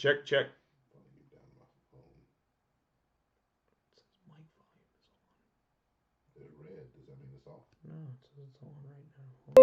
Check, check. Let me get down my phone. It says mic volume is It's red. Does that mean it's off? on. No, it says it's on right now.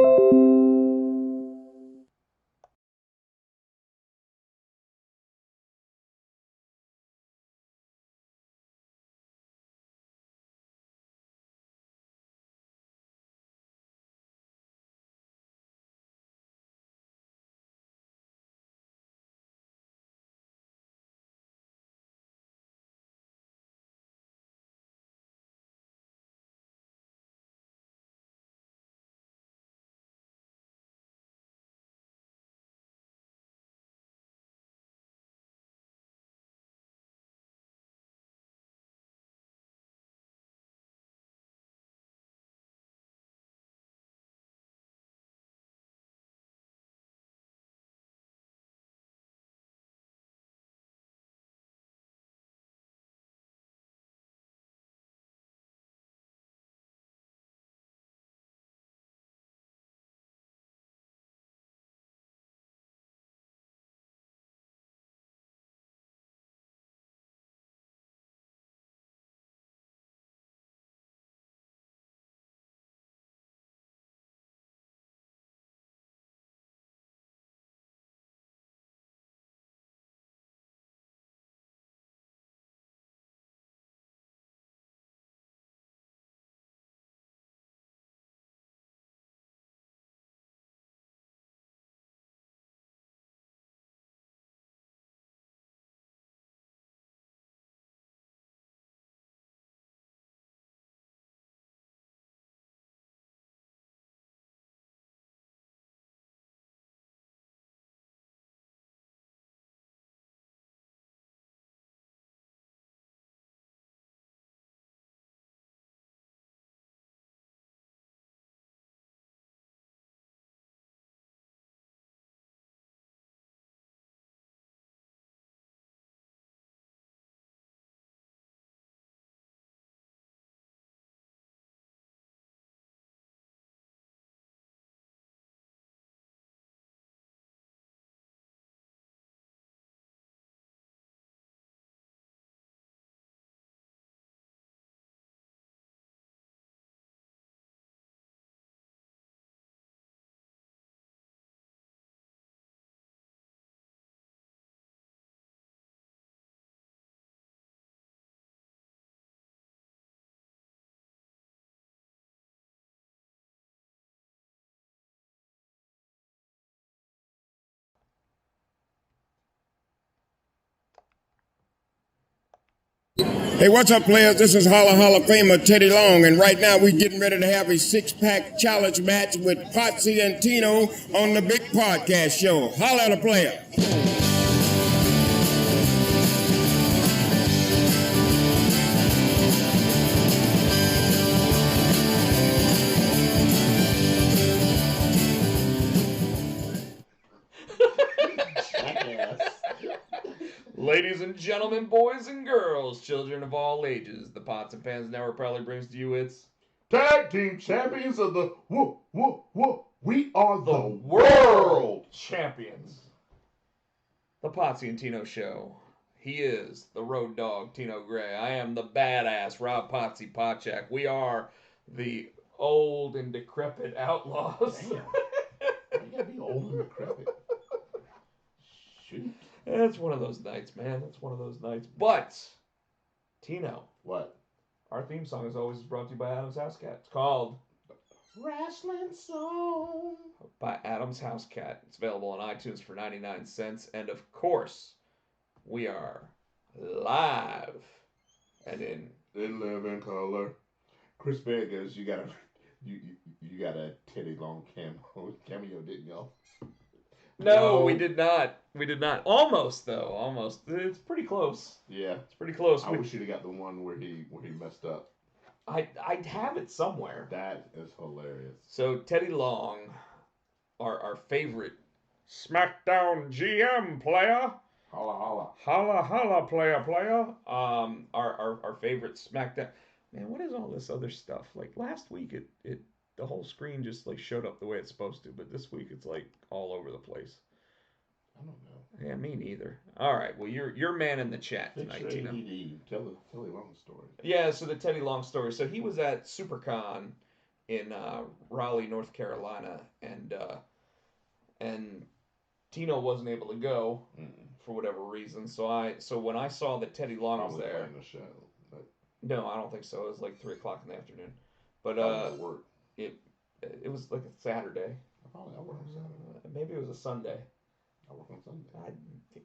Hey, what's up, players? This is Hall of Famer Teddy Long, and right now we're getting ready to have a six-pack challenge match with Potsy and Tino on the Big Podcast Show. Holla at a player. Ladies and gentlemen, boys and girls, children of all ages, the Pots and Pans Network proudly brings to you its Tag team champions of the We are the World Champions. The Potsy and Tino Show. He is the road dog, Tino Gray. I am the badass, Rob Potsy Potchak. We are the old and decrepit outlaws. Damn. You gotta be old and decrepit. Shoot. It's one of those nights, man. It's one of those nights. But, Tino. What? Our theme song is always brought to you by Adam's House Cat. It's called Wrestling Song by Adam's House Cat. It's available on iTunes for 99 cents. And of course, we are live and in living color. Chris Vegas, you got a Teddy Long cameo, didn't y'all? No, we did not. We did not. Almost though. Almost. It's pretty close. Yeah, it's pretty close. I wish you'd have got the one where he messed up. I'd have it somewhere. That is hilarious. So Teddy Long, our favorite SmackDown GM player. Holla holla. Holla holla player. Our favorite SmackDown. Man, what is all this other stuff? Like last week it the whole screen just like showed up the way it's supposed to, but this week it's like all over the place. I don't know. Yeah, me neither. All right, well, you're man in the chat Fix tonight, your Tino. ADD. Tell the long story. Yeah, so the Teddy Long story. So he was at SuperCon in Raleigh, North Carolina, and Tino wasn't able to go for whatever reason. So when I saw that Teddy Long was Probably there, playing the show. But no, I don't think so. It was like 3 o'clock in the afternoon, but probably at work. it was like a Saturday. I work on Saturday. Maybe it was a Sunday. I work on Sunday.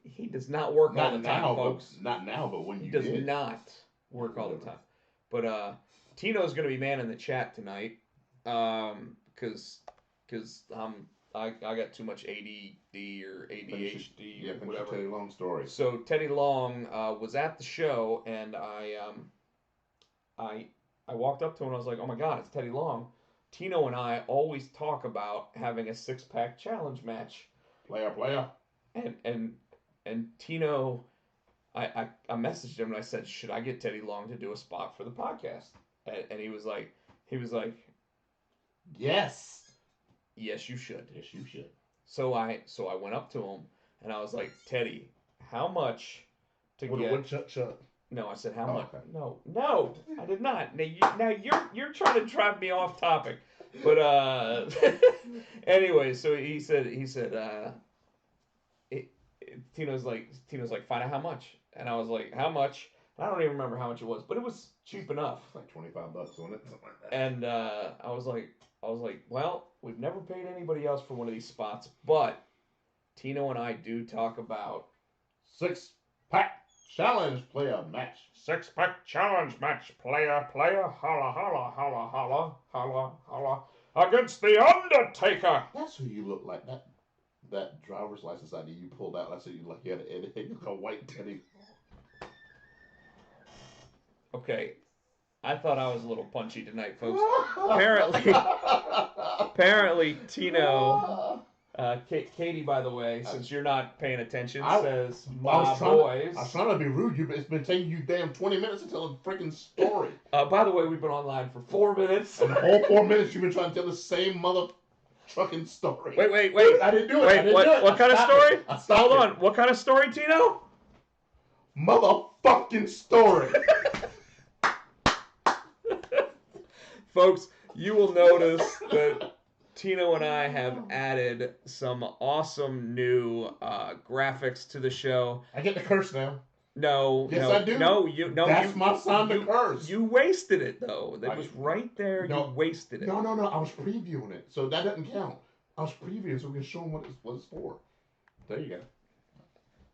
He does not work all the time, now, folks. Not now, but when he you does did. not work all the time. But Tino's gonna be man in the chat tonight, because I got too much ADD or ADHD or whatever. Teddy Long story. So Teddy Long was at the show, and I walked up to him and I was like, oh my God, it's Teddy Long. Tino and I always talk about having a 6-pack challenge match. Player. And Tino, I messaged him and I said, should I get Teddy Long to do a spot for the podcast? And he was like, yes, you should. Yes, you should. So I went up to him and I was like, Teddy, how much to get? Shut. No, I said how much? Okay. No, I did not. Now you're trying to drive me off topic, but anyway, so he said Tino's like, find out how much, and I was like, how much? I don't even remember how much it was, but it was cheap enough. It's like $25 on it, something like that. And I was like, well, we've never paid anybody else for one of these spots, but Tino and I do talk about 6-pack challenge player match. 6-pack challenge match, player, holla, holla, holla, holla, holla, holla, against the Undertaker. That's who you look like. That driver's license ID you pulled out. I said you had a white Teddy. Okay, I thought I was a little punchy tonight, folks. Apparently, Tino. Katie, by the way, since you're not paying attention, says, boys. I was trying to be rude. It's been taking you damn 20 minutes to tell a freaking story. By the way, we've been online for 4 minutes. And the whole 4 minutes you've been trying to tell the same mother trucking story. Wait. I didn't do it. What kind of story? Hold on. What kind of story, Tino? Motherfucking story. Folks, you will notice that Tino and I have added some awesome new graphics to the show. I get to curse now. No, yes, no, I do. No, That's my sign to curse. You wasted it though. That was right there. No, you wasted it. No. I was previewing it, so that doesn't count. I was previewing, so we can show them what it's for. There you go.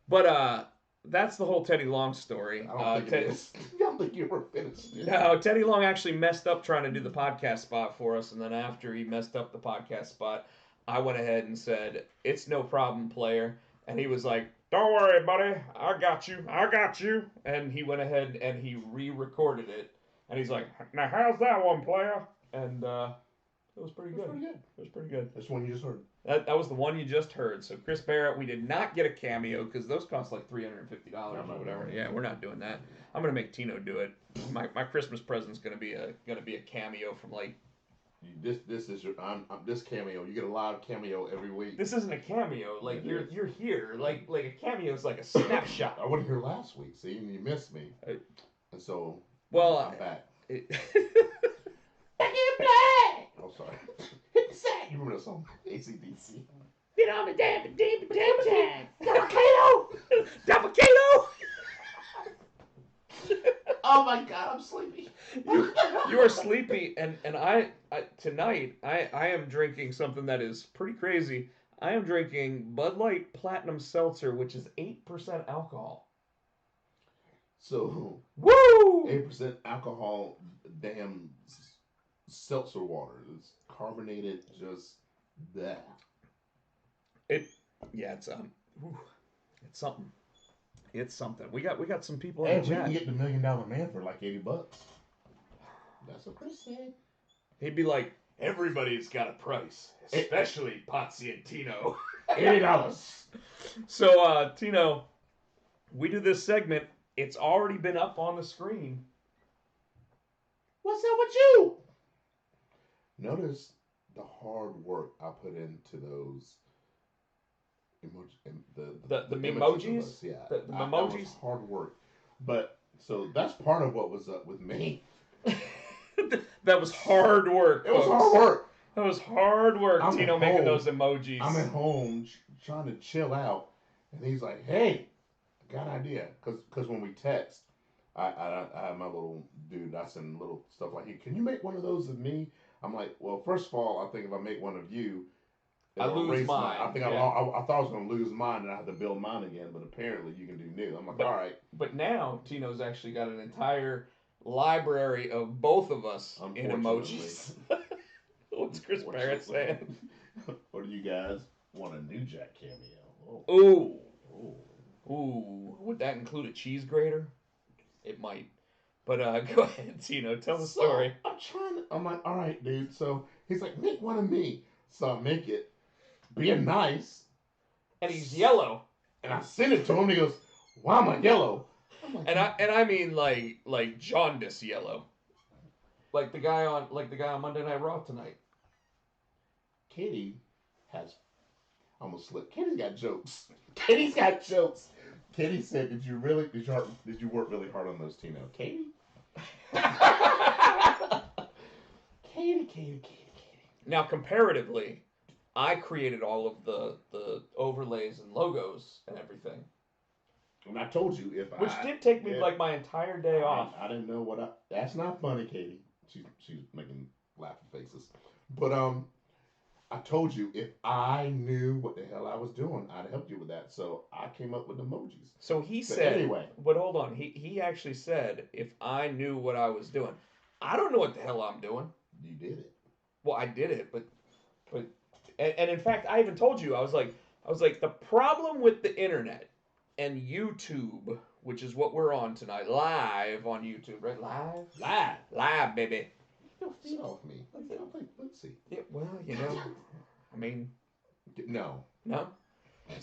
But that's the whole Teddy Long story. I don't think you ever finished it. No, Teddy Long actually messed up trying to do the podcast spot for us, and then after he messed up the podcast spot, I went ahead and said, "It's no problem, player." And he was like, "Don't worry, buddy. I got you. And he went ahead and he re-recorded it. And he's like, "Now how's that one, player?" And it was pretty good. It was pretty good. That's the one you just heard. That was the one you just heard. So Chris Barrett, we did not get a cameo because those cost like $350 or whatever. Yeah, we're not doing that. I'm gonna make Tino do it. My Christmas present's gonna be a cameo from like. This is your this cameo. You get a live cameo every week. This isn't a cameo. Like you're here. Like a cameo is like a snapshot. I wasn't here last week. See, and you missed me. And so I'm back. Back in black. Oh, sorry. Hit the sack. You remember that song? AC/DC. Get on the damn jack. Double Kato. Oh my God, I'm sleepy. You are sleepy, and I tonight I am drinking something that is pretty crazy. I am drinking Bud Light Platinum Seltzer, which is 8% alcohol. So, woo! 8% alcohol, damn seltzer water. It's carbonated, just that. It's something. It's something. We got some people in Hey, the we chat. can get the $1 Million Man for like $80. That's what Chris said. He'd be like, everybody's got a price, especially Potsy and Tino. $80. So, Tino, we do this segment. It's already been up on the screen. What's up with you? Notice the hard work I put into those The images of memojis? us. Yeah, The that memojis? was hard work. But so that's part of what was up with me. That was hard work, It was folks. hard work. That was hard work, I'm Tino, at making home. those emojis. I'm at home trying to chill out, and he's like, "Hey, I got an idea." Because when we text, I have my little dude. I send little stuff like, "Hey, can you make one of those of me?" I'm like, "Well, first of all, I think if I make one of you, I lose mine. I think yeah. I thought I was going to lose mine and I had to build mine again, but apparently you can do new." I'm like, "All right." But now Tino's actually got an entire library of both of us in emojis. What's Chris Barrett saying? Or do you guys want a New Jack cameo? Oh. Ooh. Would that include a cheese grater? It might. But go ahead, Tino. Tell the story. I'm like, all right, dude. So he's like, make one of me. So I make it, being nice. And he's yellow. And I send it to him. And he goes, "Why am I yellow?" Like, and I mean like jaundice yellow. Like the guy on Monday Night Raw tonight. Katie has almost slipped. Katie's got jokes. Katie's got jokes. Katie said, "Did you work really hard on those, Tino?" Katie? Katie. Now, comparatively, I created all of the overlays and logos and everything. And I told you which did take me like my entire day off. I didn't know what that's not funny, Katie. She's making laughing faces. But I told you if I knew what the hell I was doing, I'd help you with that. So I came up with emojis. So he said, anyway. But hold on, he actually said if I knew what I was doing. I don't know what the hell I'm doing. You did it. Well, I did it, but and in fact, I even told you I was like the problem with the internet and YouTube, which is what we're on tonight, live on YouTube, right? Live, baby. Don't feed off me. I'll play Potsy. Yeah, well, you know, I mean, no.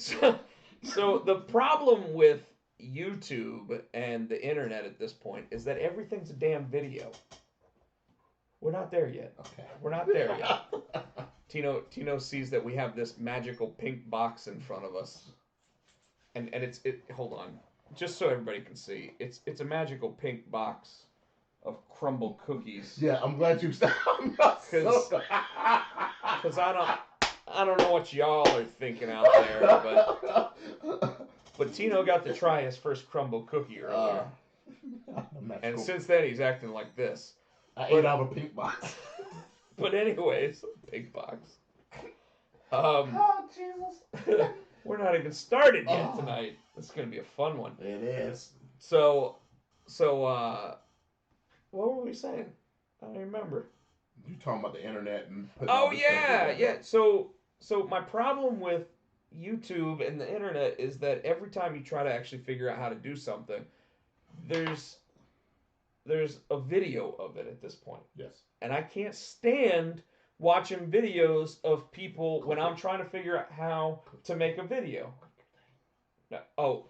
So the problem with YouTube and the internet at this point is that everything's a damn video. We're not there yet. Okay. We're not there yet. Tino sees that we have this magical pink box in front of us. And it's hold on. Just so everybody can see. It's a magical pink box of crumble cookies. Yeah, I'm glad you stopped. Because I don't know what y'all are thinking out there, but Tino got to try his first crumble cookie earlier. And since then he's acting like this. I ate out of a pink box. But anyways, pink box. Oh, Jesus. We're not even started yet tonight. It's going to be a fun one. It is. So, what were we saying? I don't remember. You talking about the internet and putting Oh, yeah. So my problem with YouTube and the internet is that every time you try to actually figure out how to do something, there's a video of it at this point. Yes. And I can't stand watching videos of people when I'm trying to figure out how to make a video. No,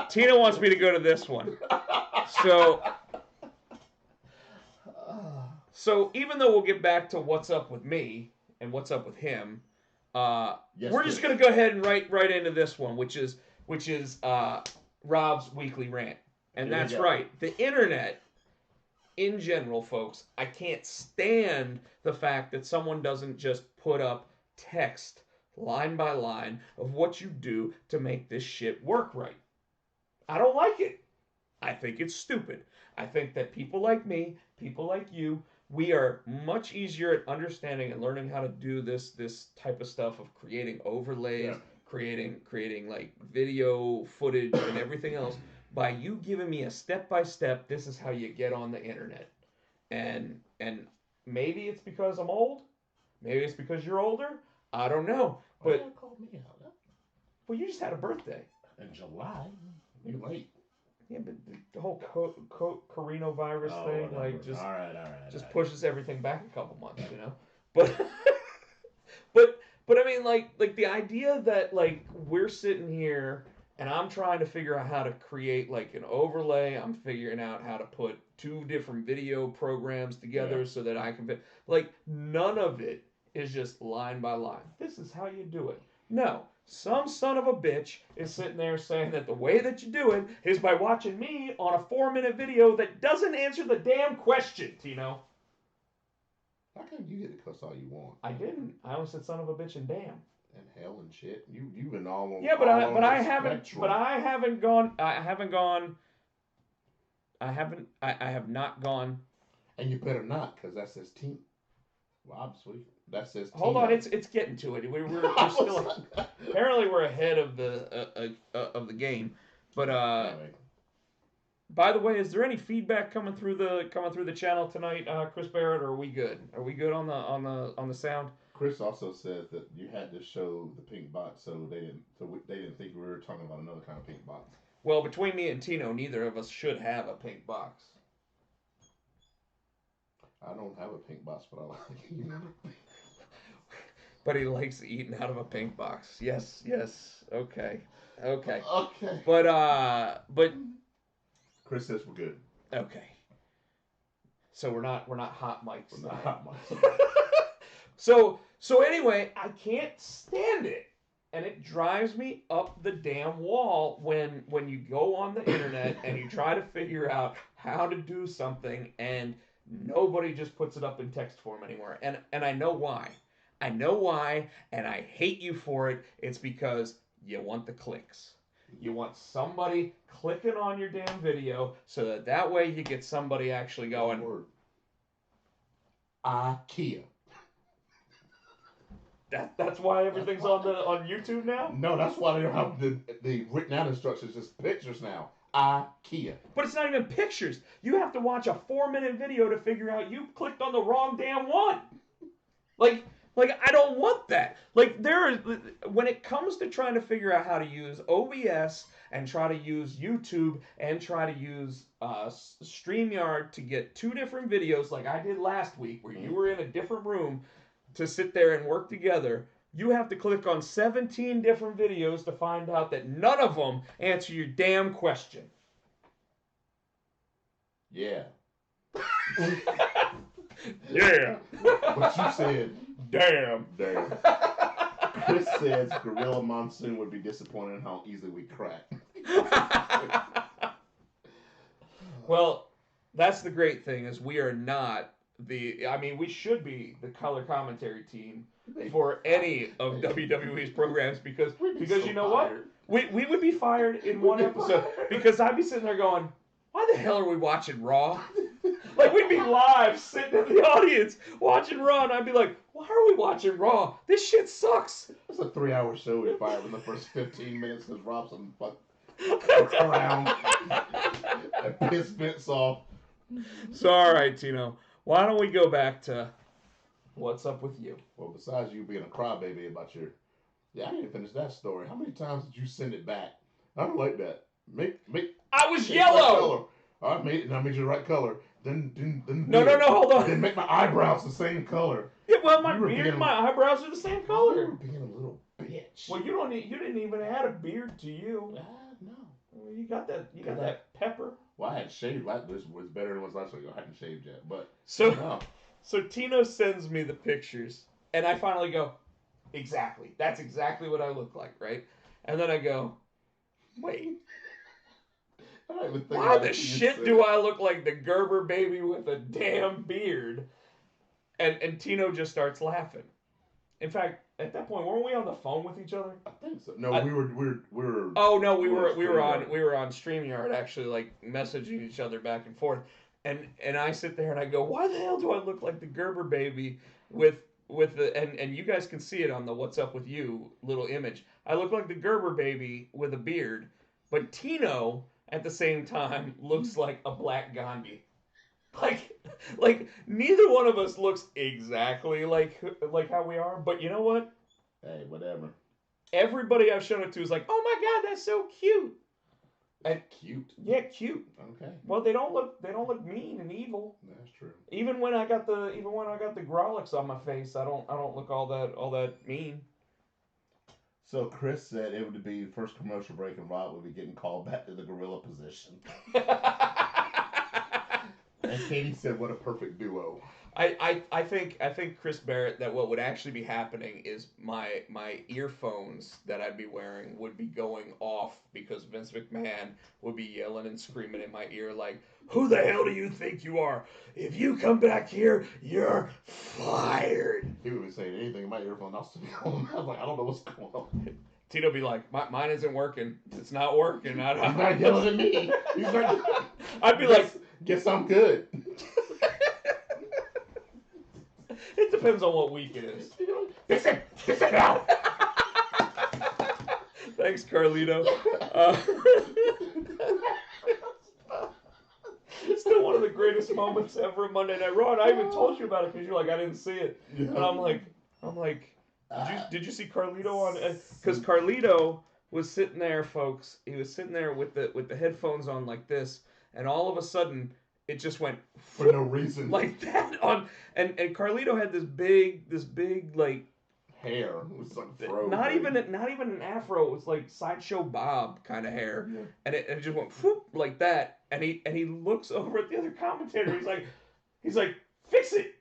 Tina wants me to go to this one. So even though we'll get back to what's up with me and what's up with him, we're just gonna go ahead and right into this one, which is Rob's weekly rant. And that's right. The internet, in general, folks, I can't stand the fact that someone doesn't just put up text line by line of what you do to make this shit work right. I don't like it. I think it's stupid. I think that people like me, people like you, we are much easier at understanding and learning how to do this type of stuff of creating overlays, creating like video footage and everything else by you giving me a step-by-step, this is how you get on the internet. And maybe it's because I'm old. Maybe it's because you're older. I don't know. But you called me out. Well, you just had a birthday. In July. You're late. Yeah, but the whole coronavirus thing, whatever. like, just all right. just pushes everything back a couple months, you know. But I mean, like the idea that like we're sitting here and I'm trying to figure out how to create like an overlay. I'm figuring out how to put two different video programs together so that I can like none of it is just line by line. This is how you do it. No. Some son of a bitch is sitting there saying that the way that you do it is by watching me on a 4-minute video that doesn't answer the damn question, Tino. How come you get to cuss all you want? I didn't. I only said son of a bitch and damn. And hell and shit. You've been all on. Yeah, but all on I the haven't. spectrum. But I haven't gone. I have not gone. And you better not, because that says team. Well, obviously, that says. Hold Tino. on, it's getting to it. We're still. Apparently, we're ahead of the game. But Anyway. by the way, is there any feedback coming through the channel tonight, Chris Barrett? Or are we good? Are we good on the sound? Chris also said that you had to show the pink box, so they didn't think we were talking about another kind of pink box. Well, between me and Tino, neither of us should have a pink box. I don't have a pink box, but I like eating. But he likes eating out of a pink box. Yes. Okay. Okay. But Chris says we're good. okay. So we're not hot mics. We're not hot mics. So anyway, I can't stand it. And it drives me up the damn wall when you go on the internet and you try to figure out how to do something and nobody just puts it up in text form anymore. And I know why. I know why, and I hate you for it. It's because you want the clicks. You want somebody clicking on your damn video so that way you get somebody actually going. Word. IKEA. That's why everything's on YouTube now? No, that's why they don't have the written out instructions, just pictures now. IKEA. But it's not even pictures. You have to watch a 4-minute video to figure out you clicked on the wrong damn one. Like I don't want that. Like when it comes to trying to figure out how to use OBS and try to use YouTube and try to use StreamYard to get 2 different videos like I did last week where you were in a different room to sit there and work together, you have to click on 17 different videos to find out that none of them answer your damn question. Yeah. Yeah. But you said, damn. Chris says Gorilla Monsoon would be disappointed in how easily we crack. Well, that's the great thing is we are not we should be the color commentary team for any of WWE's programs because you know what? We would be fired in one episode because I'd be sitting there going, why the hell are we watching Raw? Like we'd be live sitting in the audience watching Raw and I'd be like, why are we watching Raw? This shit sucks. It's a 3-hour show we fired in the first 15 minutes because Robson fucked around and piss bits off. So all right, Tino. Why don't we go back to what's up with you? Well, besides you being a crybaby about your... Yeah, I didn't finish that story. How many times did you send it back? I don't like that. I was yellow! I made you the right color. Then No, hold on. Then make my eyebrows the same color. Yeah, well, my beard and my eyebrows are the same color. You were being a little bitch. Well, you didn't even add a beard to you. No. Well, you got that pepper. Well, I had shaved. This was better than it was last week. I hadn't shaved yet, but so Tino sends me the pictures, and I finally go, exactly. That's exactly what I look like, right? And then I go, wait. Why the shit do I look like the Gerber baby with a damn beard? And Tino just starts laughing. In fact, at that point, weren't we on the phone with each other? I think so. No, we were. Oh no, we were on StreamYard actually, like messaging each other back and forth. And I sit there and I go, why the hell do I look like the Gerber baby with the and you guys can see it on the What's Up With You little image. I look like the Gerber baby with a beard, but Tino at the same time looks like a Black Gandhi. Like neither one of us looks exactly like how we are, but you know what? Hey, whatever. Everybody I've shown it to is like, "Oh my god, that's so cute." And cute. Yeah, cute. Okay. Well, they don't look mean and evil. That's true. Even when I got the Grolix on my face, I don't look all that mean. So Chris said it would be the first commercial break and Rob would be getting called back to the gorilla position. And Katie said, what a perfect duo. I think Chris Barrett, that what would actually be happening is my earphones that I'd be wearing would be going off because Vince McMahon would be yelling and screaming in my ear like, "Who the hell do you think you are? If you come back here, you're fired." He would be saying anything in my earphone. I was like, I don't know what's going on. Tino be like, mine isn't working. It's not working. I He's not yelling at me. He's not. I'd be like, guess I'm good. It depends on what week it is. Listen now. Thanks, Carlito. It's still one of the greatest moments ever of Monday Night Raw. And I even told you about it because you're like, I didn't see it. Yeah. And I'm like, did you see Carlito on? Because Carlito was sitting there, folks. He was sitting there with the headphones on like this, and all of a sudden it just went for no reason like that on. And Carlito had this big like hair. It was like fro. Not even an afro. It was like Sideshow Bob kind of hair, yeah. And it just went whoop, like that. And he looks over at the other commentator. He's like, fix it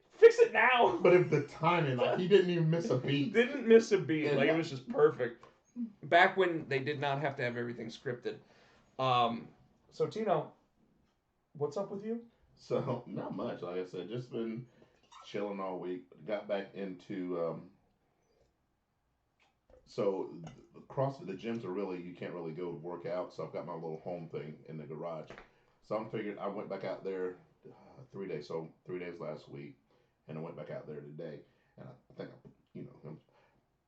now. But if the timing, like, he didn't even miss a beat. He didn't miss a beat. Like, it was just perfect. Back when they did not have to have everything scripted. So Tino, what's up with you? So not much. Like I said, just been chilling all week. Got back into so across the gyms are really, you can't really go work out. So I've got my little home thing in the garage. So I'm figuring I went back out there 3 days. So 3 days last week, and I went back out there today. And I think I'm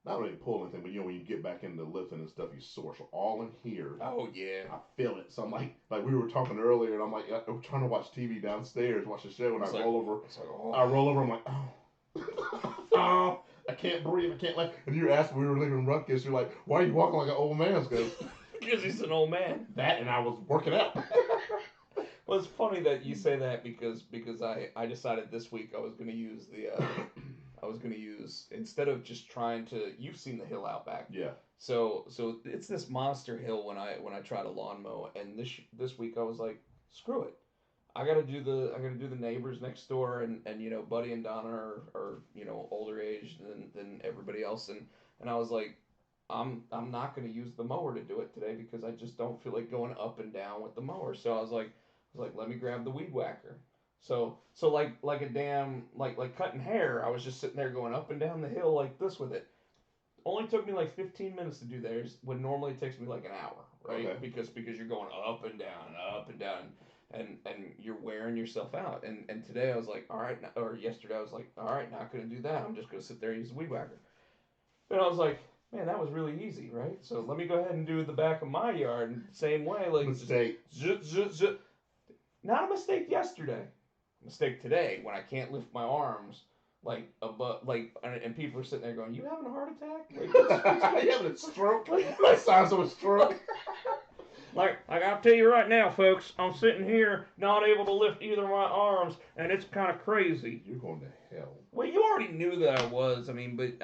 not really pulling anything, but when you get back into lifting and stuff, you sore. So all in here. Oh yeah. I feel it. So I'm like we were talking earlier, and I'm like, I'm trying to watch TV downstairs, watch the show, and I roll over. I roll over. I'm like, oh, oh, I can't breathe. I can't like. And you asked when we were leaving Ruckus, you're like, why are you walking like an old man? Because he's an old man. That, and I was working out. Well, it's funny that you say that because I decided this week I was going to use instead of just trying to, you've seen the hill out back. Yeah. So it's this monster hill when I try to lawn mow, and this week I was like, screw it. I gotta do the neighbors next door, and Buddy and Donna are older age than everybody else, and I was like, I'm not gonna use the mower to do it today because I just don't feel like going up and down with the mower. So I was like, let me grab the weed whacker. So like a damn like cutting hair, I was just sitting there going up and down the hill like this with it. Only took me like 15 minutes to do theirs, when normally it takes me like an hour, right? Okay. Because you're going up and down, and you're wearing yourself out. And today I was like, all right, or yesterday I was like, all right, not gonna do that. I'm just gonna sit there and use the weed whacker. And I was like, man, that was really easy, right? So let me go ahead and do the back of my yard same way, like mistake. Not a mistake yesterday. Mistake today when I can't lift my arms and people are sitting there going, "You having a heart attack? Like, you having a stroke? That sounds like a stroke." Like I'll tell you right now, folks, I'm sitting here not able to lift either of my arms, and it's kind of crazy. You're going to hell. Well, you already knew that I was. I mean, but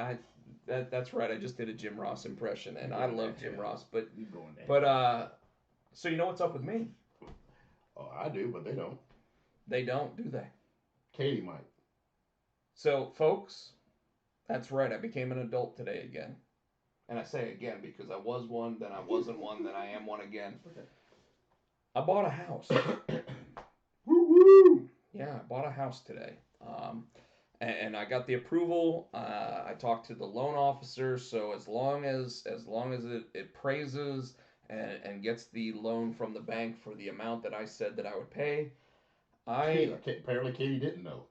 that's right. I just did a Jim Ross impression, and I love Jim Ross. But you're going to hell. So you know what's up with me? Oh, I do, but they don't. They don't, do they? Katie might. So, folks, that's right. I became an adult today again. And I say again because I was one, then I wasn't one, then I am one again. Okay. I bought a house. Woo-woo! Yeah, I bought a house today. And I got the approval. I talked to the loan officer, so as long as it praises and gets the loan from the bank for the amount that I said that I would pay, apparently Katie didn't know.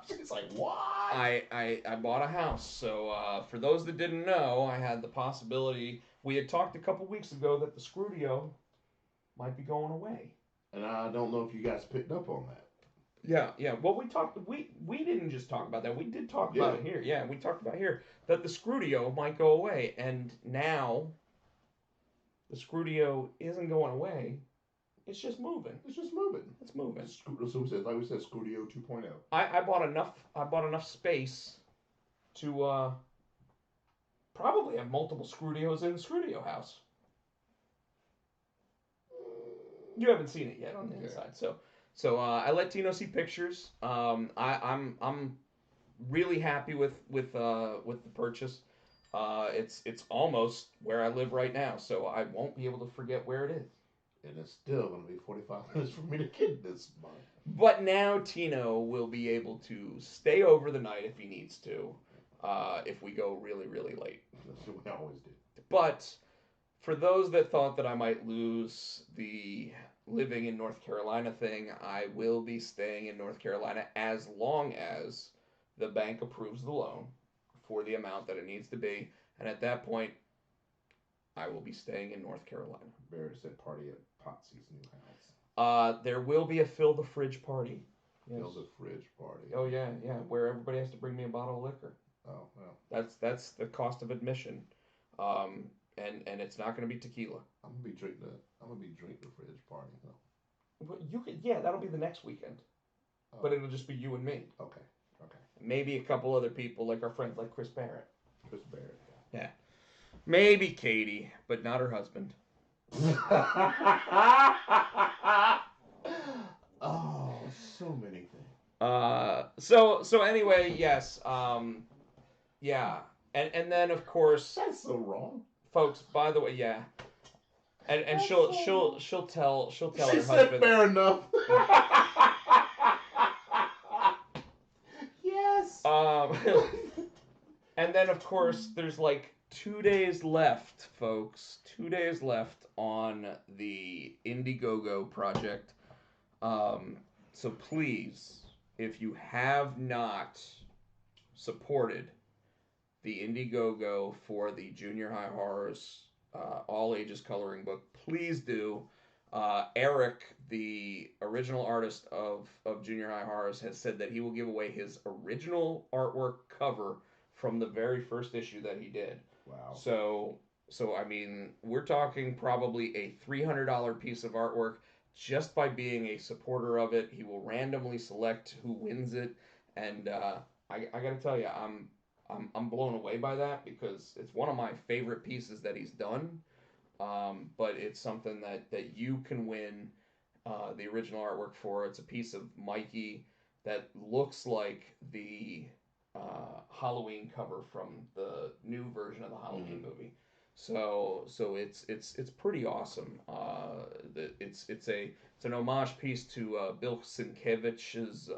She's like, what? I bought a house. So for those that didn't know, I had the possibility. We had talked a couple weeks ago that the Scrudio might be going away. And I don't know if you guys picked up on that. Yeah. Well, we didn't just talk about that. We did talk about it here. Yeah, we talked about here that the Scrudio might go away, and now the Scrudio isn't going away. It's just moving. It's moving. So we said, Scrudio 2.0. I bought enough space to probably have multiple Scrudios in the Scrudio house. You haven't seen it yet on the inside, So I let Tino see pictures. I'm really happy with the purchase. It's almost where I live right now, so I won't be able to forget where it is. And it's still going to be 45 minutes for me to get this month. But now Tino will be able to stay over the night if he needs to, if we go really, really late. That's what we always do. But for those that thought that I might lose the living in North Carolina thing, I will be staying in North Carolina as long as the bank approves the loan for the amount that it needs to be. And at that point, I will be staying in North Carolina. Barrett said party at Potsy's new house. There will be a fill the fridge party. Yes. Fill the fridge party. Oh yeah, where everybody has to bring me a bottle of liquor. Oh well. That's the cost of admission, and it's not going to be tequila. I'm gonna be drinking the fridge party. No. But you could, that'll be the next weekend, but it'll just be you and me. Okay. Maybe a couple other people, like our friends, like Chris Barrett. Chris Barrett. Yeah. Maybe Katie, but not her husband. Oh, so many things. So anyway, yes. Yeah. And then of course that's so wrong. Folks, by the way, yeah. And she'll tell her husband. Said fair enough. Yes. And then of course there's like 2 days left, folks. 2 days left on the Indiegogo project. So please, if you have not supported the Indiegogo for the Junior High Horrors all ages coloring book, please do. Eric, the original artist of Junior High Horrors, has said that he will give away his original artwork cover from the very first issue that he did. Wow. So I mean, we're talking probably a $300 piece of artwork just by being a supporter of it. He will randomly select who wins it, and I got to tell you, I'm blown away by that because it's one of my favorite pieces that he's done. But it's something that you can win the original artwork for. It's a piece of Mikey that looks like the Halloween cover from the new version of the Halloween movie. So it's pretty awesome. It's an homage piece to Bill Sienkiewicz's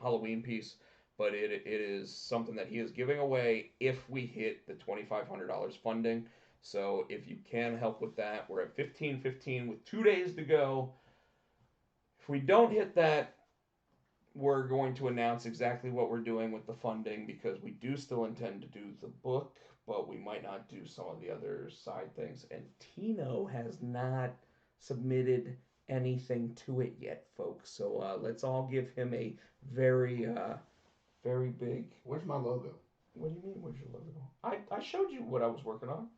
Halloween piece, but it is something that he is giving away if we hit the $2,500 funding. So if you can help with that, we're at 15-15 with 2 days to go. If we don't hit that, we're going to announce exactly what we're doing with the funding because we do still intend to do the book, but we might not do some of the other side things. And Tino has not submitted anything to it yet, folks. So let's all give him a very, very big... Where's my logo? What do you mean, where's your logo? I showed you what I was working on.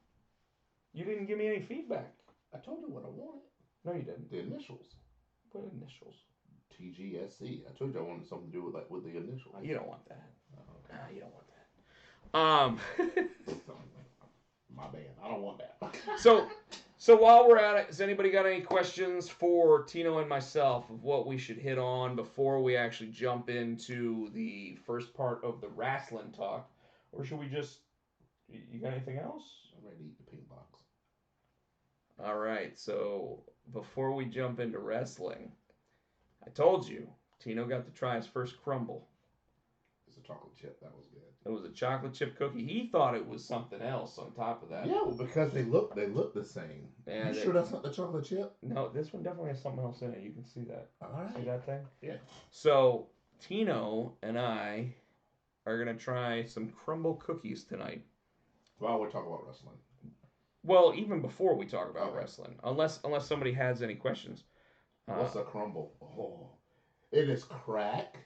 You didn't give me any feedback. I told you what I wanted. No, you didn't. The initials. What initials? TGSC. I told you I wanted something to do with the initials. You don't want that. Oh, okay. You don't want that. My bad. I don't want that. So while we're at it, has anybody got any questions for Tino and myself of what we should hit on before we actually jump into the first part of the wrestling talk? Or should we just... You got anything else? I'm ready to eat the pink box. All right, so before we jump into wrestling, I told you, Tino got to try his first crumble. It's a chocolate chip. That was good. It was a chocolate chip cookie. He thought it was something else on top of that. Yeah, well, because they look the same. Yeah, sure that's not the chocolate chip? No, this one definitely has something else in it. You can see that. All right. See that thing? Yeah. So Tino and I are gonna try some crumble cookies tonight. While we're talking about wrestling. Well, even before we talk about wrestling, unless somebody has any questions. What's a crumble? Oh, it is crack.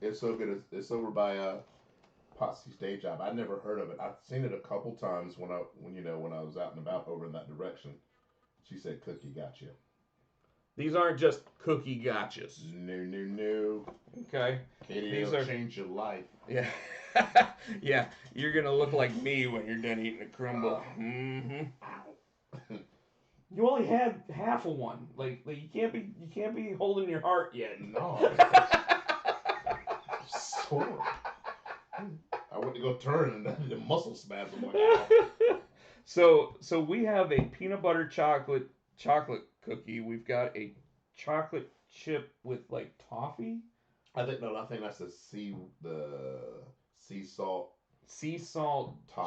It's so good. It's over by Potsy's Day Job. I never heard of it. I've seen it a couple times when I was out and about over in that direction. She said, "Cookie gotcha." These aren't just cookie gotchas. No. Okay. Katie, these change your life. Yeah. Yeah. You're gonna look like me when you're done eating a crumble. You only had half of one. Like you can't be holding your heart yet. No. Sore. I went to go turn and the muscle spasm went out. So we have a peanut butter chocolate cookie. We've got a chocolate chip with like toffee. I think that's the sea salt toffee,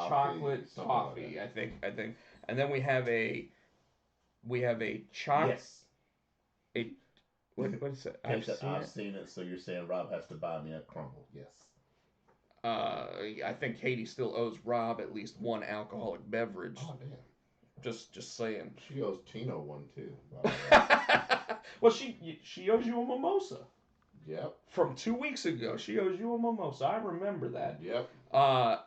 chocolate toffee. Like I think, and then we have a chocolate. Yes. What is it? I've seen it. So you're saying Rob has to buy me a crumble? Yes. I think Katie still owes Rob at least one alcoholic beverage. Oh damn. Just saying. She owes Tino one too. Well, she owes you a mimosa. Yep. From 2 weeks ago, she owes you a mimosa. I remember that. Yep.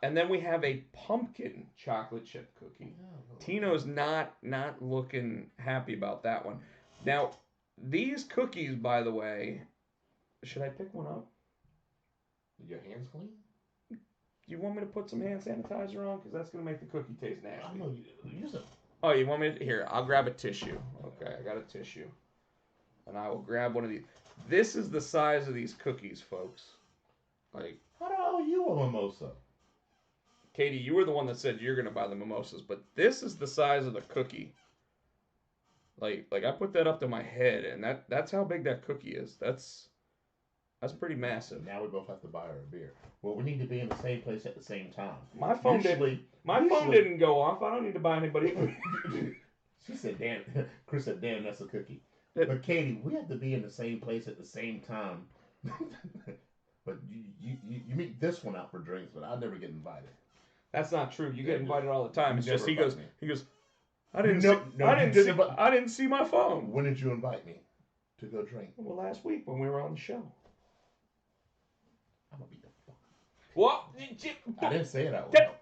And then we have a pumpkin chocolate chip cookie. Tino's not looking happy about that one. Now, these cookies, by the way, should I pick one up? Your hands clean? You want me to put some hand sanitizer on? Because that's going to make the cookie taste nasty. I know you use it. Oh, you want me to? Here, I'll grab a tissue. Okay, I got a tissue. And I will grab one of these. This is the size of these cookies, folks. Like, how do I owe you a mimosa? Katie, you were the one that said you're going to buy the mimosas, but this is the size of the cookie. Like I put that up to my head, and that's how big that cookie is. That's pretty massive. Now we both have to buy her a beer. Well, we need to be in the same place at the same time. My phone didn't go off. I don't need to buy anybody. She said, "Damn." Chris said, "Damn, that's a cookie." But Katie, we have to be in the same place at the same time. But you meet this one out for drinks, but I never get invited. That's not true. You get invited all the time. It's just he goes. I I didn't see my phone. When did you invite me to go drink? Well, last week when we were on the show. I'm gonna beat the fuck. What? I didn't say it out loud.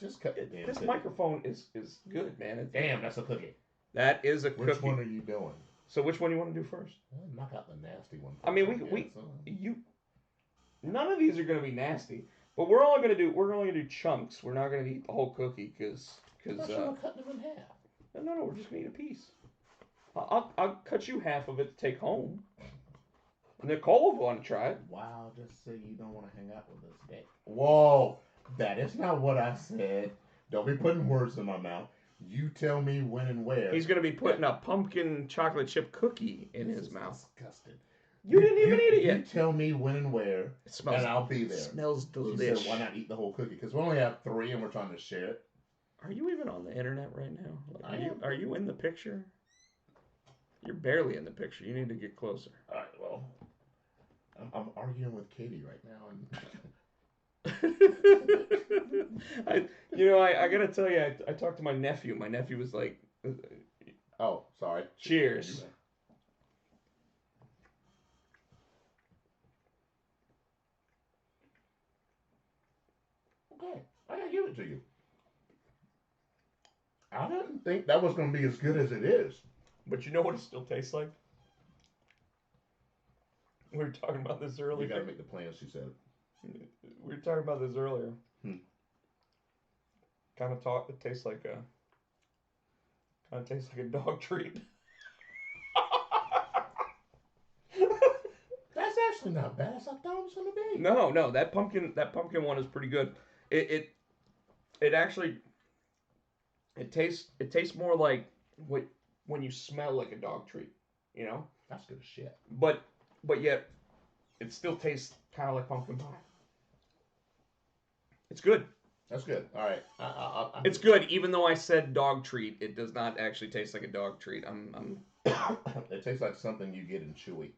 Just cut the damn This thing. microphone is good, man. Damn, that's a cookie. That is a cookie. Which one are you doing? So which one do you want to do first? Knock out the nasty one. I mean, none of these are going to be nasty, but we're only going to do chunks. We're not going to eat the whole cookie because you were cutting them in half. No, we're just going to eat a piece. I'll cut you half of it to take home. Nicole will want to try it. Wow, just say you don't want to hang out with us today. Whoa, that is not what I said. Don't be putting words in my mouth. You tell me when and where. He's going to be putting a pumpkin chocolate chip cookie in his mouth. Disgusting. You didn't even eat it yet. You tell me when and where, and I'll be there. It smells She delicious. said, why not eat the whole cookie? Because we only have 3 and we're trying to share it. Are you even on the internet right now? Are you in the picture? You're barely in the picture. You need to get closer. All right, well, I'm arguing with Katie right now, and I gotta tell you, I talked to my nephew. My nephew was like, oh, sorry. Cheers. Okay, I gotta give it to you. I didn't think that was going to be as good as it is. But you know what it still tastes like? We were talking about this earlier. You gotta make the plans, she said. We were talking about this earlier. It tastes like a dog treat. That's actually not bad as I thought it was gonna be. No, that pumpkin one is pretty good. It actually tastes more like when you smell like a dog treat, you know? That's good as shit. But yet it still tastes kind of like pumpkin pie. It's good. That's good. All right. It's good, even though I said dog treat. It does not actually taste like a dog treat. It tastes like something you get in Chewy.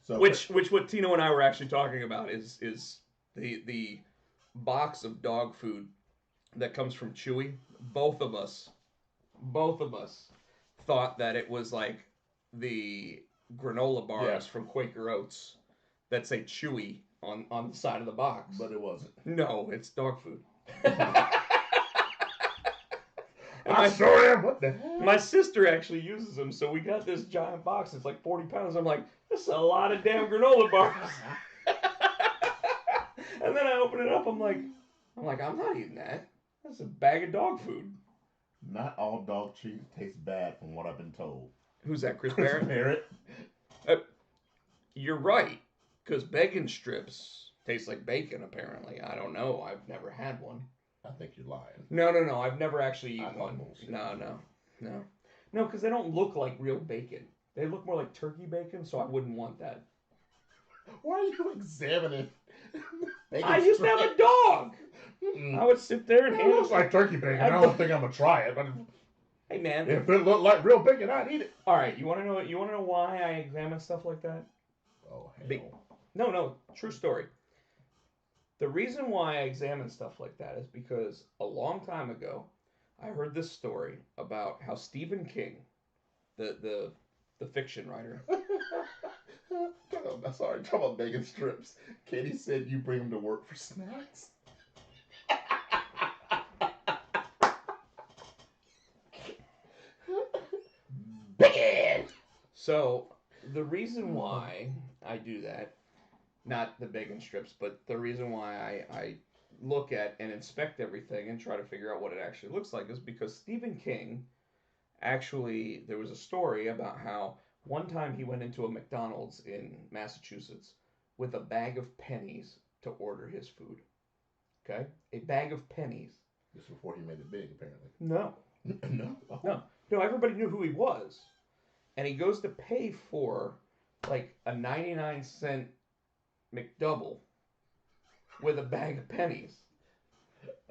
So, which what Tino and I were actually talking about is the box of dog food that comes from Chewy. Both of us thought that it was like the granola bars from Quaker Oats that say Chewy on the side of the box. But it wasn't. No, it's dog food. I sure am. What the hell? My sister actually uses them, so we got this giant box. It's like 40 pounds. I'm like, this is a lot of damn granola bars. And then I open it up. I'm like, I'm like, I'm not eating that. That's a bag of dog food. Not all dog treats taste bad, from what I've been told. Who's that, Chris Chris Barrett? Barrett. You're right, because bacon strips taste like bacon, apparently. I don't know. I've never had one. I think you're lying. No. I've never actually I eaten thought one. bullshit. No, because they don't look like real bacon. They look more like turkey bacon, so I wouldn't want that. Why are you examining? I used to have a dog. I would sit there and It looks like turkey bacon. I don't think I'm gonna try it, but hey man, if it looked like real bacon, I'd eat it. all right. You want to know? You want to know why I examine stuff like that? Oh hell. No. True story. The reason why I examine stuff like that is because a long time ago, I heard this story about how Stephen King, the fiction writer. Sorry, talk about bacon strips. Katie said you bring them to work for snacks. Bacon! So, the reason why I do that, not the bacon strips, but the reason why I look at and inspect everything and try to figure out what it actually looks like is because Stephen King, actually, there was a story about how one time he went into a McDonald's in Massachusetts with a bag of pennies to order his food. Okay? A bag of pennies. This before he made it big, apparently. No. No. No, everybody knew who he was. And he goes to pay for like a 99-cent McDouble with a bag of pennies.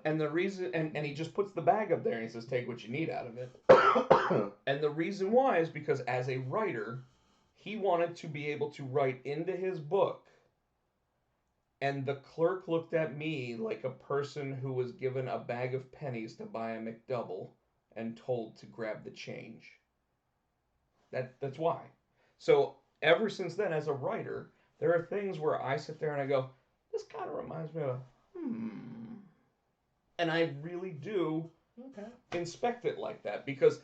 And the reason, and he just puts the bag up there and he says, take what you need out of it. And the reason why is because as a writer, he wanted to be able to write into his book. And the clerk looked at me like a person who was given a bag of pennies to buy a McDouble and told to grab the change. That's why. So ever since then, as a writer, there are things where I sit there and I go, this kind of reminds me of and I really do inspect it like that because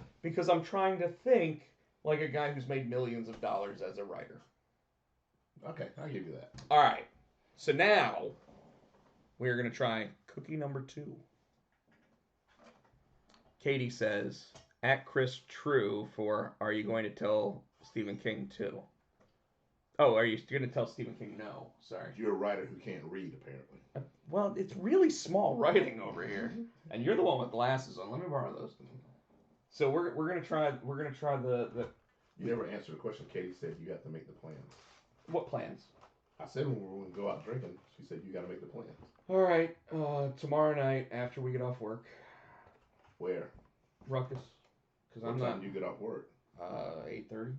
I'm trying to think like a guy who's made millions of dollars as a writer. Okay, I'll give you that. All right. So now we're going to try cookie number 2. Katie says, at Chris True for, are you going to tell Stephen King too? Oh, are you going to tell Stephen King no? Sorry. You're a writer who can't read, apparently. Well, it's really small writing over here, and you're the one with glasses on. Let me borrow those. So we're gonna try the. You never answered the question. Katie said you have to make the plans. What plans? I said when we were going to go out drinking, she said you got to make the plans. All right, tomorrow night after we get off work. Where? Ruckus. Because I'm What not. time do you get off work? 8:30.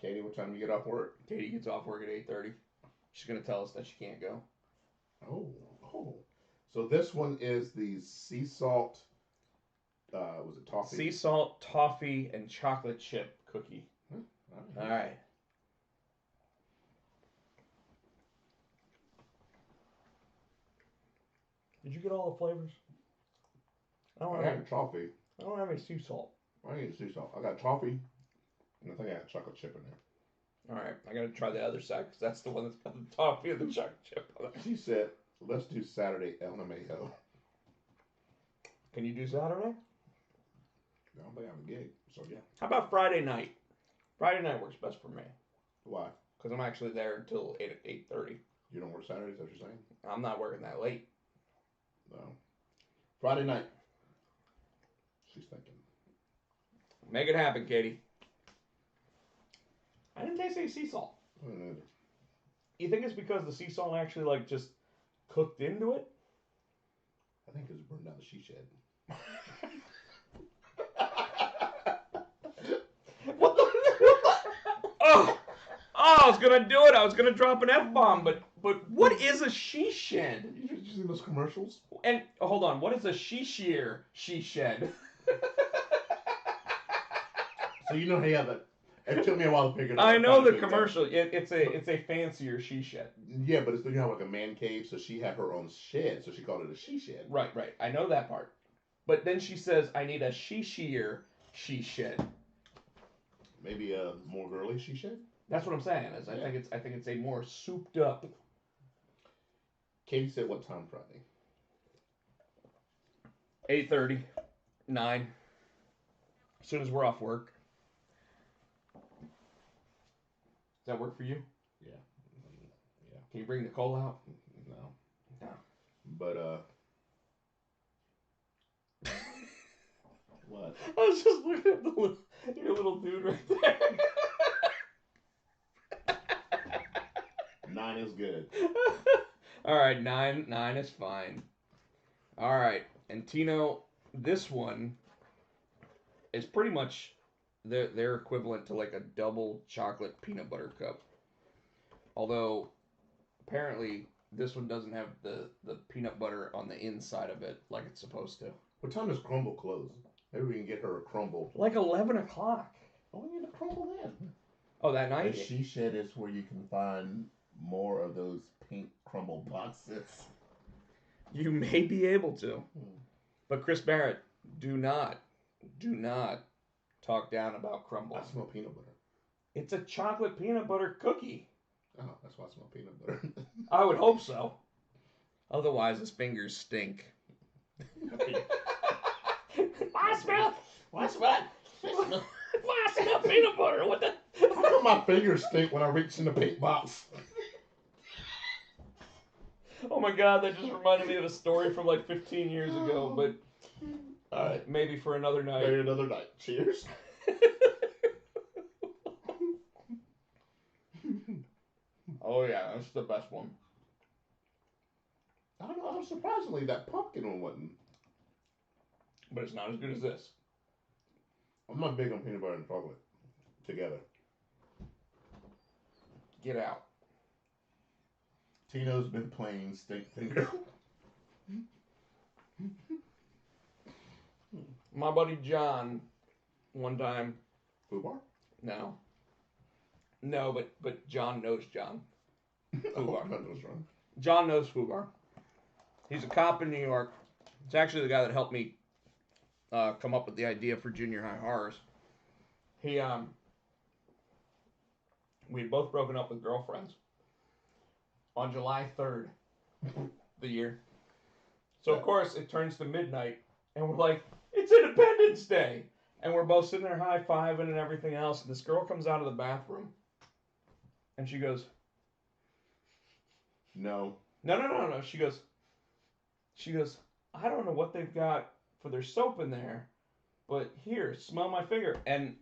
Katie, what time do you get off work? Katie gets off work at 8:30. She's gonna tell us that she can't go. Oh. So this one is the sea salt. Was it toffee? Sea salt, toffee, and chocolate chip cookie. All right. Did you get all the flavors? I got toffee. I don't have any sea salt. I need sea salt. I got toffee, and I think I got chocolate chip in there. All right, I gotta try the other side because that's the one that's got the toffee and the chocolate chip on it. She said, "Let's do Saturday LMAO." Can you do Saturday? I don't think I have a gig, so yeah. How about Friday night? Friday night works best for me Why? because I'm actually there until 8:30. You don't work Saturdays? Is that what you're saying? I'm not working that late. No. Friday night. She's thinking. Make it happen, Katie. I didn't taste any sea salt. You think it's because the sea salt actually like just cooked into it? I think it's burned down the she shed. What the? Oh, I was gonna do it. I was gonna drop an F-bomb, but what is a she shed? You seen those commercials? And hold on, what is a she shed? So you know how you have that. It took me a while to figure it out. I know the commercial. It's a fancier she shed. Yeah, but it's you know like a man cave, so she had her own shed, so she called it a she shed. Right. I know that part. But then she says, "I need a she shed." Maybe a more girly she shed. That's what I'm saying. I think it's a more souped up. Katie said what time Friday? 8:30, 9. As soon as we're off work. Does that work for you? Yeah. Yeah. Can you bring Nicole out? No. No. But what? I was just looking at your little dude right there. 9 is good. All right, 9 is fine. All right, and Tino, this one is pretty much their equivalent to like a double chocolate peanut butter cup. Although apparently this one doesn't have the peanut butter on the inside of it like it's supposed to. What time does Crumble close? Maybe we can get her a Crumble. Like 11 o'clock. Oh, we need a Crumble then. Oh, that night? And she said it's where you can find more of those pink Crumble boxes. You may be able to. But Chris Barrett, do not talk down about Crumble. I smell peanut butter. It's a chocolate peanut butter cookie. Oh, that's why I smell peanut butter. I would hope so. Otherwise, his fingers stink. I smell peanut butter. What the? How come my fingers stink when I reach in the pink box? Oh my God, that just reminded me of a story from like 15 years ago, but all right, maybe for another night. Maybe another night. Cheers. Oh yeah, that's the best one. I don't know. Surprisingly, that pumpkin one wasn't. But it's not as good as this. I'm not big on peanut butter and chocolate together. Get out. Tino's been playing Stink Finger. My buddy John, one time. Foobar? No, but John knows John. Foobar. Wrong. John knows Foobar. He's a cop in New York. It's actually the guy that helped me come up with the idea for Junior High Horrors. We had both broken up with girlfriends on July 3rd, the year. So of course it turns to midnight, and we're like, it's Independence Day, and we're both sitting there high-fiving and everything else. And this girl comes out of the bathroom, and she goes, No. No. She goes, I don't know what they've got for their soap in there, but here, smell my finger. And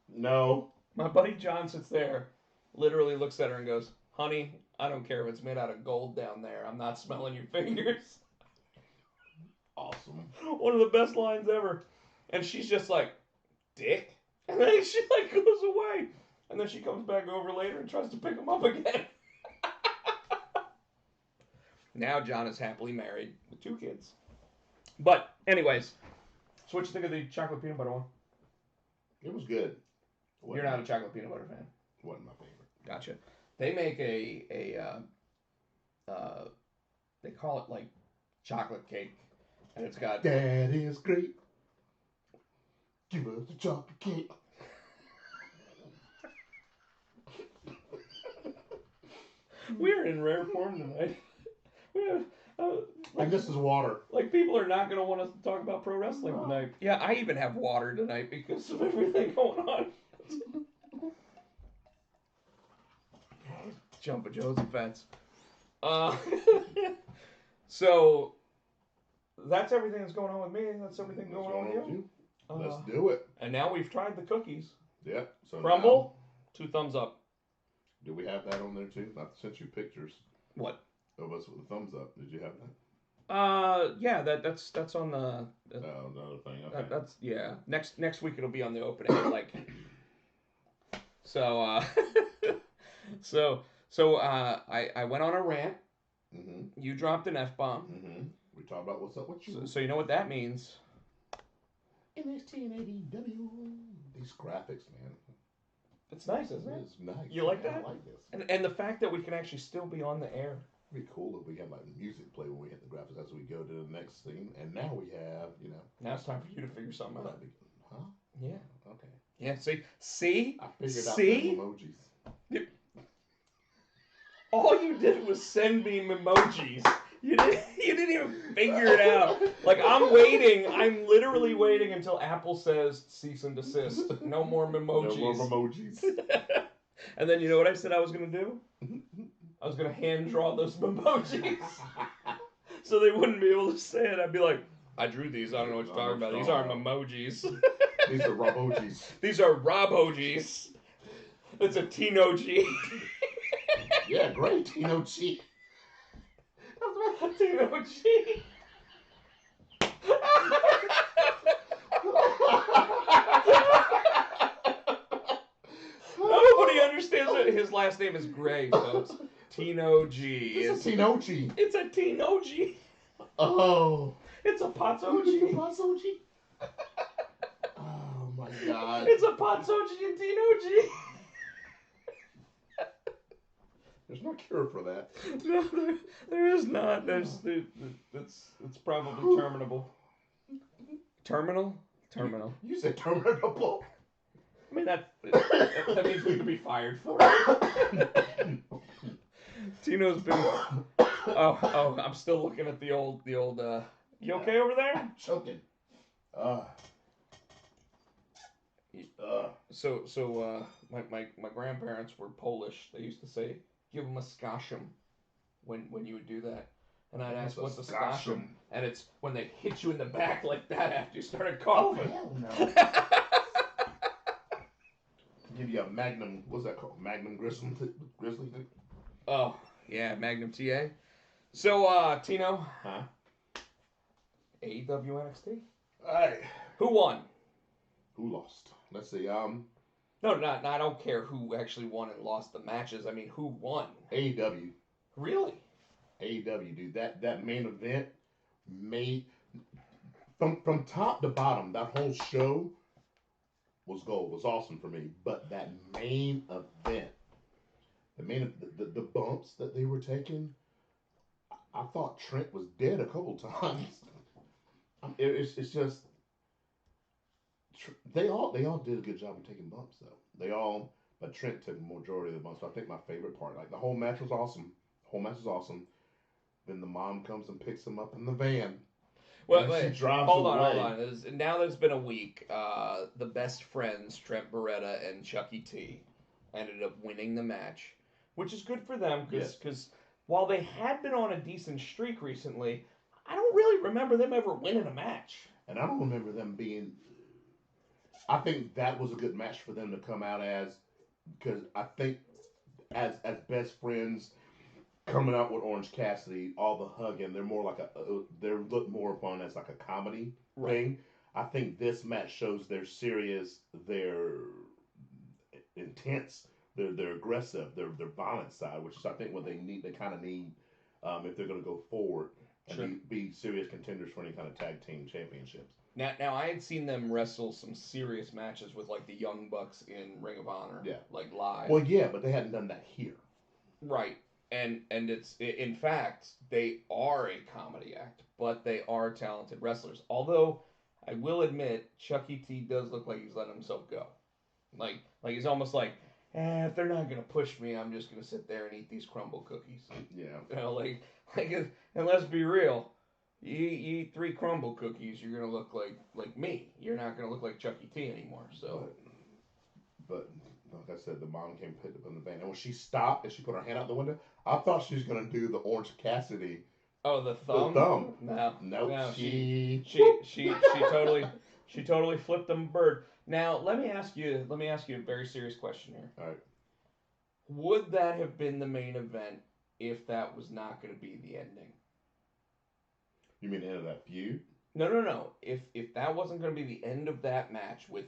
No. my buddy John sits there, literally looks at her and goes, honey, I don't care if it's made out of gold down there. I'm not smelling your fingers. Awesome. One of the best lines ever. And she's just like, dick. And then she like goes away. And then she comes back over later and tries to pick him up again. Now John is happily married with 2 kids. But anyways, so what you think of the chocolate peanut butter one? It was good. You're not a chocolate peanut butter fan. Wasn't my favorite. Gotcha. They make they call it like chocolate cake, and it's got. That is great. Give us the chocolate cake. We're in rare form tonight. We have, And this is water. Like people are not going to want us to talk about pro wrestling tonight. Yeah, I even have water tonight because of everything going on. Jumping Joe's offense. So that's everything that's going on with me. That's everything going on with you. Let's do it. And now we've tried the cookies. Yep. So Crumble, 2 thumbs up. Do we have that on there too? I sent you pictures. What? Of us with a thumbs up. Did you have that? Yeah, that's on the. Another thing. Okay. That's yeah. Next week it'll be on the opening. Like. So I went on a rant. Mm-hmm. You dropped an F-bomb. Mm-hmm. We talked about what's up with you. So you know what that means. NXT and AEW. These graphics, man. It's nice, isn't it? It's nice. You like that? I like this. And the fact that we can actually still be on the air. It'd be cool if we had like music play when we hit the graphics as we go to the next scene. And now we have, Now it's time for you to figure something out. Huh? Yeah. Okay. Yeah. See. I figured out See. the emojis. Yep. all you did was send me emojis. You didn't even figure it out. Like, I'm literally waiting until Apple says cease and desist. No more emojis. No more emojis. And then you know what I said I was going to do? I was going to hand draw those emojis. So they wouldn't be able to say it. I'd be like, I drew these. I don't know what you're talking about. These aren't emojis. These are Robojis. These are Robojis. It's a Tino G. Yeah, great. Tino G. Tino G. Nobody understands it. His last name is Gray, folks. Tino G. It's a Tino G. It's a Tino G. Oh. It's a Potsy. Potsy. Oh my God. It's a Potsy and Tino G. There's no cure for that. No, there is not. It's probably terminable. Terminal? Terminal. You said terminable. I mean, that means we could be fired for it. Tino's been. Oh, I'm still looking at the old. You okay over there? I'm choking. So, my grandparents were Polish. They used to say, "Give them a skaszum," when you would do that. And I'd ask, "What's a skaszum?" And it's when they hit you in the back like that after you started coughing. Oh hell no. Give you a Magnum. What's that called? Magnum Grizzly thing? Oh yeah, Magnum TA. So, Tino. Huh? AEW NXT. Alright. Who won? Who lost? Let's see. No, I don't care who actually won and lost the matches. I mean, who won? AEW. Really? AEW, dude. That main event made from top to bottom. That whole show was gold. Was awesome for me. But that main event, the bumps that they were taking, I thought Trent was dead a couple times. It's just they all did a good job of taking bumps though. But Trent took the majority of the bumps. So I think my favorite part, like the whole match was awesome. Then the mom comes and picks him up in the van. Well, wait, she drives hold away. on. Now there's been a week. The best friends, Trent Beretta and Chucky T, ended up winning the match, which is good for them because while they had been on a decent streak recently, I don't really remember them ever winning a match. And I don't remember them being. I think that was a good match for them to come out as, because I think as best friends coming out with Orange Cassidy, all the hugging, they're more like they're looked more upon as like a comedy thing. I think this match shows they're serious, they're intense, they're aggressive, they're violent side, which is I think what they kind of need if they're going to go forward and be serious contenders for any kind of tag team championships. Now I had seen them wrestle some serious matches with like the Young Bucks in Ring of Honor, like live. Well, yeah, but they hadn't done that here. Right. And it's, in fact, they are a comedy act, but they are talented wrestlers. Although, I will admit, Chucky T does look like he's letting himself go. Like he's almost like, if they're not going to push me, I'm just going to sit there and eat these crumble cookies. Yeah. You know, and let's be real, you eat 3 crumble cookies, you're going to look like me. You're not going to look like Chucky T anymore, so. But like I said, the mom came picked up in the van, and when she stopped and she put her hand out the window, I thought she was gonna do the Orange Cassidy. Oh, the thumb. The thumb. No. She totally flipped them bird. Now let me ask you a very serious question here. All right. Would that have been the main event if that was not going to be the ending? You mean the end of that feud? No. If that wasn't going to be the end of that match with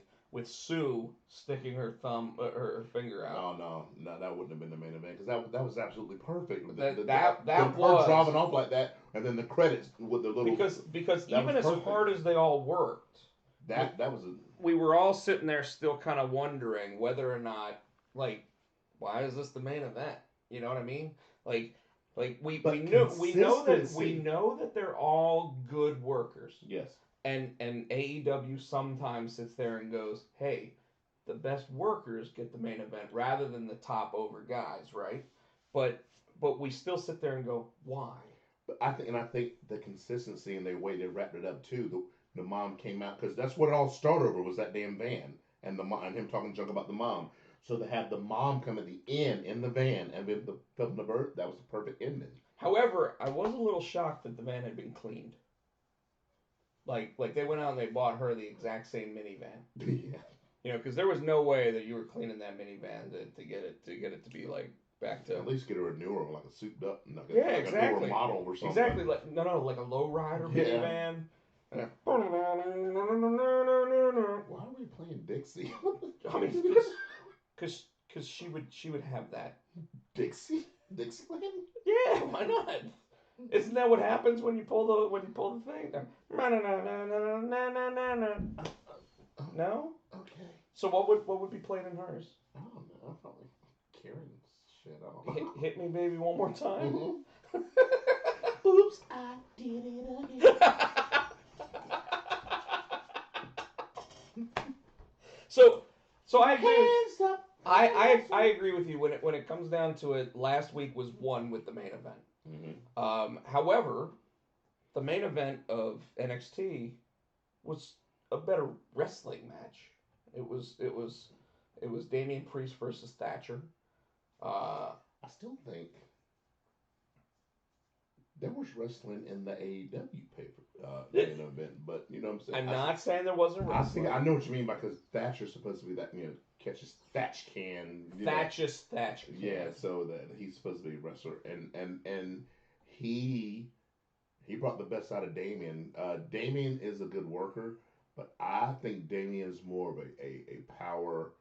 Sue sticking her her finger out. No, that wouldn't have been the main event because that was absolutely perfect. That was driving off like that, and then the credits with the little because even as hard as they all worked, that was we were all sitting there still kind of wondering whether or not why is this the main event? You know what I mean? We know that they're all good workers. Yes. And AEW sometimes sits there and goes, hey, the best workers get the main event rather than the top over guys, right? But but we still sit there and go, why? But I think the consistency and the way they wrapped it up too. The mom came out because that's what it all started over was that damn van and the mom and him talking junk about the mom. So they had the mom come at the end in the van and with the filming the birth. That was the perfect ending. However, I was a little shocked that the van had been cleaned. Like they went out and they bought her the exact same minivan. Yeah. You know, because there was no way that you were cleaning that minivan to get it to be like back to. At least get her a newer one, like a souped up, like Yeah, like exactly. a newer model or something. Exactly, like like a lowrider Yeah. minivan. Yeah. Why are we playing Dixie? I mean, because she would have that. Dixieland? Yeah, why not? Isn't that what happens when you pull the thing? No. Okay. So what would be played in hers? I don't know. Probably Karen's shit. I don't know. Hit me, baby, one more time. Mm-hmm. Oops, I did it again. So I agree. I agree with you when it comes down to it. Last week was won with the main event. Mm-hmm. However, the main event of NXT was a better wrestling match. It was Damian Priest versus Thatcher. I still think there was wrestling in the AEW paper main event, but you know what I'm saying. I'm not saying there wasn't wrestling. I know what you mean because Thatcher's supposed to be that catches thatch can. Thatch can. Yeah, so that he's supposed to be a wrestler, and he brought the best out of Damian. Damian is a good worker, but I think Damian's more of a power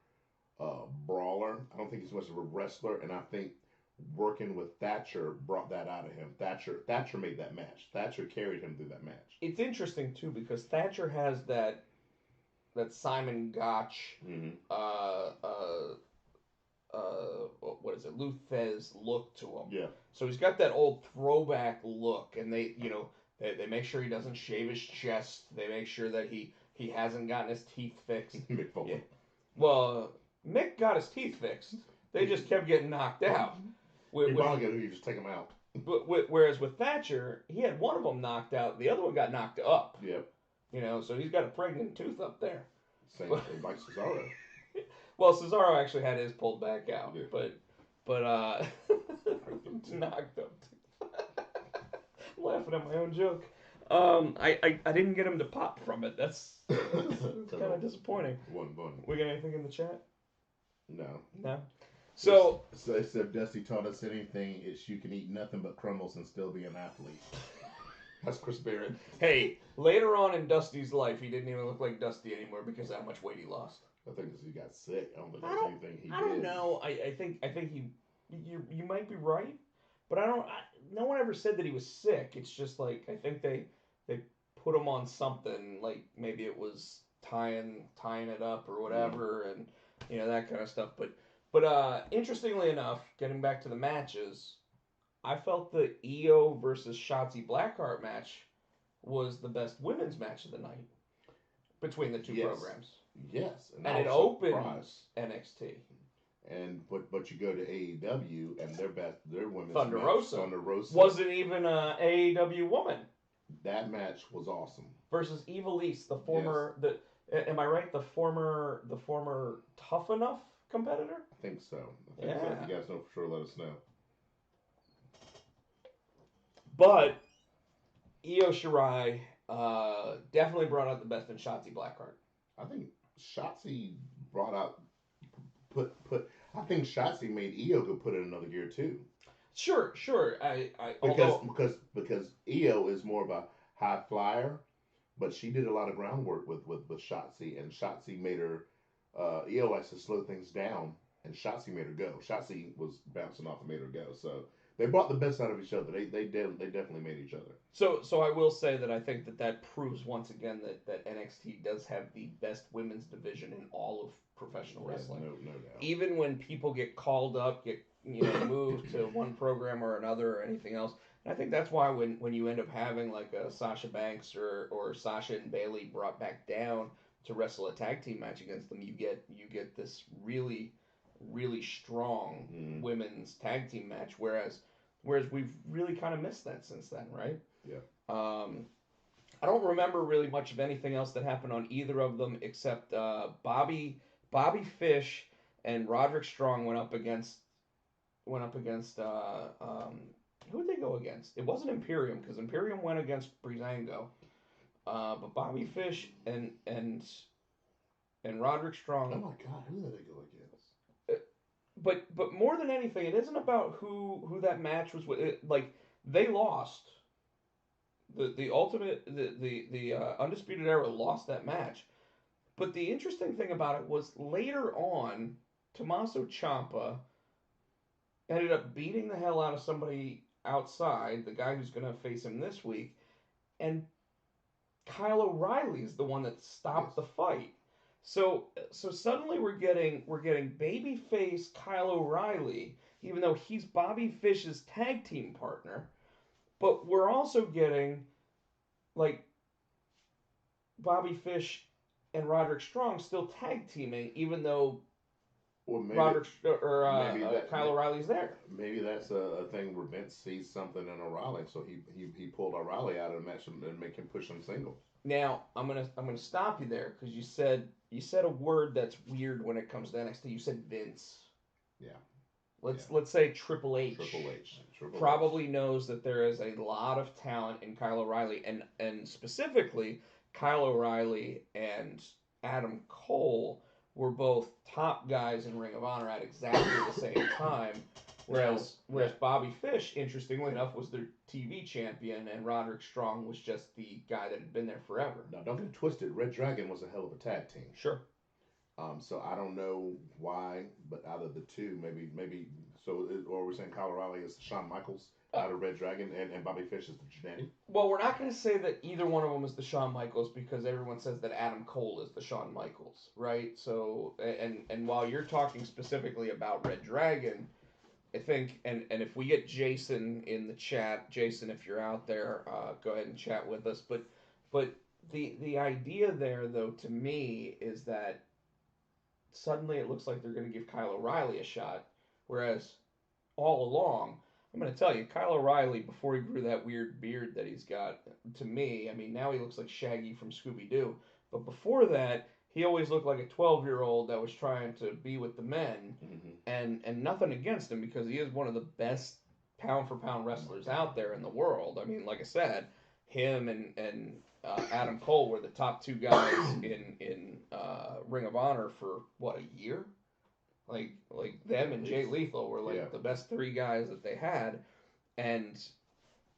brawler. I don't think he's much of a wrestler, and I think working with Thatcher brought that out of him. Thatcher made that match. Thatcher carried him through that match. It's interesting too because Thatcher has that Simon Gotch, Mm-hmm. What is it, Lou Thez look to him. Yeah. So he's got that old throwback look, and they make sure he doesn't shave his chest. They make sure that he hasn't gotten his teeth fixed. Mick Foley. Yeah. Well, Mick got his teeth fixed. They just kept getting knocked out. You just take him out. Whereas with Thatcher, he had one of them knocked out, the other one got knocked up. Yep. You know, so he's got a pregnant tooth up there. Same like Cesaro. Well, Cesaro actually had his pulled back out, Yeah. but knocked up. I'm laughing at my own joke. I didn't get him to pop from it. That's kind of disappointing. One. We got anything in the chat? No. So if Dusty taught us anything, it's you can eat nothing but crumbles and still be an athlete. That's Chris Barrett. Hey, later on in Dusty's life, he didn't even look like Dusty anymore because of how much weight he lost. I think because he got sick. I don't think that's anything he did. I don't know. I think he. You might be right, but no one ever said that he was sick. It's just like I think they put him on something, like maybe it was tying it up or whatever, and that kind of stuff. But interestingly enough, getting back to the matches, I felt the Io versus Shotzi Blackheart match was the best women's match of the night between the two programs. Yes, and it opens NXT. And but you go to AEW and their women's Thunder match, Rosa. Thunder Rosa wasn't even a AEW woman. That match was awesome. Versus Ivelisse, the former am I right? The former Tough Enough competitor. I think so. So. If you guys know for sure, let us know. But Io Shirai definitely brought out the best in Shotzi Blackheart. I think Shotzi brought out I think Shotzi made Io go put it in another gear too. Sure. Because Io is more of a high flyer, but she did a lot of groundwork with Shotzi, and Shotzi made her. Io likes to slow things down, and Shotzi made her go. Shotzi was bouncing off and made her go. So they brought the best out of each other. They definitely made each other. So I will say that I think that proves once again that NXT does have the best women's division in all of professional wrestling. No doubt. Even when people get called up, get moved to one program or another or anything else. And I think that's why when you end up having like a Sasha Banks or Sasha and Bayley brought back down to wrestle a tag team match against them, you get this really, really strong women's tag team match. Whereas whereas we've really kind of missed that since then, right? Yeah. I don't remember really much of anything else that happened on either of them except Bobby Fish and Roderick Strong went up against who did they go against? It wasn't Imperium because Imperium went against Breezango, but Bobby Fish and Roderick Strong. Oh my God, who did they go against? But more than anything, it isn't about who that match was with. Like they lost. The ultimate the undisputed era lost that match. But the interesting thing about it was later on, Tommaso Ciampa ended up beating the hell out of somebody outside, the guy who's going to face him this week, and Kyle O'Reilly is the one that stopped the fight. So suddenly we're getting babyface Kyle O'Reilly, even though he's Bobby Fish's tag team partner, but we're also getting like Bobby Fish and Roderick Strong still tag teaming, even though Roderick or Kyle O'Reilly's there. Maybe that's a thing where Vince sees something in O'Reilly, so he pulled O'Reilly out of the match and make him push him singles. Now I'm gonna stop you there because you said a word that's weird when it comes to NXT. You said Vince. Yeah. Let's say Triple H. Triple probably H knows that there is a lot of talent in Kyle O'Reilly, and specifically Kyle O'Reilly and Adam Cole were both top guys in Ring of Honor at exactly the same time. Whereas Bobby Fish, interestingly enough, was their TV champion, and Roderick Strong was just the guy that had been there forever. Now, don't get twisted. Red Dragon was a hell of a tag team. Sure. So I don't know why, but out of the two, maybe. So, or we're saying Kyle O'Reilly is the Shawn Michaels out of Red Dragon, and Bobby Fish is the Jannetty. Well, we're not going to say that either one of them is the Shawn Michaels because everyone says that Adam Cole is the Shawn Michaels, right? So, and while you're talking specifically about Red Dragon, I think, and if we get Jason in the chat, Jason, if you're out there, go ahead and chat with us. But the idea there, though, to me, is that suddenly it looks like they're going to give Kyle O'Reilly a shot, whereas all along, I'm going to tell you, Kyle O'Reilly, before he grew that weird beard that he's got, to me, I mean, now he looks like Shaggy from Scooby-Doo, but before that, he always looked like a 12-year-old that was trying to be with the men, and nothing against him because he is one of the best pound-for-pound wrestlers out there in the world. I mean, like I said, him and Adam Cole were the top two guys in Ring of Honor for, what, a year? Like them and Jay Lethal were like the best three guys that they had, and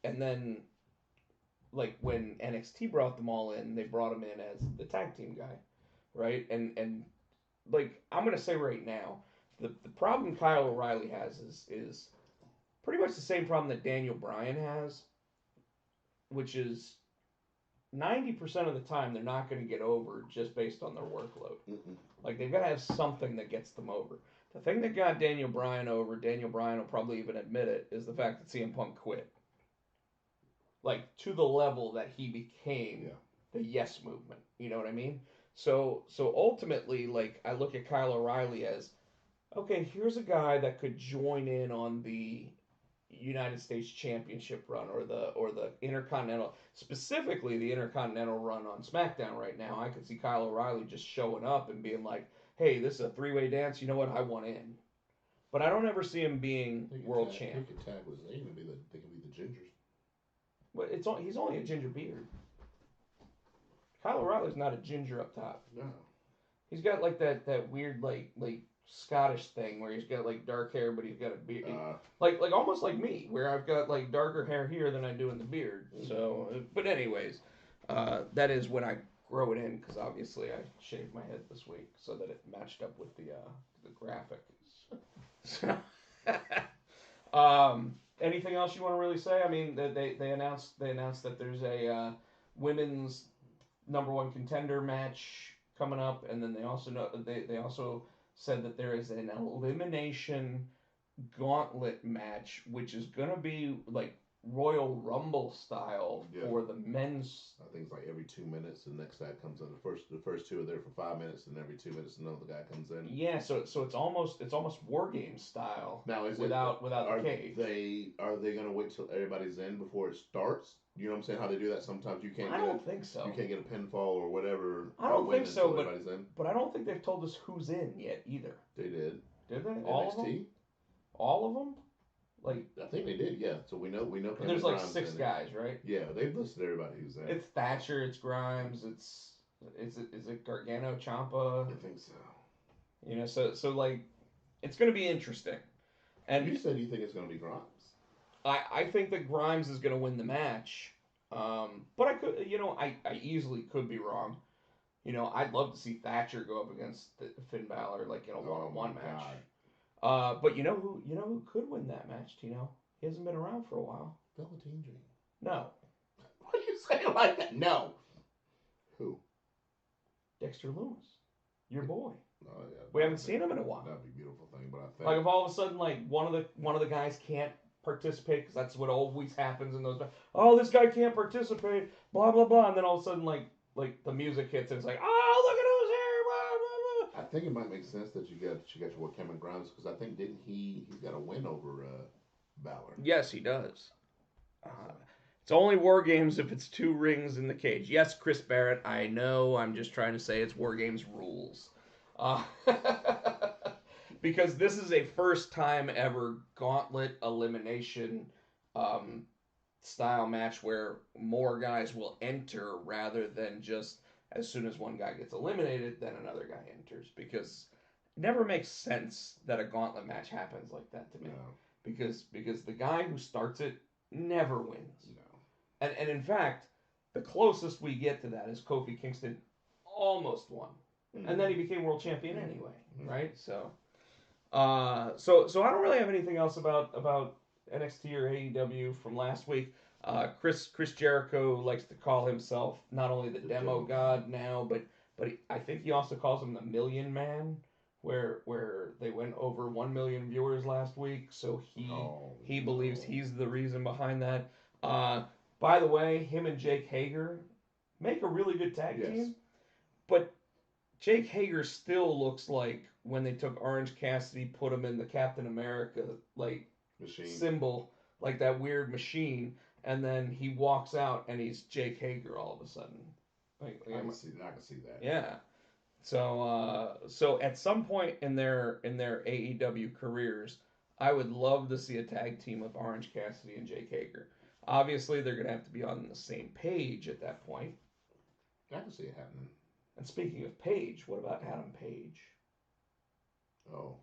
then like when NXT brought them all in, they brought him in as the tag team guy, right? And like I'm gonna say right now, the problem Kyle O'Reilly has is pretty much the same problem that Daniel Bryan has, which is 90% of the time they're not going to get over just based on their workload. Like they've got to have something that gets them over. The thing that got Daniel Bryan over, Daniel Bryan will probably even admit it, is the fact that CM Punk quit. Like to the level that he became the Yes Movement. You know what I mean? So ultimately, like I look at Kyle O'Reilly as, okay, here's a guy that could join in on the United States Championship run or the Intercontinental, specifically the Intercontinental run on SmackDown right now. I could see Kyle O'Reilly just showing up and being like, hey, this is a three-way dance, you know what, I want in. But I don't ever see him being world champ. He could tag with Zayn and they can be the Gingers. But he's only a ginger beard. Kyle O'Reilly's not a ginger up top. No. He's got like that weird like Scottish thing where he's got like dark hair, but he's got a beard, like almost like me, where I've got like darker hair here than I do in the beard. So, but anyways, that is when I grow it in because obviously I shaved my head this week so that it matched up with the graphics. Anything else you want to really say? I mean, they announced that there's a women's #1 contender match coming up, and then they also said that there is an elimination gauntlet match, which is going to be like Royal Rumble style for the men's. I think it's like every 2 minutes, the next guy comes in. The first two are there for 5 minutes, and every 2 minutes another guy comes in. Yeah, so it's almost War Games style. Now is without the cage. Are they gonna wait till everybody's in before it starts? You know what I'm saying? How they do that sometimes you can't. I don't think so. You can't get a pinfall or whatever. I don't think so, but I don't think they've told us who's in yet either. They did. Did they? All of them? All of them? Like I think they did, yeah. So we know. There's like 6 guys, right? Yeah, they've listed everybody who's there. It's Thatcher, it's Grimes, is it Gargano, Ciampa? I think so. You know, so like, it's going to be interesting. And you said you think it's going to be Grimes. I think that Grimes is going to win the match, but I could, I easily could be wrong. I'd love to see Thatcher go up against Finn Balor like in a one-on-one match. But you know who could win that match, Tino? He hasn't been around for a while. Velveteen Dream. No. Why do you say it like that? No. Who? Dexter Loomis. Your boy. Oh, yeah, we haven't seen him in a while. That'd be a beautiful thing, but I think like if all of a sudden like one of the guys can't participate because that's what always happens in those. Oh, this guy can't participate. Blah blah blah, and then all of a sudden like the music hits and it's like, oh, look at who's here. Blah, blah, blah. I think it might make sense that you got your Cameron Grimes because I think didn't he's got a win over Balor. Yes, he does. It's only War Games if it's 2 rings in the cage. Yes, Chris Barrett, I know. I'm just trying to say it's War Games rules. Because this is a first time ever gauntlet elimination style match where more guys will enter rather than just as soon as one guy gets eliminated, then another guy enters. Because it never makes sense that a gauntlet match happens like that to me. No. Because the guy who starts it never wins. No. And in fact, the closest we get to that is Kofi Kingston almost won. Mm-hmm. And then he became world champion anyway, right? So I don't really have anything else about NXT or AEW from last week. Chris Jericho likes to call himself not only the demo god now, but I think he also calls him the Million Man, where they went over 1 million viewers last week. So he believes he's the reason behind that. By the way, him and Jake Hager make a really good tag team, but Jake Hager still looks like when they took Orange Cassidy, put him in the Captain America like machine symbol, like that weird machine, and then he walks out and he's Jake Hager all of a sudden. I can see that. Yeah. So at some point in their AEW careers, I would love to see a tag team with Orange Cassidy and Jake Hager. Obviously, they're going to have to be on the same page at that point. I can see it happening. And speaking of Page, what about Adam Page? Oh,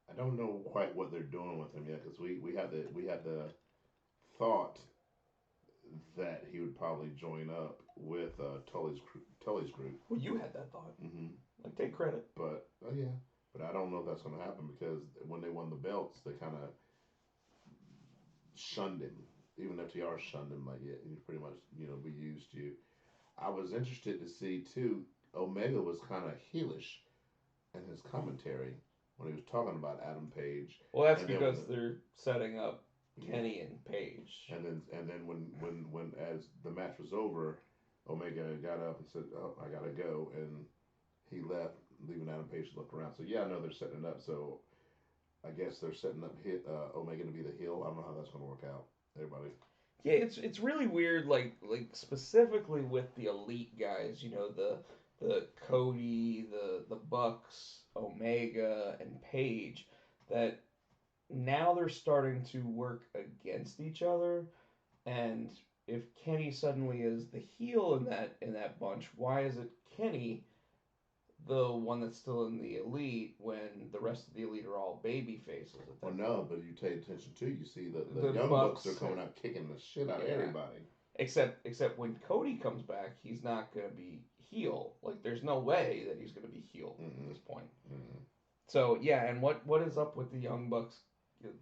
I don't know quite what they're doing with him yet because we had the thought that he would probably join up with Tully's group. Well, you had that thought. Mm-hmm. Like, take credit. But I don't know if that's going to happen because when they won the belts, they kind of shunned him. Even FTR shunned him. Like, yeah, he's pretty much we used you. I was interested to see too. Omega was kind of heelish in his commentary when he was talking about Adam Page. Well, that's because they're setting up Kenny and Page. And then when as the match was over, Omega got up and said, "Oh, I gotta go," and he left, leaving Adam Page to look around. So yeah, I know they're setting it up. So I guess they're setting up Omega to be the heel. I don't know how that's gonna work out. Everybody. Yeah, it's really weird. Like specifically with the elite guys, the Cody, the Bucks, Omega, and Page, that now they're starting to work against each other. And if Kenny suddenly is the heel in that bunch, why is it Kenny the one that's still in the elite when the rest of the elite are all baby faces? Well, no, but you pay attention too. You see the Young Bucks are coming out kicking the shit out of everybody. Except when Cody comes back, he's not going to be heel. Like, there's no way that he's going to be heel at this point. Mm-hmm. So yeah, and what is up with the Young Bucks,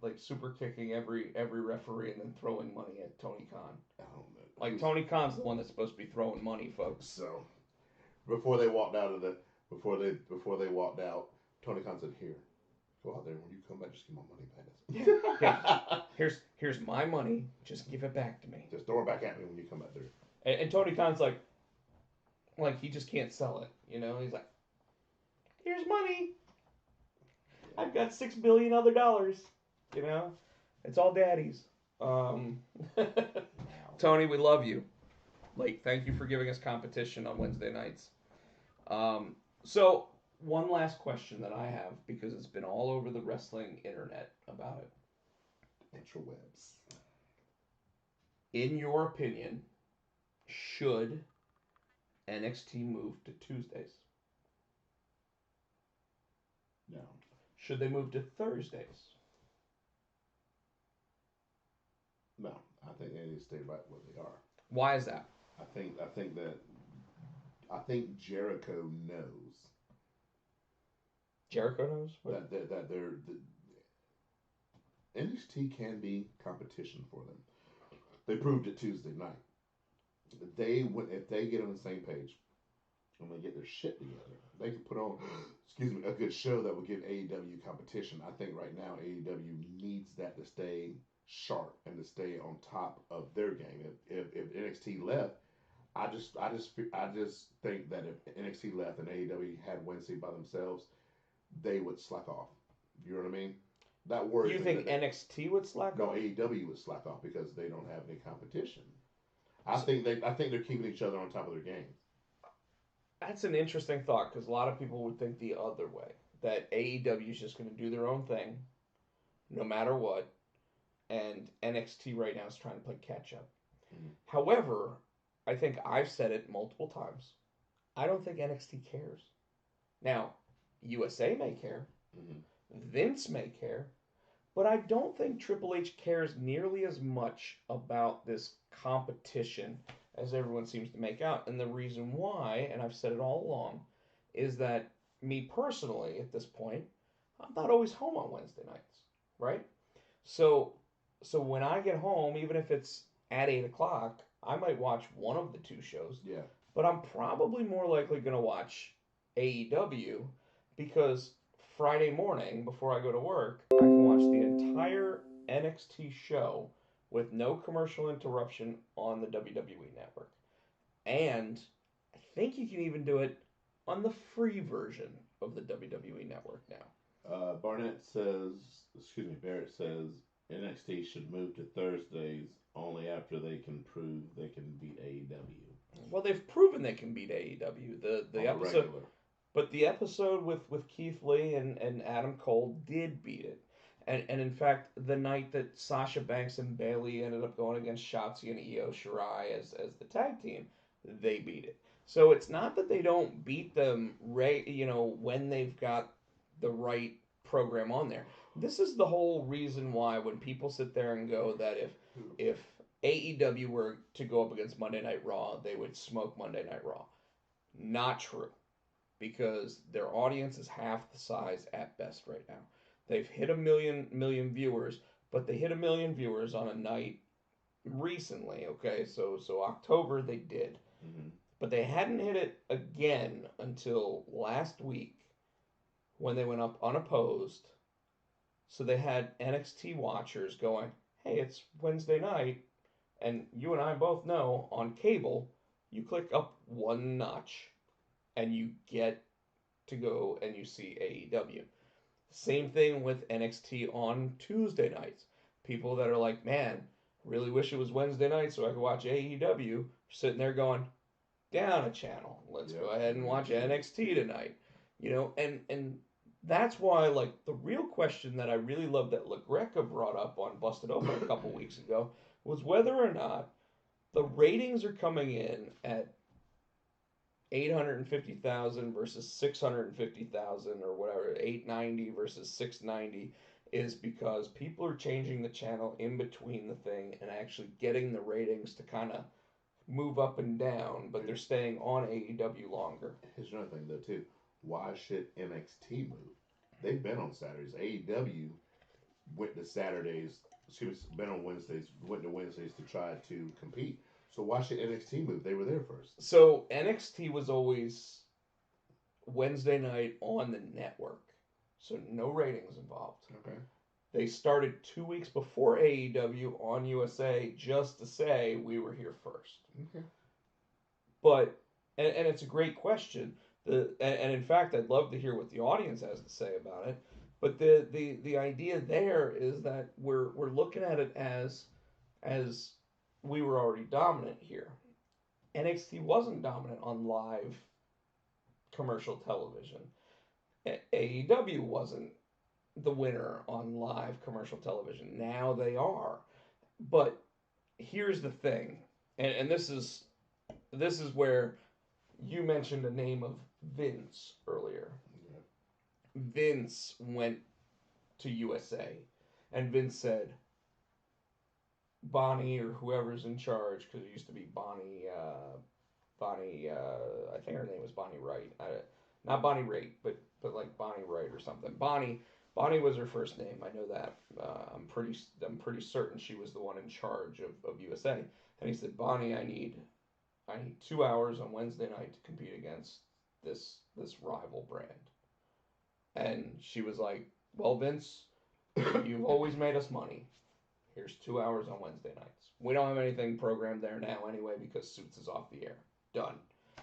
like super kicking every referee and then throwing money at Tony Khan? I don't know. Like, Tony Khan's the one that's supposed to be throwing money, folks. So before they walked out, Tony Khan said, "Here." Go out there, when you come back, just give my money Yeah. Here's my money. Just give it back to me. Just throw it back at me when you come back there. And Tony Khan's like he just can't sell it. He's like, here's money. I've got $6 billion other dollars. It's all daddy's. Tony, we love you. Thank you for giving us competition on Wednesday nights. So one last question that I have, because it's been all over the wrestling internet about it. Interwebs. In your opinion, should NXT move to Tuesdays? No. Should they move to Thursdays? No. I think they need to stay right where they are. Why is that? I think Jericho knows. Jericho knows? That NXT can be competition for them. They proved it Tuesday night. If they get on the same page and they get their shit together, they can put on, a good show that will give AEW competition. I think right now AEW needs that to stay sharp and to stay on top of their game. If NXT left, I just think that if NXT left and AEW had Wednesday by themselves, they would slack off. You know what I mean? That worries me. You think NXT would slack off? No, AEW would slack off because they don't have any competition. I think they're keeping each other on top of their game. That's an interesting thought, because a lot of people would think the other way, that AEW is just going to do their own thing, no matter what, and NXT right now is trying to play catch up. Mm-hmm. However, I think I've said it multiple times. I don't think NXT cares. Now, USA may care, Vince may care, but I don't think Triple H cares nearly as much about this competition as everyone seems to make out. And the reason why, and I've said it all along, is that me personally, at this point, I'm not always home on Wednesday nights, right? So when I get home, even if it's at 8 o'clock, I might watch one of the two shows. Yeah. But I'm probably more likely going to watch AEW, because Friday morning, before I go to work, I can watch the entire NXT show with no commercial interruption on the WWE network. And I think you can even do it on the free version of the WWE network now. Barrett says NXT should move to Thursdays only after they can prove they can beat AEW. Well, they've proven they can beat AEW. The episode, regular. But the episode with Keith Lee and Adam Cole did beat it. And in fact, the night that Sasha Banks and Bayley ended up going against Shotzi and Io Shirai as the tag team, they beat it. So it's not that they don't beat them, when they've got the right program on there. This is the whole reason why when people sit there and go that if AEW were to go up against Monday Night Raw, they would smoke Monday Night Raw. Not true, because their audience is half the size at best right now. They've hit a million viewers, but they hit a million viewers on a night recently, okay? So October they did. Mm-hmm. But they hadn't hit it again until last week when they went up unopposed. So they had NXT watchers going, hey, it's Wednesday night, and you and I both know on cable, you click up one notch and you get to go and you see AEW. Same thing with NXT on Tuesday nights. People that are like, man, really wish it was Wednesday night so I could watch AEW, sitting there going, down a channel. Let's go ahead and watch NXT tonight. And that's why, the real question that I really love that LaGreca brought up on Busted Open a couple weeks ago was whether or not the ratings are coming in at 850,000 versus 650,000 or whatever, 890 versus 690, is because people are changing the channel in between the thing and actually getting the ratings to kind of move up and down, but they're staying on AEW longer. Here's another thing, though, too. Why should NXT move? They've been on Saturdays. AEW went to Saturdays, been on Wednesdays, went to Wednesdays to try to compete. So why should NXT move? They were there first. So NXT was always Wednesday night on the network. so no ratings involved. Okay. They started 2 weeks before AEW on USA just to say we were here first. Okay. But and it's a great question. And in fact, I'd love to hear what the audience has to say about it. But the idea there is that we're looking at it as we were already dominant here. NXT wasn't dominant on live commercial television. AEW wasn't the winner on live commercial television. Now they are. But here's the thing, and this is where you mentioned the name of Vince earlier. Yeah. Vince went to USA, and Vince said, Bonnie or whoever's in charge, because it used to be Bonnie, I think her name was Bonnie Wright. Not Bonnie Raitt, but like Bonnie Wright or something. Bonnie was her first name. I know that. I'm pretty certain she was the one in charge of USA. And he said, Bonnie, I need 2 hours on Wednesday night to compete against this rival brand. And she was like, well, Vince, you've always made us money. Here's 2 hours on Wednesday nights. We don't have anything programmed there now anyway because Suits is off the air. Done.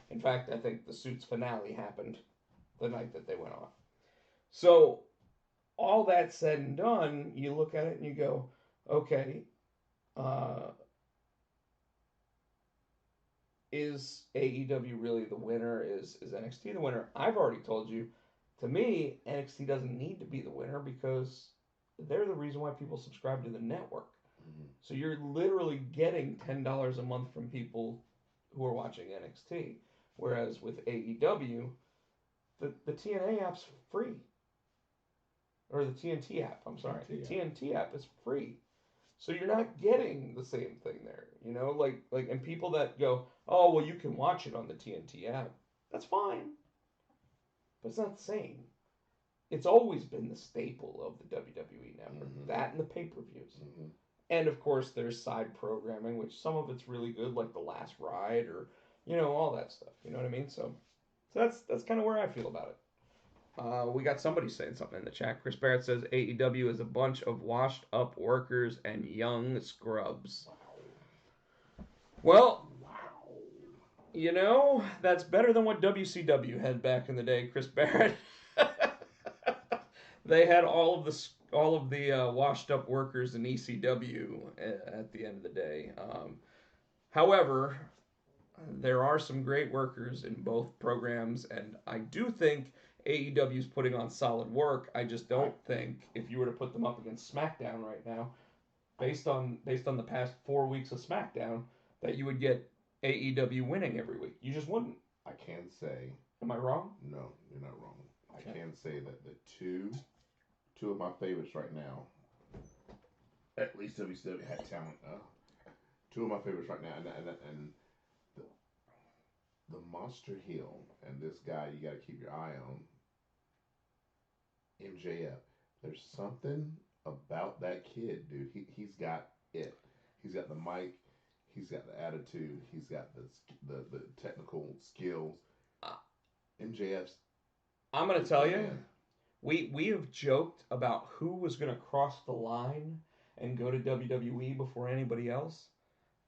In fact, I think the Suits finale happened the night that they went on. So, all that said and done, you look at it and you go, okay, is AEW really the winner? Is NXT the winner? I've already told you, to me, NXT doesn't need to be the winner because they're the reason why people subscribe to the network. Mm-hmm. So you're literally getting $10 a month from people who are watching NXT. Whereas with AEW, the TNA app's free. Or the TNT app, I'm sorry. The TNT app is free. So you're not getting the same thing there. You know, like and people that go, oh, well, you can watch it on the TNT app. That's fine. But it's not the same. It's always been the staple of the WWE network. Mm-hmm. That and the pay-per-views. Mm-hmm. And, of course, there's side programming, which some of it's really good, like The Last Ride or, you know, all that stuff. You know what I mean? So that's kind of where I feel about it. We got somebody saying something in the chat. Chris Barrett says AEW is a bunch of washed-up workers and young scrubs. Well, you know, that's better than what WCW had back in the day, Chris Barrett. They had all of the washed up workers in ECW at the end of the day. However, there are some great workers in both programs, and I do think AEW is putting on solid work. I just don't think if you were to put them up against SmackDown right now, based on the past 4 weeks of SmackDown, that you would get AEW winning every week. You just wouldn't. I can say. Am I wrong? No, you're not wrong. Okay. I can say that the two of my favorites right now, at least WCW had talent. Two of my favorites right now, and the Monster Heel and this guy you got to keep your eye on, MJF. There's something about that kid, dude. He's got it. He's got the mic. He's got the attitude. He's got the technical skills. MJF's. I'm gonna tell you, we have joked about who was gonna cross the line and go to WWE before anybody else,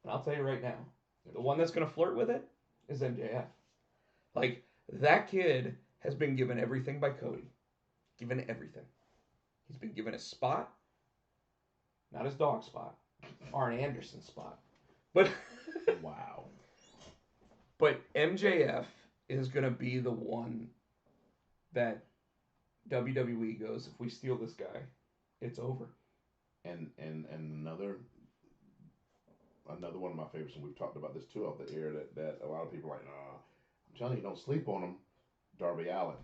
and I'll tell you right now, the one that's gonna flirt with it is MJF. Like, that kid has been given everything by Cody. Given everything. He's been given a spot. Not his dog spot. Arn Anderson's spot. But wow. But MJF is going to be the one that WWE goes, if we steal this guy, it's over. And another one of my favorites, and we've talked about this too off the air, that a lot of people are like, I'm telling you, don't sleep on him. Darby Allin.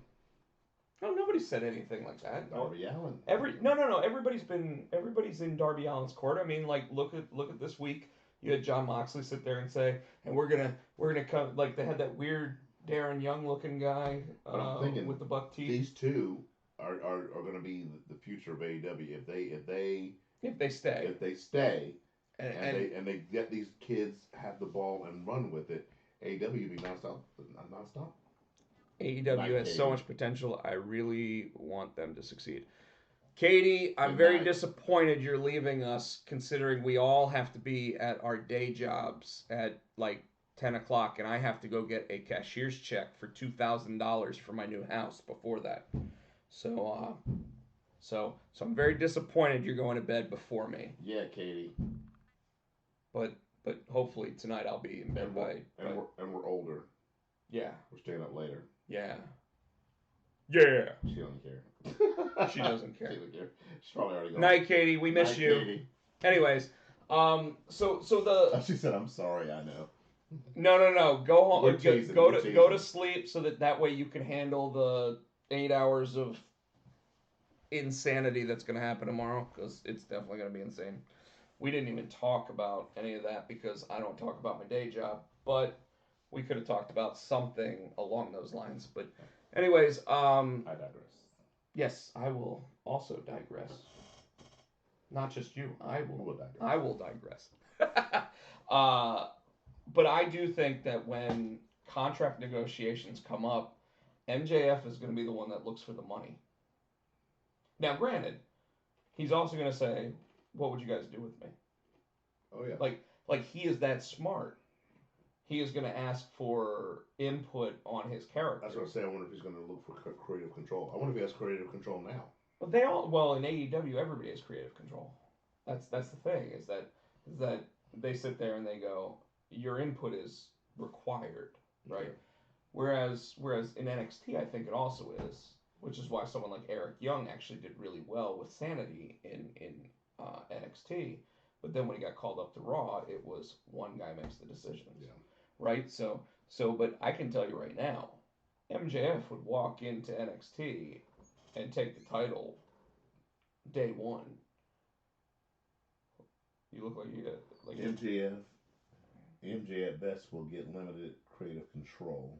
No, nobody said anything like that. Darby Allin. No. Everybody's in Darby Allin's court. I mean, like, look at this week. You had Jon Moxley sit there and say, and we're gonna come, like, they had that weird Darren Young looking guy with the buck teeth. These two are going to be the future of AEW if they stay and they get these kids have the ball and run with it. AEW be nonstop. AEW has so Katie. much potential. I really want them to succeed. Katie, I'm Good very night. disappointed you're leaving us, considering we all have to be at our day jobs at like 10 o'clock, and I have to go get a cashier's check for $2,000 for my new house before that. So I'm very disappointed you're going to bed before me. Yeah, Katie. But hopefully tonight I'll be in bed and we're older. Yeah. We're staying up later. Yeah. Yeah. She don't care. She doesn't care. She doesn't care. She's probably already gone. Night, Katie. We miss Night, you. Katie. Anyways, so the She said, "I'm sorry, I know." no. Go home. We're teasing, go we're to teasing. sleep so that way you can handle the 8 hours of insanity that's going to happen tomorrow, because it's definitely going to be insane. We didn't even talk about any of that because I don't talk about my day job, but we could have talked about something along those lines. But anyways, I digress. yes, I will also digress. Not just you. I will digress. I will digress. But I do think that when contract negotiations come up, MJF is going to be the one that looks for the money. Now, granted, he's also going to say, "What would you guys do with me?" Oh yeah. Like he is that smart. He is going to ask for input on his character. That's what I say. I wonder if he's going to look for creative control. I wonder if he has creative control now. But in AEW everybody has creative control. That's the thing is that they sit there and they go, your input is required, right? Okay. Whereas in NXT I think it also is, which is why someone like Eric Young actually did really well with Sanity in NXT. But then when he got called up to Raw, it was one guy makes the decisions, right? So but I can tell you right now, MJF would walk into NXT and take the title day one. You look like you got like MJ at best will get limited creative control,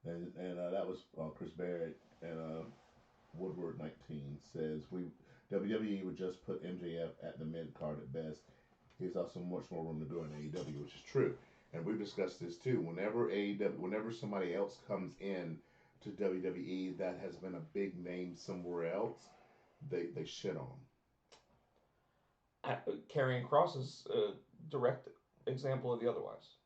and that was Chris Barrett and Woodward 19 says WWE would just put MJF at the mid card at best. He's also much more room to do in AEW, which is true. And we've discussed this too. Whenever somebody else comes in to WWE that has been a big name somewhere else, they shit on them. Karrion Kross is a direct example of the otherwise.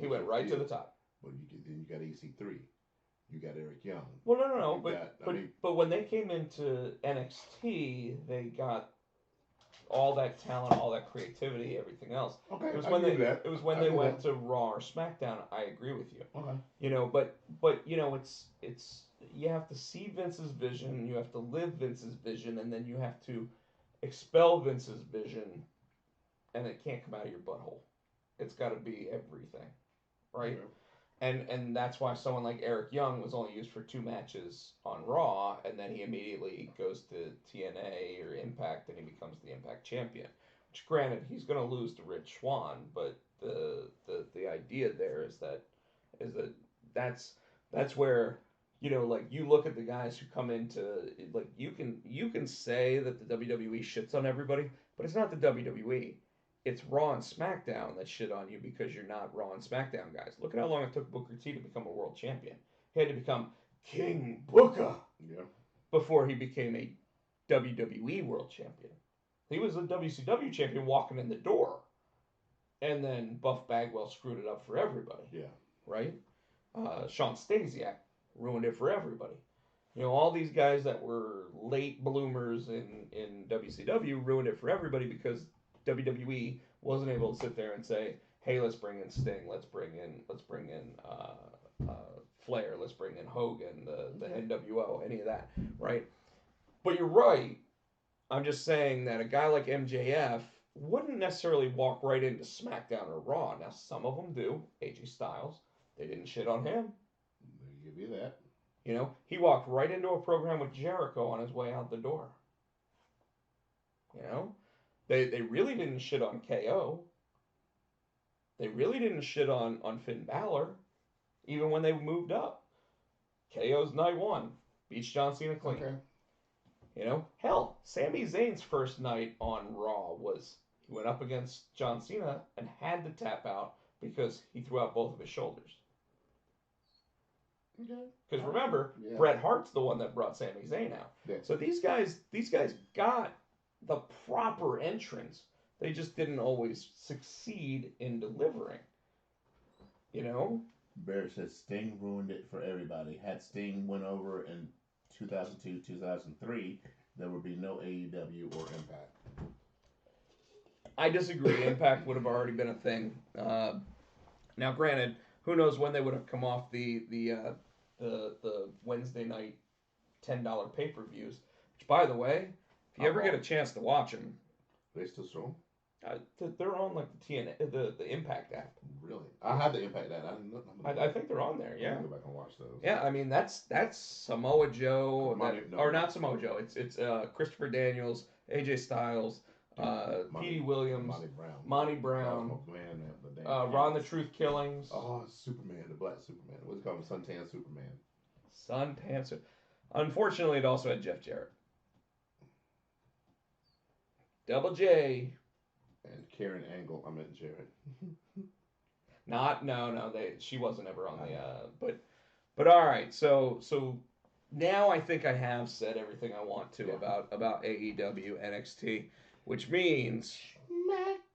He went right to the top. But then you got EC3. You got Eric Young. Well, no. But when they came into NXT, they got all that talent, all that creativity, everything else. Okay, it was when they went to Raw or SmackDown. I agree with you. Okay. But it's you have to see Vince's vision, you have to live Vince's vision, and then you have to expel Vince's vision, and it can't come out of your butthole. It's got to be everything, right? Okay. And that's why someone like Eric Young was only used for 2 matches on Raw, and then he immediately goes to TNA or Impact, and he becomes the Impact champion. Which, granted, he's going to lose to Rich Swann, but the idea there is that's where, like, you look at the guys who come into, like, you can say that the WWE shits on everybody, but it's not the WWE. It's Raw and SmackDown that shit on you because you're not Raw and SmackDown guys. Look at how long it took Booker T to become a world champion. He had to become King Booker before he became a WWE world champion. He was a WCW champion walking in the door. And then Buff Bagwell screwed it up for everybody. Yeah. Right? Sean Stasiak ruined it for everybody. All these guys that were late bloomers in WCW ruined it for everybody because WWE wasn't able to sit there and say, "Hey, let's bring in Sting, let's bring in Flair, let's bring in Hogan, the NWO, any of that," right? But you're right. I'm just saying that a guy like MJF wouldn't necessarily walk right into SmackDown or Raw. Now, some of them do. AJ Styles, they didn't shit on him. They give you that. He walked right into a program with Jericho on his way out the door. They really didn't shit on KO. They really didn't shit on Finn Balor, even when they moved up. KO's night 1, beats John Cena clean. Okay. Hell, Sami Zayn's first night on Raw was he went up against John Cena and had to tap out because he threw out both of his shoulders. Because remember, Yeah. Bret Hart's the one that brought Sami Zayn out. Yeah. So these guys got the proper entrance. They just didn't always succeed in delivering. You know? Barrett says Sting ruined it for everybody. Had Sting went over in 2002, 2003, there would be no AEW or Impact. I disagree. Impact would have already been a thing. Now, granted, who knows when they would have come off the Wednesday night $10 pay-per-views. Which, by the way, if you ever get a chance to watch them, They still show they're on like the TNA, the Impact app. Really? I had the Impact that. I think they're on there. Yeah. I'll go back and watch those. Yeah, I mean that's Samoa Joe, or not no. Samoa Joe. It's Christopher Daniels, AJ Styles, Petey Williams, Monty Brown, Ron the Truth Killings. Oh, Superman, the Black Superman. What's it called? Suntan Superman. Suntan. Unfortunately, it also had Jeff Jarrett. Double J. And Karen Angle. I meant Jarrett. She wasn't ever on the but all right. So now I think I have said everything I want to about AEW NXT, which means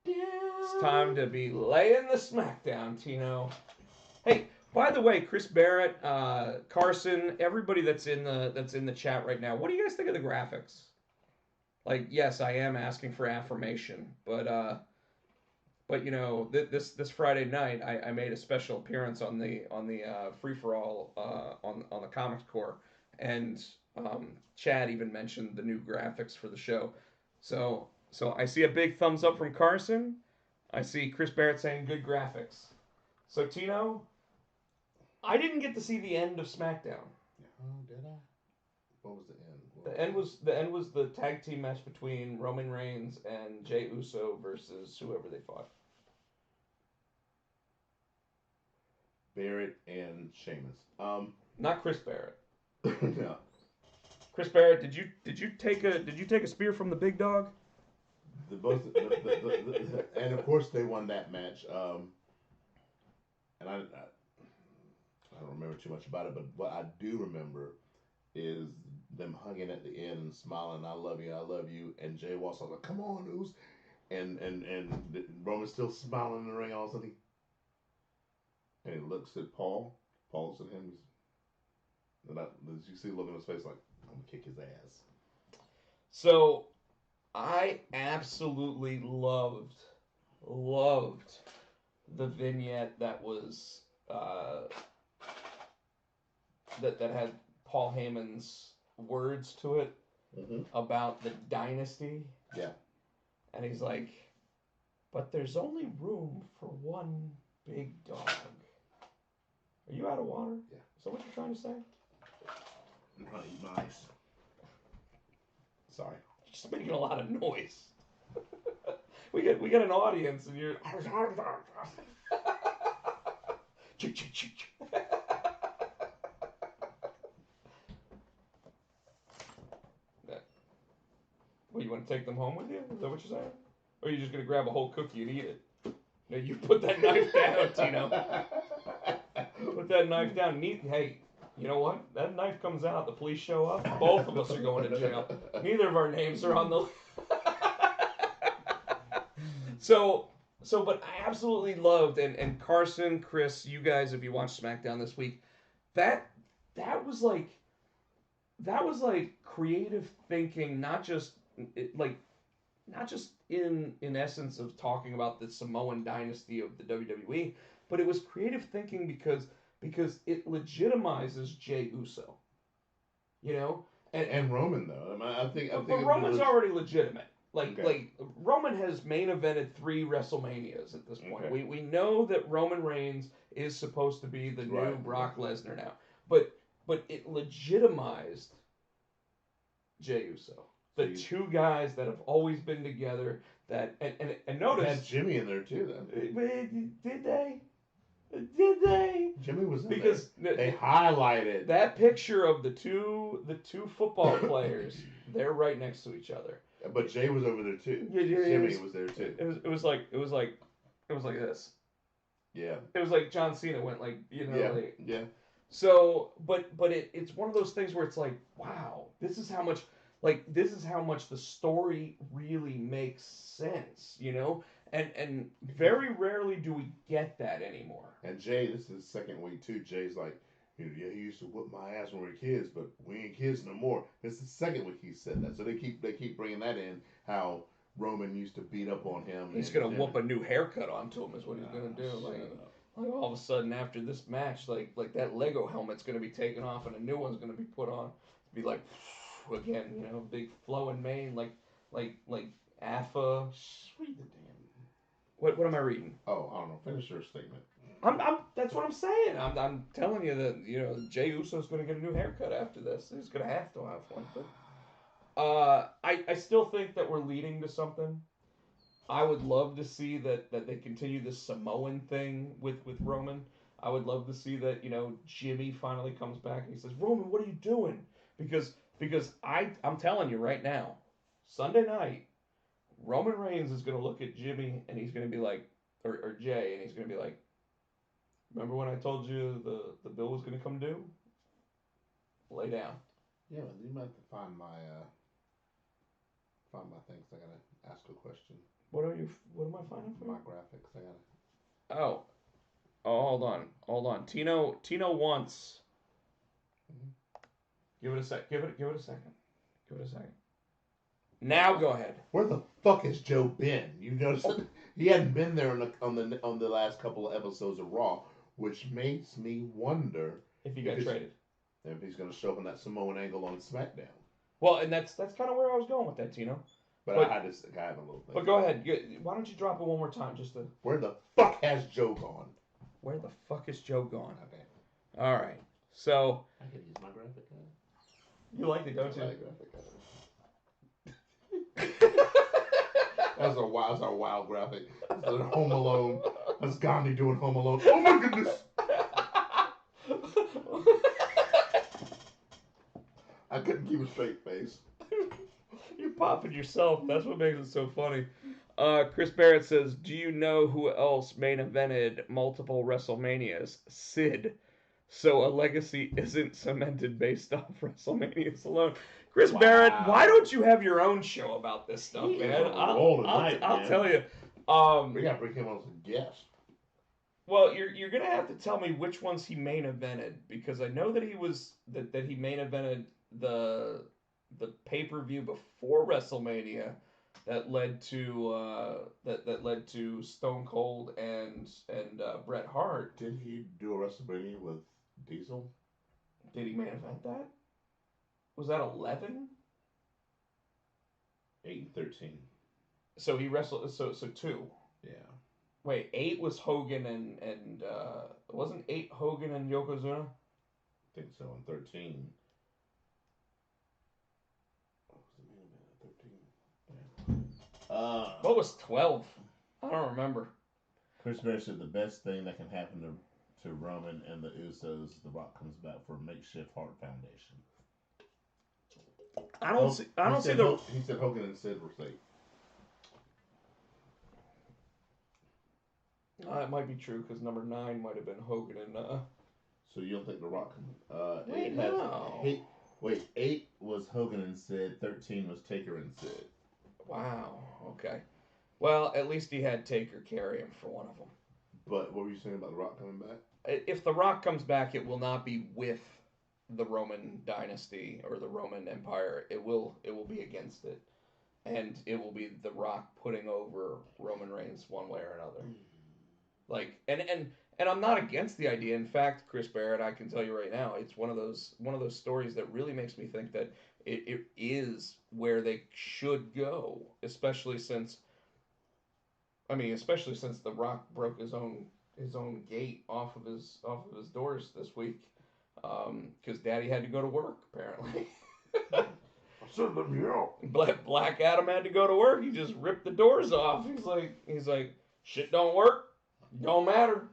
it's time to be laying the smackdown, Tino. Hey, by the way, Chris Barrett, Carson, everybody that's in the chat right now, what do you guys think of the graphics? Like, yes, I am asking for affirmation, but you know, this Friday night, I made a special appearance on the free for all on the Comics Core, and Chad even mentioned the new graphics for the show. So I see a big thumbs up from Carson. I see Chris Barrett saying good graphics. So Tino, I didn't get to see the end of SmackDown. Oh, did I? What was the end? The end was the tag team match between Roman Reigns and Jey Uso versus whoever they fought. Barrett and Sheamus. Not Chris Barrett. No. Chris Barrett, did you take a spear from the big dog? And of course they won that match. And I don't remember too much about it, but what I do remember is them hugging at the end and smiling, I love you, and Jay Walt's like, come on, Oos, and Roman's still smiling in the ring all of a sudden, and he looks at Paul looks at him, and you see the look on his face like, I'm gonna kick his ass. So, I absolutely loved the vignette that was that had Paul Heyman's words to it about the dynasty. Yeah. And he's like, but there's only room for one big dog. Are you out of water? Yeah. Is that what you're trying to say? I'm trying to eat my ice. Sorry. You're just making a lot of noise. we get an audience and you're Well, you want to take them home with you? Is that what you're saying? Or are you just going to grab a whole cookie and eat it? No, you put that knife down, Tino. Put that knife down. Hey, you know what? That knife comes out, the police show up, both of us are going to jail. Neither of our names are on the... But I absolutely loved, and Carson, Chris, you guys, if you watched SmackDown this week, that was like creative thinking, not just in essence of talking about the Samoan dynasty of the WWE, but it was creative thinking because it legitimizes Jey Uso. You know? And Roman though. I think Roman's already legitimate. Like Roman has main evented 3 WrestleManias at this point. Okay. We know that Roman Reigns is supposed to be the new Brock Lesnar now. But it legitimized Jey Uso. The two guys that have always been together that and notice had Jimmy in there too then. Did they? Did they? Jimmy was in because there. They highlighted that picture of the two football players. They're right next to each other. But Jay was over there too. Yeah, Jimmy was there too. It was like this. Yeah. It was like John Cena went like, you know, yeah. So, but it's one of those things where it's like, wow, this is how much the story really makes sense, you know? And very rarely do we get that anymore. And Jay, this is his second week too. Jay's like, yeah, he used to whip my ass when we were kids, but we ain't kids no more. This is the second week he said that. So they keep bringing that in, how Roman used to beat up on him. He's gonna whoop a new haircut onto him is what he's gonna do. Like all of a sudden after this match, like that Lego helmet's gonna be taken off and a new one's gonna be put on. Be like again, you know, big flowing mane, like Afa. Sweet the damn. What am I reading? Oh, I don't know. Finish your statement. That's what I'm saying. I'm telling you that, you know, Jey Uso's going to get a new haircut after this. He's going to have one. But I still think that we're leading to something. I would love to see that they continue this Samoan thing with Roman. I would love to see that, you know, Jimmy finally comes back and he says, Roman, what are you doing? Because I'm telling you right now, Sunday night, Roman Reigns is going to look at Jimmy and he's going to be like, or Jay, and he's going to be like, remember when I told you the bill was going to come due? Lay down. Yeah, you might have to find my things. I gotta ask a question. What am I finding for my you? graphics? I gotta. Oh, hold on. Tino wants. Mm-hmm. Give it a sec. Give it a second. Now go ahead. Where the fuck has Joe been? You notice he hadn't been there on the last couple of episodes of Raw, which makes me wonder if he got traded. If he's going to show up in that Samoan angle on SmackDown. Well, and that's kind of where I was going with that, Tino. But I have a little thing. But go ahead. Why don't you drop it one more time, just to. Where the fuck has Joe gone? Where the fuck is Joe gone? Okay. All right. So. I can use my graphic card. You like it, don't you? I like graphic card. That's our wild graphic. That's Home Alone. That's Gandhi doing Home Alone. Oh my goodness! I couldn't keep a straight face. You're popping yourself. That's what makes it so funny. Chris Barrett says, do you know who else main evented multiple WrestleManias? Sid. So a legacy isn't cemented based off WrestleManias alone. Chris Barrett, why don't you have your own show about this stuff, man? I'll tell you. We gotta bring him on as a guest. Well, you're gonna have to tell me which ones he main evented, because I know that he main evented the pay-per-view before WrestleMania that led to Stone Cold and Bret Hart. Did he do a WrestleMania with Diesel? Did he main event that? Was that 11? 8 and 13. So he wrestled. So 2. Yeah. Wait, 8 was Hogan and wasn't 8 Hogan and Yokozuna? I think so. And 13. What was the main event at 13? What was 12? I don't remember. Chris Barrett said the best thing that can happen to Roman and the Usos, The Rock comes back for makeshift heart foundation. I don't see the. He said Hogan and Sid were safe. It might be true because number 9 might have been Hogan and. So you don't think The Rock? Wait, no. 8 was Hogan and Sid. 13 was Taker and Sid. Wow. Okay. Well, at least he had Taker carry him for one of them. But what were you saying about The Rock coming back? If The Rock comes back, it will not be with the Roman dynasty or the Roman Empire. It will be against it, and it will be The Rock putting over Roman Reigns one way or another. Like, and I'm not against the idea. In fact, Chris Barrett, I can tell you right now, it's one of those stories that really makes me think that it is where they should go, especially since The Rock broke his own gate off of his doors this week, because Daddy had to go to work apparently. I said let me out. Black Adam had to go to work. He just ripped the doors off. He's like, shit don't work. Don't matter.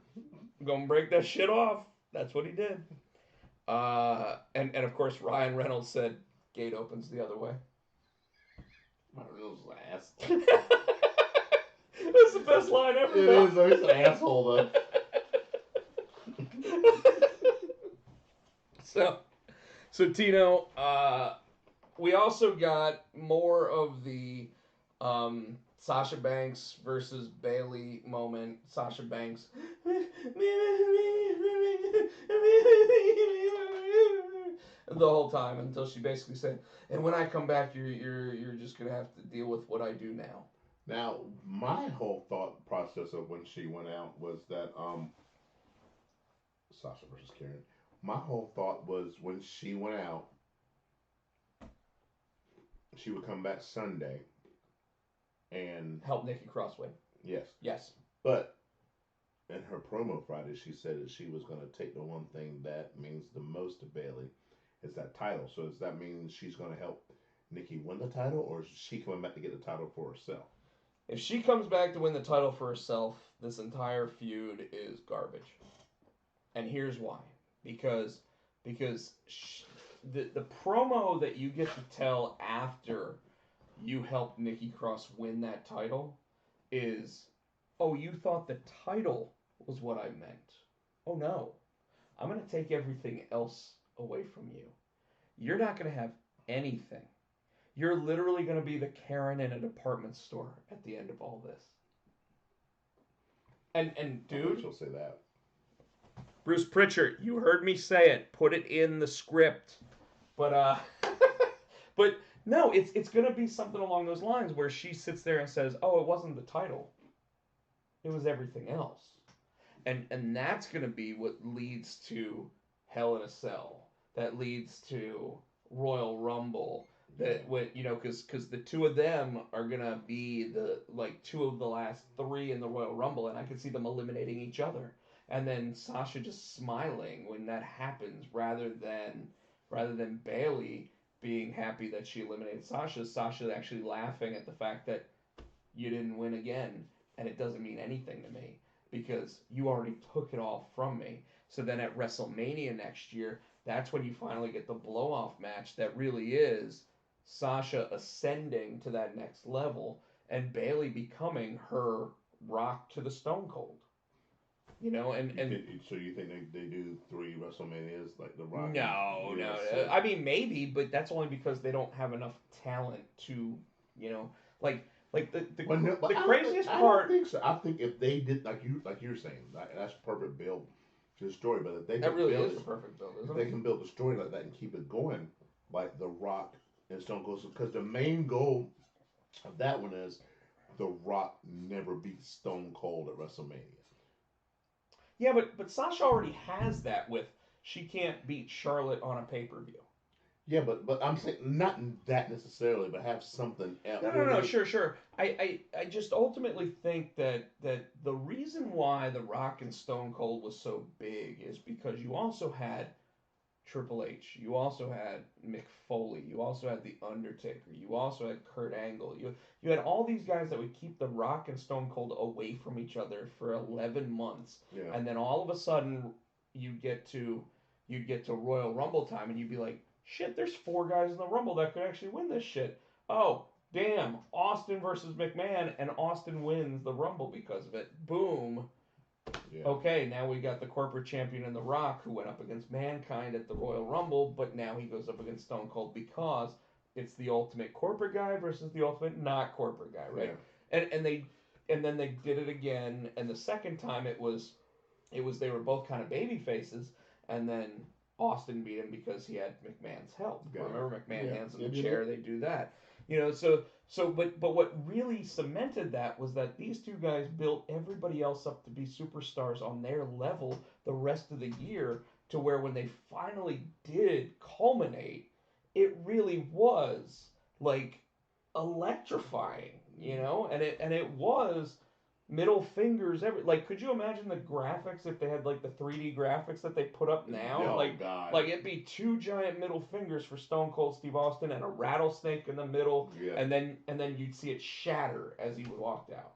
I'm gonna break that shit off. That's what he did. And of course Ryan Reynolds said, gate opens the other way. Ryan Reynolds is an ass. That's the best line ever. It is. He's an asshole though. So Tino, we also got more of the Sasha Banks versus Bailey moment. Sasha Banks the whole time until she basically said, "And when I come back, you're just gonna have to deal with what I do now." Now, my whole thought process of when she went out was that Sasha versus Karen. My whole thought was when she went out, she would come back Sunday, and Help Nikki Cross win. yes, Yes. but in her promo Friday, she said that she was going to take the one thing that means the most to Bailey is that title. So does that mean she's going to help Nikki win the title, or is she coming back to get the title for herself? If she comes back to win the title for herself, this entire feud is garbage. And here's why. Because the promo that you get to tell after you helped Nikki Cross win that title is, oh, you thought the title was what I meant. Oh no. I'm going to take everything else away from you. You're not going to have anything. You're literally going to be the Karen in a department store at the end of all this. And I think dude, she'll say that. Bruce Pritchard, you heard me say it. Put it in the script. But but no, it's going to be something along those lines where she sits there and says, "Oh, it wasn't the title. It was everything else." And that's going to be what leads to Hell in a Cell. That leads to Royal Rumble. That what because the two of them are gonna be the two of the last three in the Royal Rumble, and I could see them eliminating each other, and then Sasha just smiling when that happens, rather than Bailey being happy that she eliminated Sasha. Sasha actually laughing at the fact that you didn't win again, and it doesn't mean anything to me because you already took it all from me. So then at WrestleMania next year, that's when you finally get the blow-off match that really is Sasha ascending to that next level and Bailey becoming her Rock to the Stone Cold. So you think they do 3 WrestleManias like the Rock? No, no. I mean maybe, but that's only because they don't have enough talent to, like the craziest part. I don't think so. I think if they did like you're saying, that's perfect build to the story. But if they that really build is a perfect build, isn't if it? they can build a story like that and keep it going, like The Rock and Stone Cold, because the main goal of that one is The Rock never beats Stone Cold at WrestleMania. Yeah, but Sasha already has that with she can't beat Charlotte on a pay-per-view. Yeah, but I'm saying not that necessarily, but have something else. No, sure. I just ultimately think that the reason why The Rock and Stone Cold was so big is because you also had Triple H, you also had Mick Foley, you also had The Undertaker, you also had Kurt Angle, you had all these guys that would keep The Rock and Stone Cold away from each other for 11 months, Yeah. and then all of a sudden you'd get to Royal Rumble time, and you'd be like, shit, there's 4 guys in the Rumble that could actually win this shit. Oh, damn, Austin versus McMahon, and Austin wins the Rumble because of it. Boom. Yeah. Okay, now we got the corporate champion in The Rock who went up against Mankind at the Royal Rumble, but now he goes up against Stone Cold because it's the ultimate corporate guy versus the ultimate not corporate guy, right? Yeah. And then they did it again, and the second time it was they were both kind of baby faces, and then Austin beat him because he had McMahon's help. Yeah. Remember, McMahon hands him the Yeah. chair, they do that. But what really cemented that was that these two guys built everybody else up to be superstars on their level the rest of the year, to where when they finally did culminate, it really was like electrifying, and it was middle fingers could you imagine the graphics if they had like the 3D graphics that they put up now? Oh, God. Like it'd be 2 giant middle fingers for Stone Cold Steve Austin and a rattlesnake in the middle, Yeah. and then you'd see it shatter as he walked out.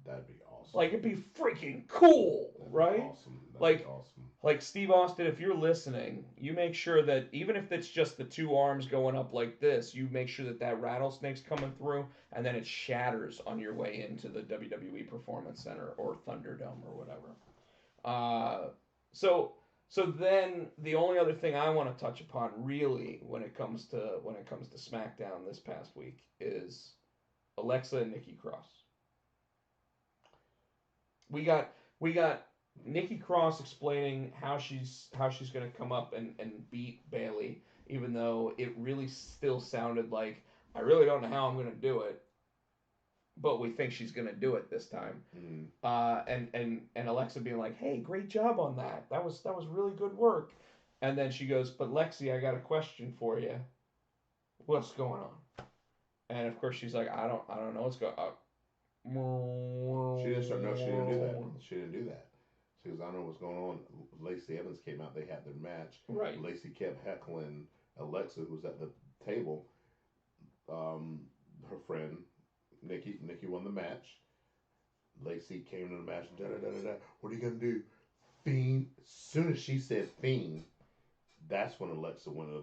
That'd be awesome. Like it'd be freaking cool, That'd right? Be awesome. Like- be awesome. Like Steve Austin, if you're listening, you make sure that even if it's just the 2 arms going up like this, you make sure that rattlesnake's coming through, and then it shatters on your way into the WWE Performance Center or Thunderdome or whatever. So So then the only other thing I want to touch upon really when it comes to SmackDown this past week is Alexa and Nikki Cross. We got Nikki Cross explaining how she's going to come up and beat Bayley, even though it really still sounded like I really don't know how I'm going to do it, but we think she's going to do it this time. And Alexa being like, "Hey, great job on that. That was really good work." And then she goes, "But Lexi, I got a question for you. What's going on?" And of course she's like, "I don't know what's going on." She didn't start. No, she didn't do that. She didn't do that. She goes, "I don't know what's going on." Lacey Evans came out. They had their match. Right. Lacey kept heckling Alexa, who's at the table. Her friend Nikki won the match. Lacey came to the match. Da da da da da. What are you gonna do, Fiend? As soon as she said Fiend, that's when Alexa went to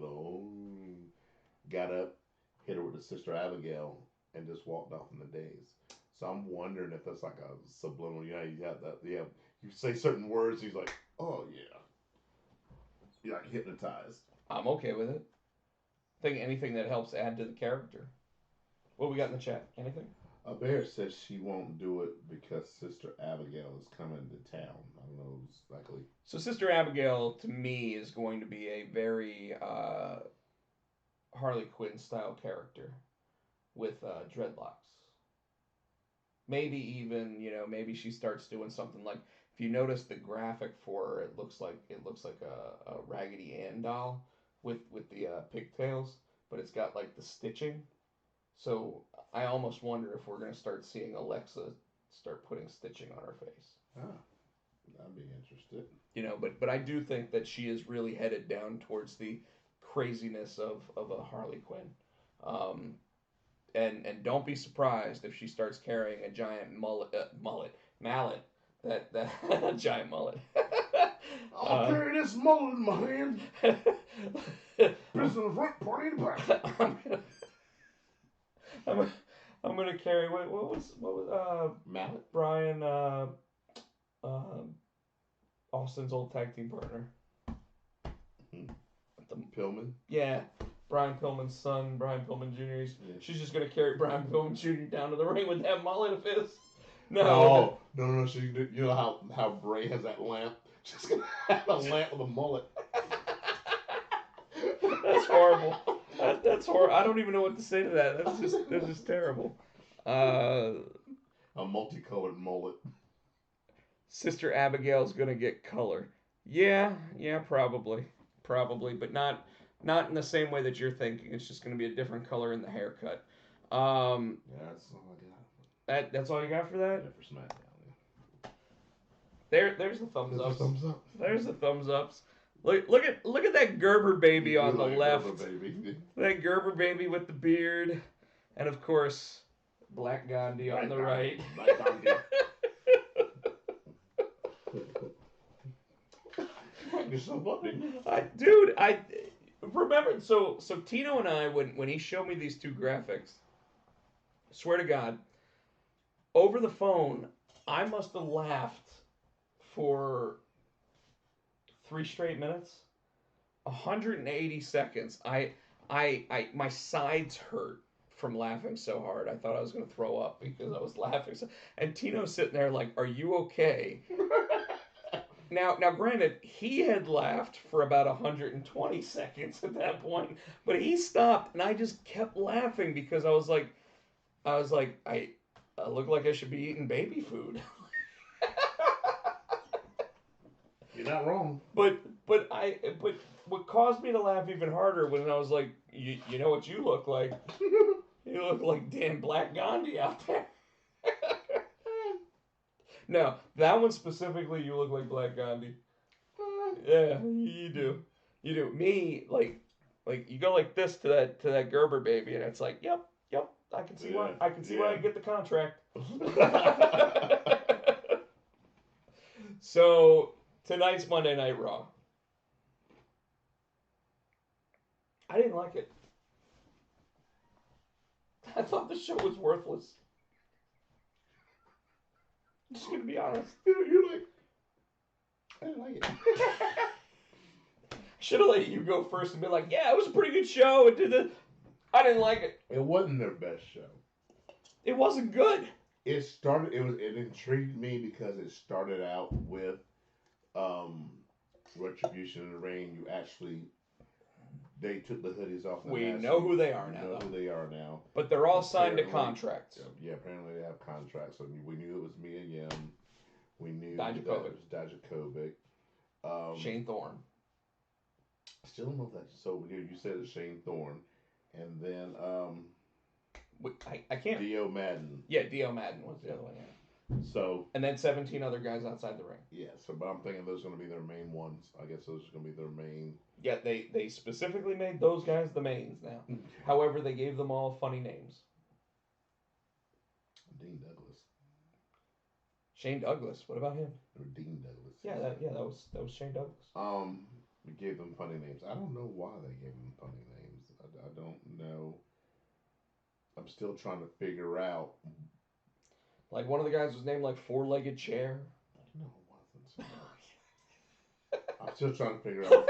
got up, hit her with the Sister Abigail, and just walked off in the days. So I'm wondering if that's like a subliminal. You have that. Yeah, you say certain words, he's like, "Oh yeah," you're like hypnotized. I'm okay with it. I think anything that helps add to the character. What we got in the chat? Anything? A bear says she won't do it because Sister Abigail is coming to town. I don't know exactly. So Sister Abigail, to me, is going to be a very Harley Quinn style character with dreadlocks. Maybe even, maybe she starts doing something like, if you notice the graphic for her, it looks like a Raggedy Ann doll with the pigtails, but it's got like the stitching. So I almost wonder if we're going to start seeing Alexa start putting stitching on her face. I'd be interested. But I do think that she is really headed down towards the craziness of a Harley Quinn. And don't be surprised if she starts carrying a giant mallet, that giant mullet. I'll carry this mullet in my hand. Piss in the front, party in the back. I'm gonna carry what was mallet? Brian Austin's old tag team partner. Pillman? Yeah. Brian Pillman's son, Brian Pillman Jr. She's just gonna carry Brian Pillman Jr. down to the ring with that mullet of his. No. No. She, you know how Bray has that lamp? She's gonna have a lamp with a mullet. That's horrible. That's horrible. I don't even know what to say to that. That's just terrible. A multicolored mullet. Sister Abigail's gonna get color. Yeah, probably, but not in the same way that you're thinking. It's just gonna be a different color in the haircut. Yeah, that's all I got. That's all you got for that? Yeah, for SmackDown. Yeah. There's the thumbs ups. Thumbs up. There's the thumbs ups. Look at that Gerber baby on the left. Gerber baby. That Gerber baby with the beard, and of course, Black Gandhi on the right. Black Gandhi. You're so funny. I remember. So Tino and I, when he showed me these two graphics, swear to God, over the phone, I must have laughed for 3 straight minutes, 180 seconds. My sides hurt from laughing so hard. I thought I was going to throw up because I was laughing. And Tino's sitting there like, "Are you okay?" Now, granted, he had laughed for about 120 seconds at that point, but he stopped, and I just kept laughing because I was like, I look like I should be eating baby food. You're not wrong. But what caused me to laugh even harder when I was like, you know what you look like? You look like damn Black Gandhi out there. No, that one specifically, you look like Black Gandhi. Yeah, you do. You do. Me, like you go like this to that Gerber baby, and it's like, yep, I can see why I get the contract. So tonight's Monday Night Raw. I didn't like it. I thought the show was worthless. I'm just gonna be honest. You're like, I didn't like it. Should have let you go first and be like, yeah, it was a pretty good show. It did this. I didn't like it. It wasn't their best show. It wasn't good. It intrigued me because it started out with Retribution in the Ring. They took the hoodies off. We know who they are now. But they're all signed to contracts. Yeah, apparently they have contracts. So we knew it was Mia Yim. We knew that it Dijakovic. was Dijakovic. Shane Thorne. I still don't know if that's so. You said it's Shane Thorne, and then I can't. Dio Madden. Yeah, Dio Madden was the other one. Yeah. So. And then 17 other guys outside the ring. Yeah. So, but I'm thinking those are going to be their main ones. I guess those are going to be their main. Yeah, they specifically made those guys the mains now. However, they gave them all funny names. Dean Douglas. Shane Douglas. What about him? Or Dean Douglas. Yeah, that was Shane Douglas. We gave them funny names. I don't know why they gave them funny names. I don't know. I'm still trying to figure out. Like one of the guys was named like Four-Legged Chair. No, it wasn't. I'm still trying to figure out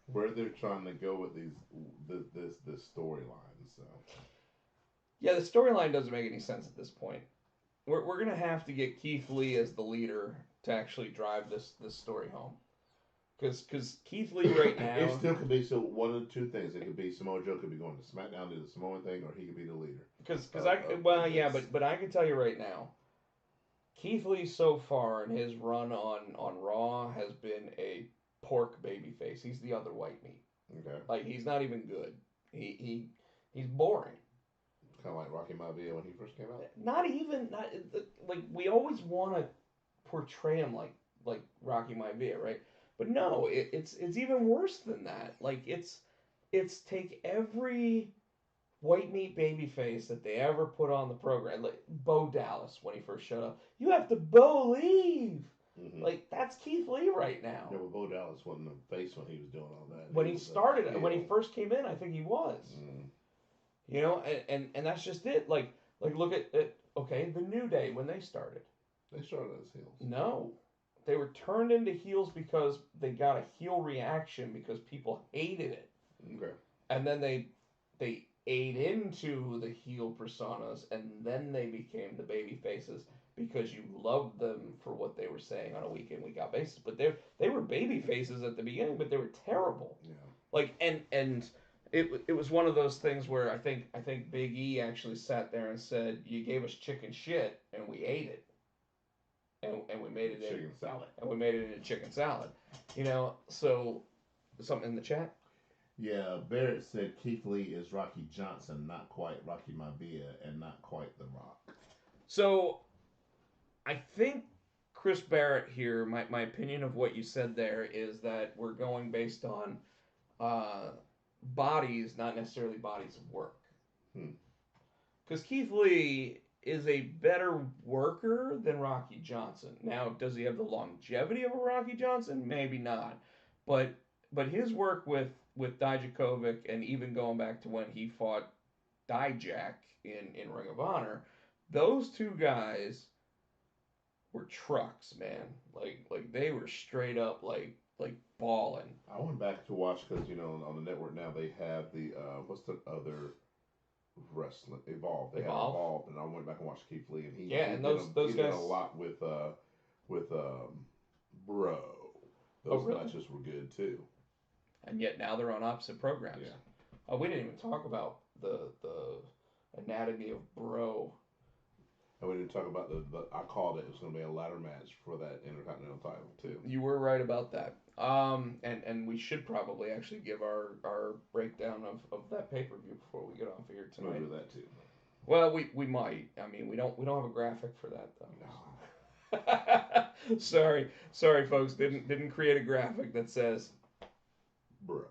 where they're trying to go with this storyline. So. Yeah, the storyline doesn't make any sense at this point. We're gonna have to get Keith Lee as the leader to actually drive this story home. Because Keith Lee right now... It still could be, so one of the two things. It could be Samoa Joe could be going to SmackDown to do the Samoan thing, or he could be the leader. But I can tell you right now, Keith Lee so far in his run on Raw has been a pork babyface. He's the other white meat. Okay. Like, he's not even good. He's boring. Kind of like Rocky Maivia when he first came out? Like, we always want to portray him like Rocky Maivia, right? But no, it's even worse than that. Like, it's take every white meat baby face that they ever put on the program. Like Bo Dallas when he first showed up. You have to believe. Mm-hmm. Like, that's Keith Lee right now. No, but Bo Dallas wasn't a face when he was doing all that. When he first came in, I think he was. Mm. You know, and that's just it. Like look at the New Day when they started. They started as heels. No. They were turned into heels because they got a heel reaction because people hated it. Okay. And then they ate into the heel personas, and then they became the baby faces because you loved them for what they were saying on a week in, week out basis. But they were baby faces at the beginning, but they were terrible. Yeah. Like and it was one of those things where I think Big E actually sat there and said, "You gave us chicken shit, and we ate it." And we made it chicken salad. And we made it into chicken salad. You know, so something in the chat? Yeah, Barrett said Keith Lee is Rocky Johnson, not quite Rocky Maivia, and not quite The Rock. So I think Chris Barrett here, my opinion of what you said there is that we're going based on bodies, not necessarily bodies of work. Because Keith Lee is a better worker than Rocky Johnson. Now, does he have the longevity of a Rocky Johnson? Maybe not. But his work with Dijakovic, and even going back to when he fought Dijak in Ring of Honor, those two guys were trucks, man. Like they were straight up like balling. I went back to watch because on the network now they have the what's the other wrestling Evolve. They have Evolve, and I went back and watched Keith Lee, and he those guys did a lot with Bro. Those matches were good too. And yet now they're on opposite programs. Yeah. Oh, we didn't even talk about the anatomy of Bro. And we didn't talk about I called it was going to be a ladder match for that Intercontinental title too. You were right about that. And we should probably actually give our breakdown of that pay-per-view before we get off here tonight. We'll do that too. Well, we might. I mean, we don't have a graphic for that though. No. sorry, folks. Didn't create a graphic that says Bro.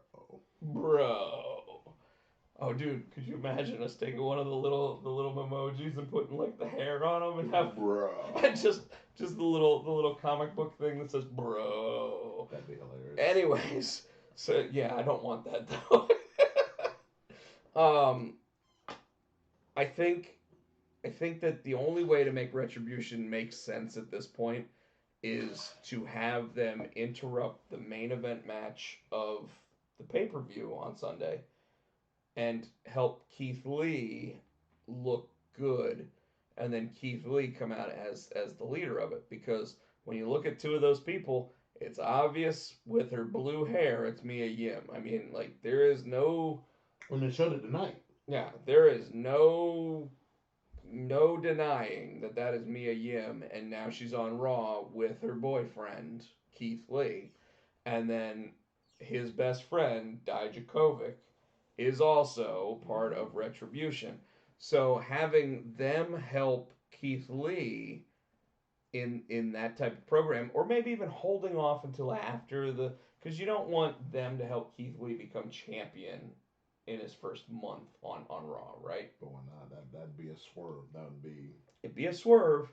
Oh, dude, could you imagine us taking one of the little emojis and putting like the hair on them and have Bro, and just the little comic book thing that says Bro. That'd be hilarious. Anyways, so yeah, I don't want that though. I think that the only way to make Retribution make sense at this point is to have them interrupt the main event match of the pay-per-view on Sunday and help Keith Lee look good, and then Keith Lee come out as the leader of it. Because when you look at two of those people, it's obvious with her blue hair, it's Mia Yim. I mean, like, there is no... When they showed it tonight. Yeah, there is no denying that is Mia Yim, and now she's on Raw with her boyfriend, Keith Lee. And then his best friend, Dijakovic, is also part of Retribution. So having them help Keith Lee in that type of program, or maybe even holding off until after the... Because you don't want them to help Keith Lee become champion in his first month on Raw, right? But why not? That'd be a swerve. That would be... It'd be a swerve,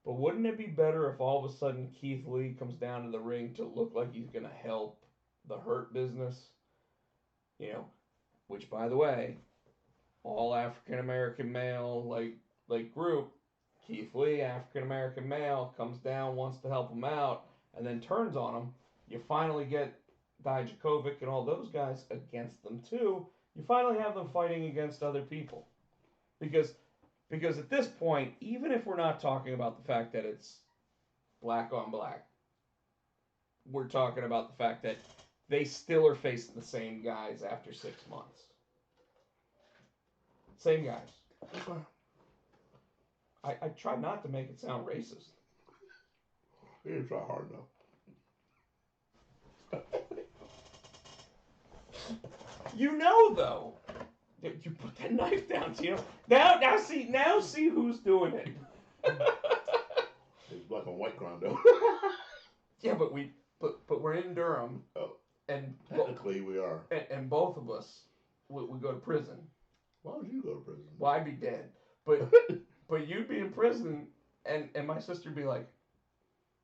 but wouldn't it be better if all of a sudden Keith Lee comes down to the ring to look like he's going to help the Hurt Business? You know, which, by the way, all African-American male, like group, Keith Lee, African-American male, comes down, wants to help him out, and then turns on him. You finally get Dijakovic and all those guys against them, too. You finally have them fighting against other people. Because at this point, even if we're not talking about the fact that it's black on black, we're talking about the fact that they still are facing the same guys after 6 months. Same guys. Okay. I try not to make it sound racist. You didn't try hard enough. You know, though. You put that knife down, Tino. Now see who's doing it. It's black on white crime, though. Yeah, but we're in Durham. Oh, and technically we are. And both of us we go to prison. Why would you go to prison? Well, I'd be dead, but you'd be in prison, and my sister'd be like,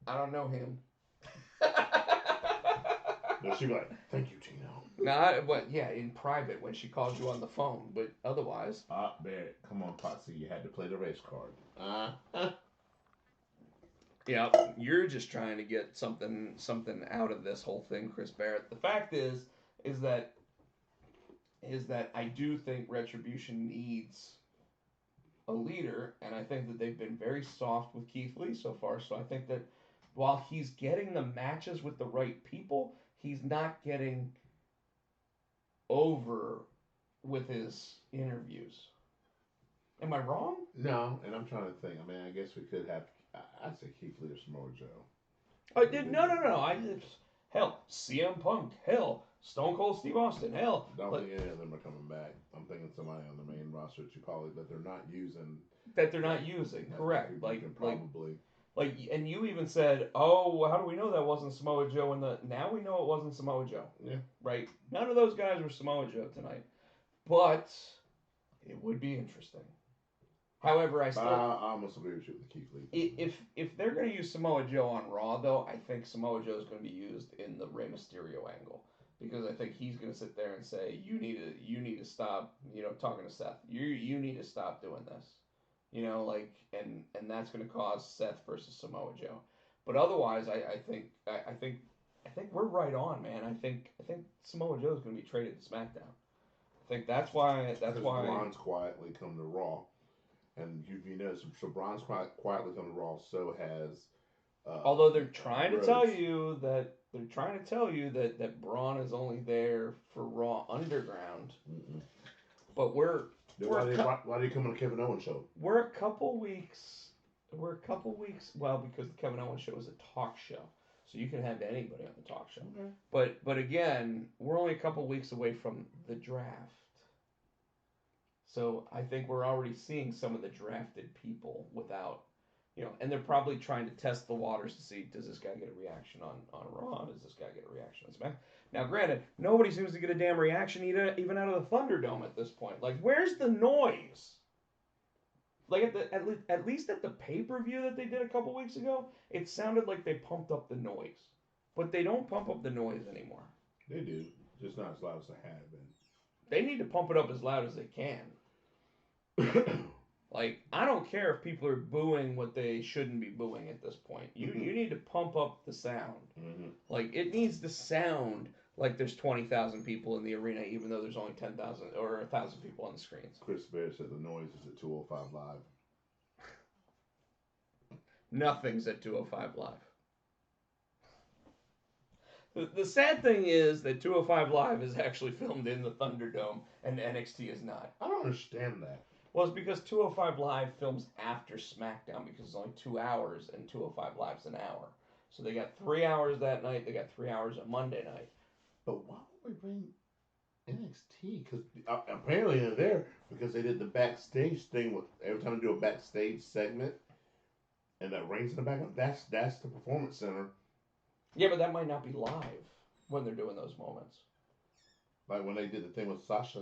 I don't know him. No, she'd be like, thank you, Tino. But yeah, in private when she calls you on the phone, but otherwise. Barrett, come on, Potsy, you had to play the race card. Yeah, you're just trying to get something out of this whole thing, Chris Barrett. The fact is that I do think Retribution needs a leader, and I think that they've been very soft with Keith Lee so far. So I think that while he's getting the matches with the right people, he's not getting over with his interviews. Am I wrong? No, and I'm trying to think. I mean, I guess we could have. I'd say Keith Lee or Samoa Joe. No. Hell, CM Punk. Hell, Stone Cold Steve Austin. Hell. I don't think any of them are coming back. I'm thinking somebody on the main roster that you probably that they're not using. Correct. Probably. And you even said, "Oh, how do we know that wasn't Samoa Joe?" Now we know it wasn't Samoa Joe. Yeah. Right. None of those guys were Samoa Joe tonight, but it would be interesting. However, I almost agree with you with Keith Lee. If they're going to use Samoa Joe on Raw, though, I think Samoa Joe is going to be used in the Rey Mysterio angle, because I think he's going to sit there and say, you need to stop, talking to Seth. You need to stop doing this. And that's going to cause Seth versus Samoa Joe. But otherwise, I think we're right on, man. I think Samoa Joe is going to be traded to SmackDown. I think that's why Braun's quietly come to Raw, and you know, so Braun's quietly come to Raw. So has. Although they're trying to tell you that Braun is only there for Raw Underground, but why did he come on the Kevin Owens show? We're a couple weeks. Well, because the Kevin Owens show is a talk show, so you can have anybody on the talk show. Okay. But again, we're only a couple weeks away from the draft, so I think we're already seeing some of the drafted people without, and they're probably trying to test the waters to see, does this guy get a reaction on Raw? Does this guy get a reaction on SmackDown? Now, granted, nobody seems to get a damn reaction even out of the Thunderdome at this point. Like, where's the noise? Like, at least at the pay-per-view that they did a couple weeks ago, it sounded like they pumped up the noise. But they don't pump up the noise anymore. They do, just not as loud as they have been. They need to pump it up as loud as they can. Like, I don't care if people are booing what they shouldn't be booing at this point. You need need to pump up the sound. Mm-hmm. Like, it needs to sound like there's 20,000 people in the arena, even though there's only 10,000 or 1,000 people on the screens. Chris Barrett said the noise is at 205 Live. Nothing's at 205 Live. The sad thing is that 205 Live is actually filmed in the Thunderdome, and NXT is not. I don't understand that. Well, it's because 205 Live films after SmackDown because it's only 2 hours, and 205 Live's an hour. So they got 3 hours that night. They got 3 hours on Monday night. But why would we bring NXT? Because apparently they're there because they did the backstage thing with every time they do a backstage segment, and that rings in the background. That's the performance center. Yeah, but that might not be live when they're doing those moments. Like when they did the thing with Sasha.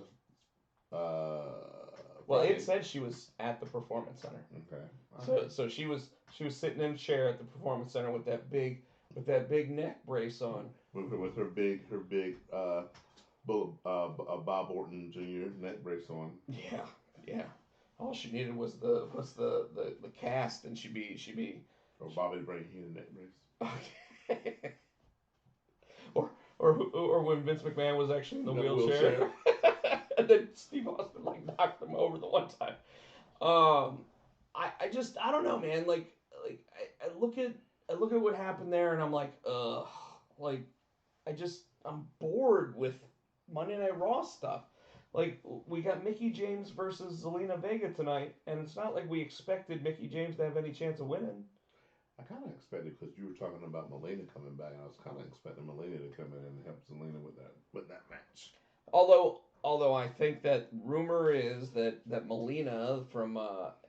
Well, it said she was at the performance center. Okay. So she was sitting in a chair at the performance center with that big neck brace on. With her big Bob Orton Jr. neck brace on. Yeah. All she needed was the cast, and she'd be. Or Bobby the Brain Heenan neck brace. Okay. or when Vince McMahon was actually in the wheelchair. And then Steve Austin knocked him over the one time. I don't know, man. I look at what happened there, and I'm like, ugh. I'm bored with Monday Night Raw stuff. Like, we got Mickie James versus Zelina Vega tonight, and it's not like we expected Mickie James to have any chance of winning. I kind of expected, because you were talking about Melina coming back, I was kind of expecting Melina to come in and help Zelina with that match. Although I think that rumor is that Melina from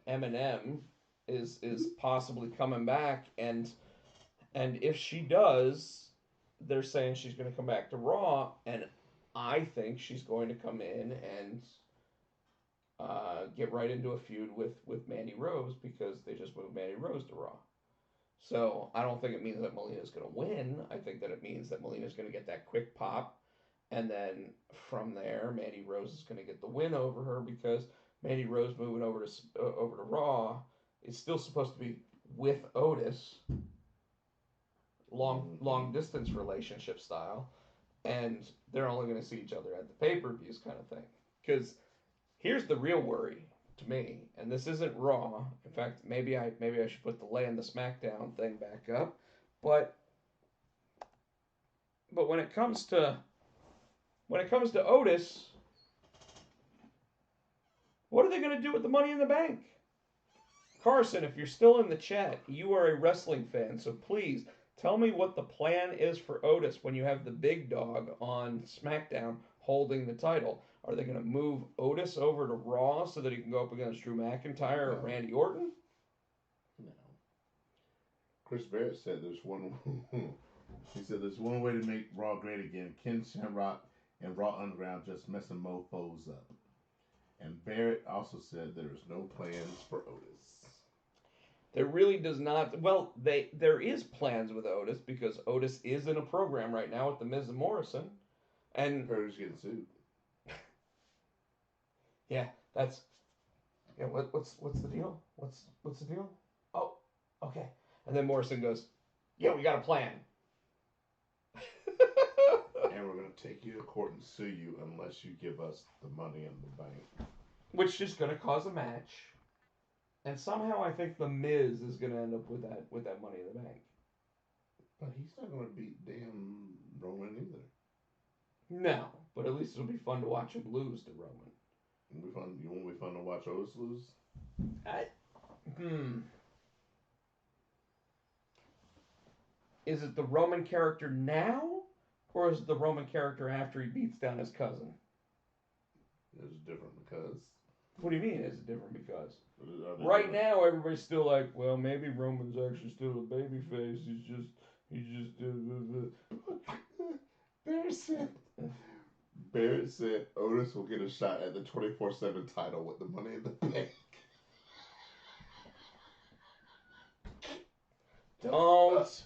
Eminem is possibly coming back, and if she does, they're saying she's going to come back to Raw, and I think she's going to come in and get right into a feud with Mandy Rose, because they just moved Mandy Rose to Raw. So I don't think it means that Melina's going to win. I think that it means that Melina's going to get that quick pop, and then from there, Mandy Rose is going to get the win over her, because Mandy Rose moving over to Raw is still supposed to be with Otis, long distance relationship style, and they're only going to see each other at the pay-per-views kind of thing. Because here's the real worry to me, and this isn't Raw. In fact, maybe I should put the Lay and the SmackDown thing back up, but when it comes to Otis, what are they going to do with the Money in the Bank? Carson, if you're still in the chat, you are a wrestling fan, so please tell me what the plan is for Otis when you have the big dog on SmackDown holding the title. Are they going to move Otis over to Raw so that he can go up against Drew McIntyre or Randy Orton? No. Chris Barrett said there's one. He said there's one way to make Raw great again. Ken Shamrock and Raw Underground just messing mofos up. And Barrett also said there is no plans for Otis. There really does not. Well, there is plans with Otis, because Otis is in a program right now with the Miz and Morrison, and Otis getting sued. Yeah, that's. Yeah, what's the deal? What's the deal? Oh, okay. And then Morrison goes, "Yeah, we got a plan." And we're gonna take you to court and sue you unless you give us the Money in the Bank. Which is gonna cause a match, and somehow I think the Miz is gonna end up with that Money in the Bank. But he's not gonna beat damn Roman either. No, but at least it'll be fun to watch him lose to Roman. It'll be fun. You won't be fun to watch Otis lose? Is it the Roman character now, or is it the Roman character after he beats down his cousin? It's different because. What do you mean it's different because? Right now, everybody's still like, well, maybe Roman's actually still a babyface. He's just. Barrett said Otis will get a shot at the 24/7 title with the Money in the Bank. Don't.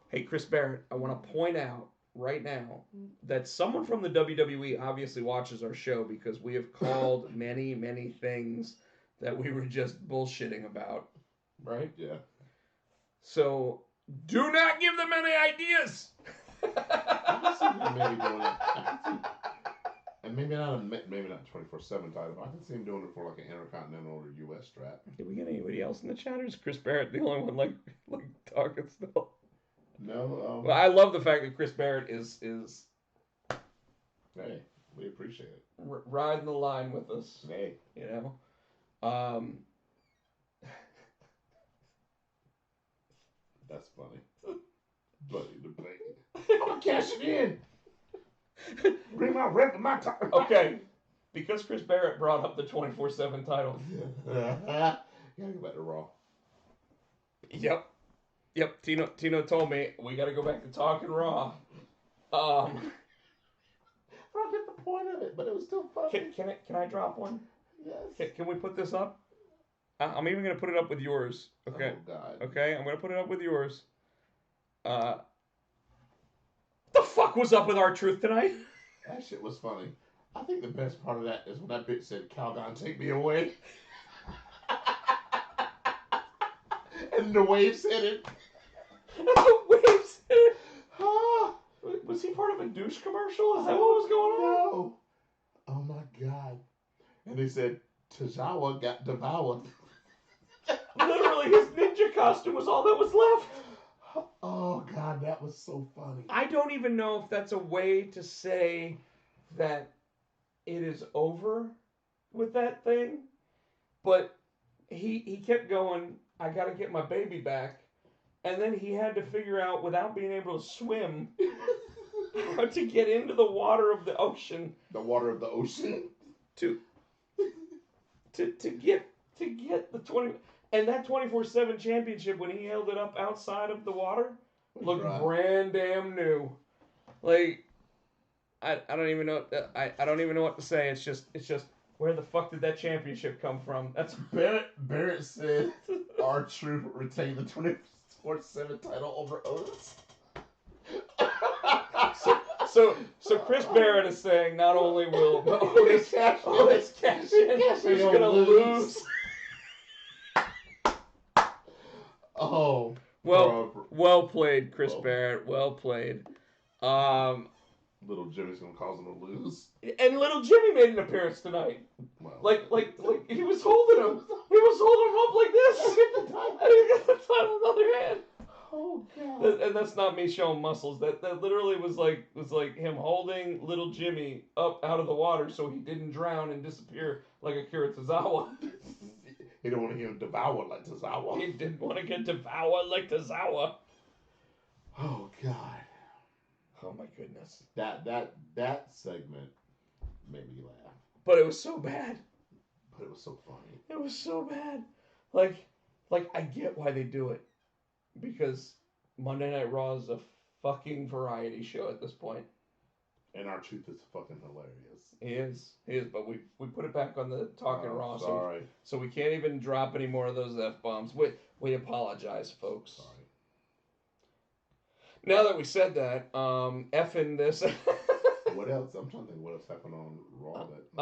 Hey, Chris Barrett, I want to point out right now that someone from the WWE obviously watches our show, because we have called many, many things that we were just bullshitting about, right? Yeah. So Do not give them any ideas. I can see him maybe doing it. And maybe not 24/7 title. I can see him doing it for like an Intercontinental or U.S. strap. Did we get anybody else in the chat? Or is Chris Barrett the only one like talking still? No. Well, I love the fact that Chris Barrett is Hey, we appreciate it. riding the line with us. Hey, You know. that's funny. Buddy the bank. I'm gonna cash it in. Bring my rep and my time. Okay, because Chris Barrett brought up the 24/7 title. Yeah, go back to Raw. Yep. Tino told me we got to go back to talking Raw. I don't get the point of it, but it was still funny. Can I drop one? Yes. Can we put this up? I'm even gonna put it up with yours. Okay. Oh God. Okay, I'm gonna put it up with yours. What the fuck was up with R-Truth tonight? That shit was funny. I think the best part of that is when that bitch said, "Calgon, take me away." And the Wave said it. The Wave said it. Was he part of a douche commercial? Is that what was going on? No. Oh my God. And they said, Tozawa got devoured. Literally, his ninja costume was all that was left. Oh God, that was so funny. I don't even know if that's a way to say that it is over with that thing, but he kept going, I gotta get my baby back, and then he had to figure out, without being able to swim, how to get into the water of the ocean. The water of the ocean. To get the 20, and that 24/7 championship, when he held it up outside of the water, looked brand damn new. Like, I don't even know I don't even know what to say. It's just where the fuck did that championship come from? That's Barrett said R-Truth retained the 24/7 title over Otis. So Chris Barrett is saying not only will Otis cash in, he's gonna lose. Oh. Well played, Chris Barrett. Well played. Little Jimmy's gonna cause him to lose. And little Jimmy made an appearance tonight. Well, Like he was holding him. He was holding him up like this. And he got the title in the other hand. Oh God. And that's not me showing muscles. That literally was like him holding little Jimmy up out of the water so he didn't drown and disappear like Akira Tozawa. He didn't want to get him devoured like Tozawa. He didn't want to get devoured like Tozawa. Oh God. Oh my goodness. That segment made me laugh. But it was so bad. But it was so funny. It was so bad. Like I get why they do it. Because Monday Night Raw is a fucking variety show at this point. And R-Truth is fucking hilarious. He is, but we put it back on the Talking Raw, sorry. So we can't even drop any more of those F-bombs. We apologize, folks. Sorry. Now that we said that, effing this. What else? I'm trying to think what else happened on Raw that.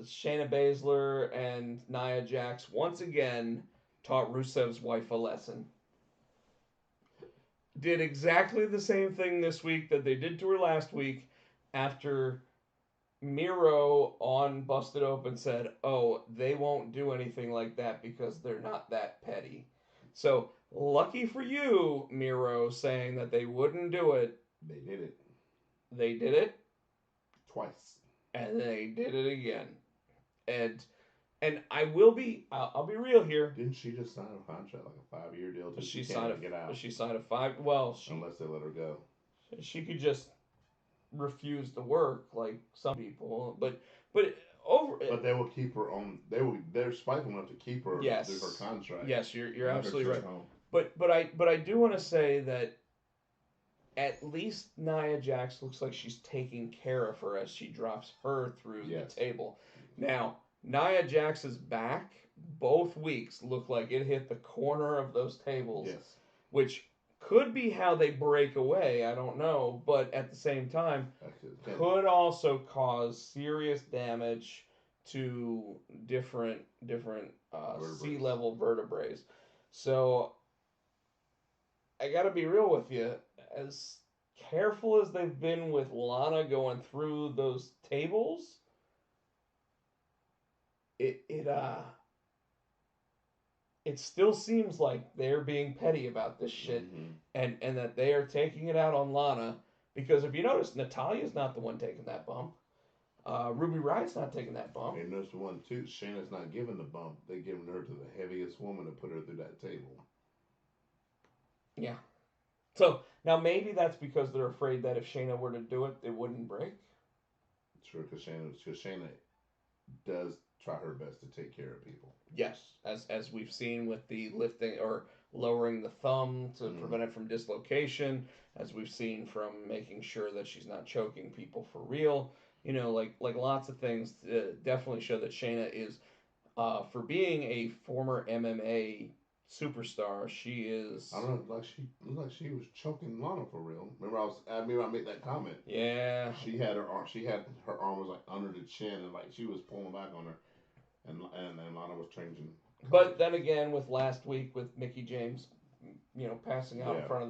Shayna Baszler and Nia Jax once again taught Rusev's wife a lesson. Did exactly the same thing this week that they did to her last week after Miro on Busted Open said, oh, they won't do anything like that because they're not that petty. So, lucky for you, Miro, saying that they wouldn't do it. They did it. They did it. Twice. And they did it again. And I'll be real here. Didn't she just sign a contract, like a 5-year deal? She can't signed even get out. She signed a 5. Well, unless they let her go. She could just refuse to work like some people, but they will keep her on. They're spiteful enough to keep her. Yes. Through her contract. Yes, you're absolutely right. Home. But I do want to say that at least Nia Jax looks like she's taking care of her as she drops her through the table. Now, Nia Jax's back both weeks look like it hit the corner of those tables. Yes. Which could be how they break away, I don't know, but at the same time could also cause serious damage to different sea level vertebrae. So I gotta be real with you. As careful as they've been with Lana going through those tables, it it still seems like they're being petty about this shit, Mm-hmm. and that they are taking it out on Lana. Because if you notice, Natalia's not the one taking that bump. Ruby Riot's not taking that bump. And there's one too. Shayna's not giving the bump. They're giving her to the heaviest woman to put her through that table. Yeah. So now maybe that's because they're afraid that if Shayna were to do it, it wouldn't break. Sure, because Shayna does try her best to take care of people. Yes, as we've seen with the lifting or lowering the thumb to prevent it from dislocation, as we've seen from making sure that she's not choking people for real. You know, like lots of things definitely show that Shayna is, for being a former MMA superstar, she is. I don't know, like she was choking Lana for real. Remember, I made that comment. Yeah. She had her arm was like under the chin, and like she was pulling back on her, and then Lana was changing. But then again, with last week with Mickey James, passing out in Yeah. front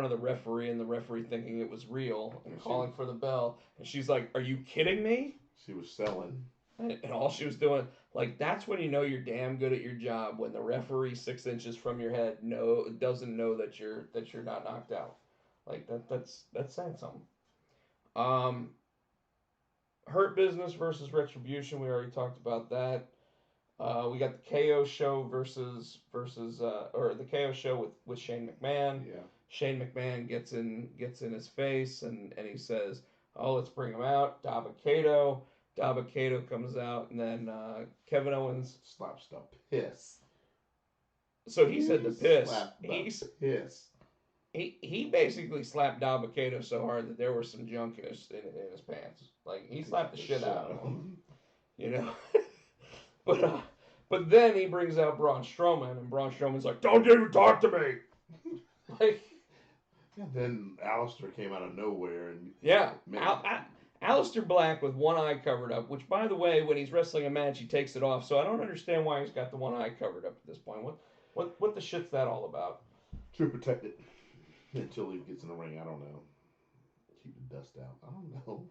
of the referee, and the referee thinking it was real and And calling for the bell, and she's like, "Are you kidding me?" She was selling. And all she was doing, like, that's when you know you're damn good at your job, when the referee 6 inches from your head doesn't know that you're not knocked out. Like that's saying something. Um, Hurt Business versus Retribution. We already talked about that. We got the KO show versus or the KO show with Shane McMahon. Yeah. Shane McMahon gets in his face and he says, "Oh, let's bring him out." Dabba-Kato. Dabba-Kato comes out, and then Kevin Owens slaps the piss. So he said the piss. Slapped the piss. He basically slapped Dabba-Kato so hard that there was some junk in his pants. Like he slapped the shit out of him, you know. But then he brings out Braun Strowman, and Braun Strowman's like, "Don't even talk to me." Like. And then Alistair came out of nowhere and yeah, Alistair Black with one eye covered up. Which, by the way, when he's wrestling a match, he takes it off. So I don't understand why he's got the one eye covered up at this point. What the shit's that all about? To protect it until he gets in the ring. I don't know. Keep the dust out. I don't know.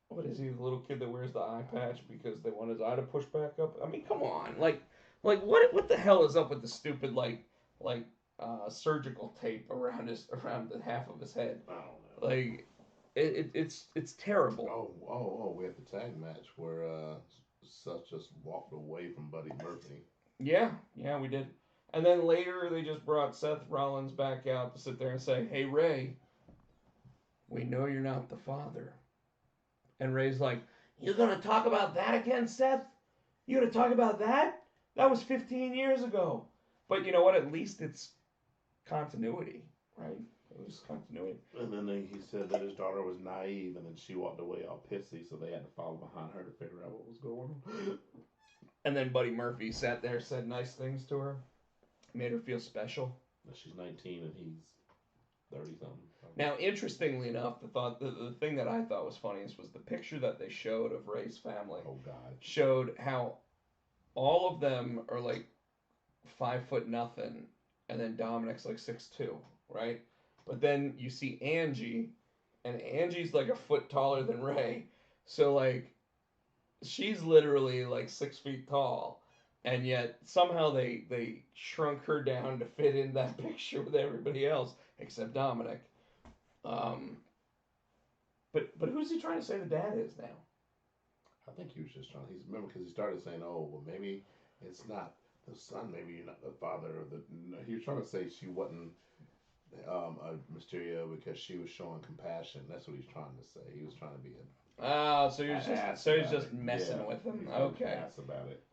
What is he, the little kid that wears the eye patch because they want his eye to push back up? I mean, come on, like what the hell is up with the stupid surgical tape around the half of his head? I don't know. Like, it's terrible. Oh, we had the tag match where Seth just walked away from Buddy Murphy. Yeah, we did. And then later they just brought Seth Rollins back out to sit there and say, "Hey Ray, we know you're not the father." And Ray's like, "You're gonna talk about that again, Seth? You gonna talk about that? That was 15 years ago." But you know what? At least it's continuity, right? It was continuity. And then he said that his daughter was naive, and then she walked away all pissy, so they had to follow behind her to figure out what was going on. And then Buddy Murphy sat there, said nice things to her, made her feel special. She's 19 and he's 30-something. Now, interestingly enough, the thing that I thought was funniest was the picture that they showed of Ray's family. Oh God! Showed how all of them are like 5'0" nothing, and then Dominic's like 6'2", right? But then you see Angie, and Angie's like a foot taller than Ray, so like she's literally like 6 feet tall, and yet somehow they shrunk her down to fit in that picture with everybody else except Dominic. But who's he trying to say the dad is now? I think he was just trying. Remember because he started saying, "Oh, well, maybe it's not the son. Maybe you're not the father." He was trying to say she wasn't a Mysterio because she was showing compassion. That's what he's trying to say. He was trying to be he's just messing with him. Okay. Ass about it.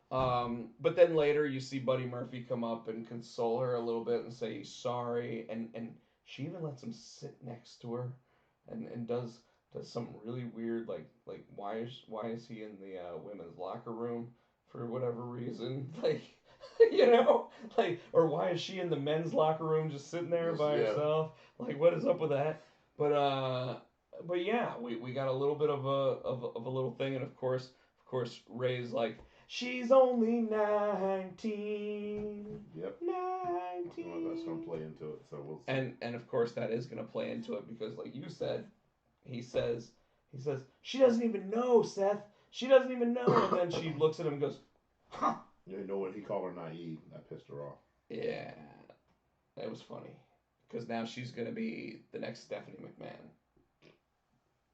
But then later you see Buddy Murphy come up and console her a little bit and say he's sorry, and she even lets him sit next to her, and does something really weird like why is he in the women's locker room for whatever reason, like or why is she in the men's locker room just sitting there by herself, like what is up with that? But yeah, we got a little bit of a little thing, and of course Ray's like, She's only 19. Yep. 19. That's going to play into it, so we'll see. And of course that is going to play into it because, like you said, he says, she doesn't even know, Seth. She doesn't even know. And then she looks at him and goes, huh. You know what? He called her naive. That pissed her off. Yeah. That was funny. Because now she's going to be the next Stephanie McMahon.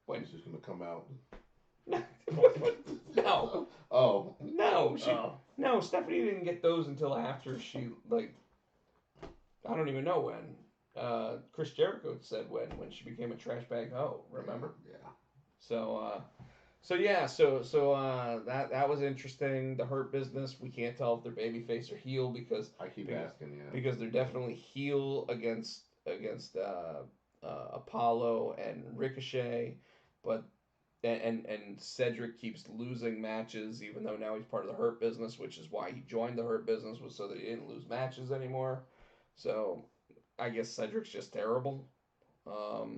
When she's going to come out. No. Oh. No. No, Stephanie didn't get those until after she, like, I don't even know when. Chris Jericho said when she became a trash bag hoe, remember? Yeah. So that was interesting. The Hurt Business, we can't tell if they're babyface or heel because I keep asking, yeah. because they're definitely heel against Apollo and Ricochet, but and Cedric keeps losing matches even though now he's part of the Hurt Business, which is why he joined the Hurt Business, was so that he didn't lose matches anymore. So I guess Cedric's just terrible, but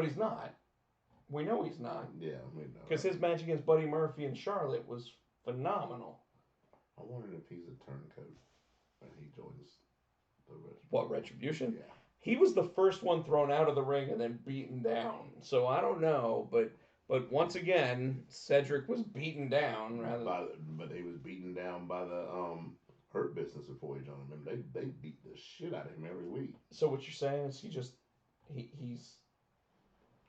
he's not. We know he's not. Yeah, we know. Because his match against Buddy Murphy and Charlotte was phenomenal. I wondered if he's a turncoat when he joins the Retribution. What, Retribution? Yeah. He was the first one thrown out of the ring and then beaten down. So I don't know, but once again, Cedric was beaten down rather. But he was beaten down by the Hurt Business before he joined them. They beat the shit out of him every week. So what you're saying is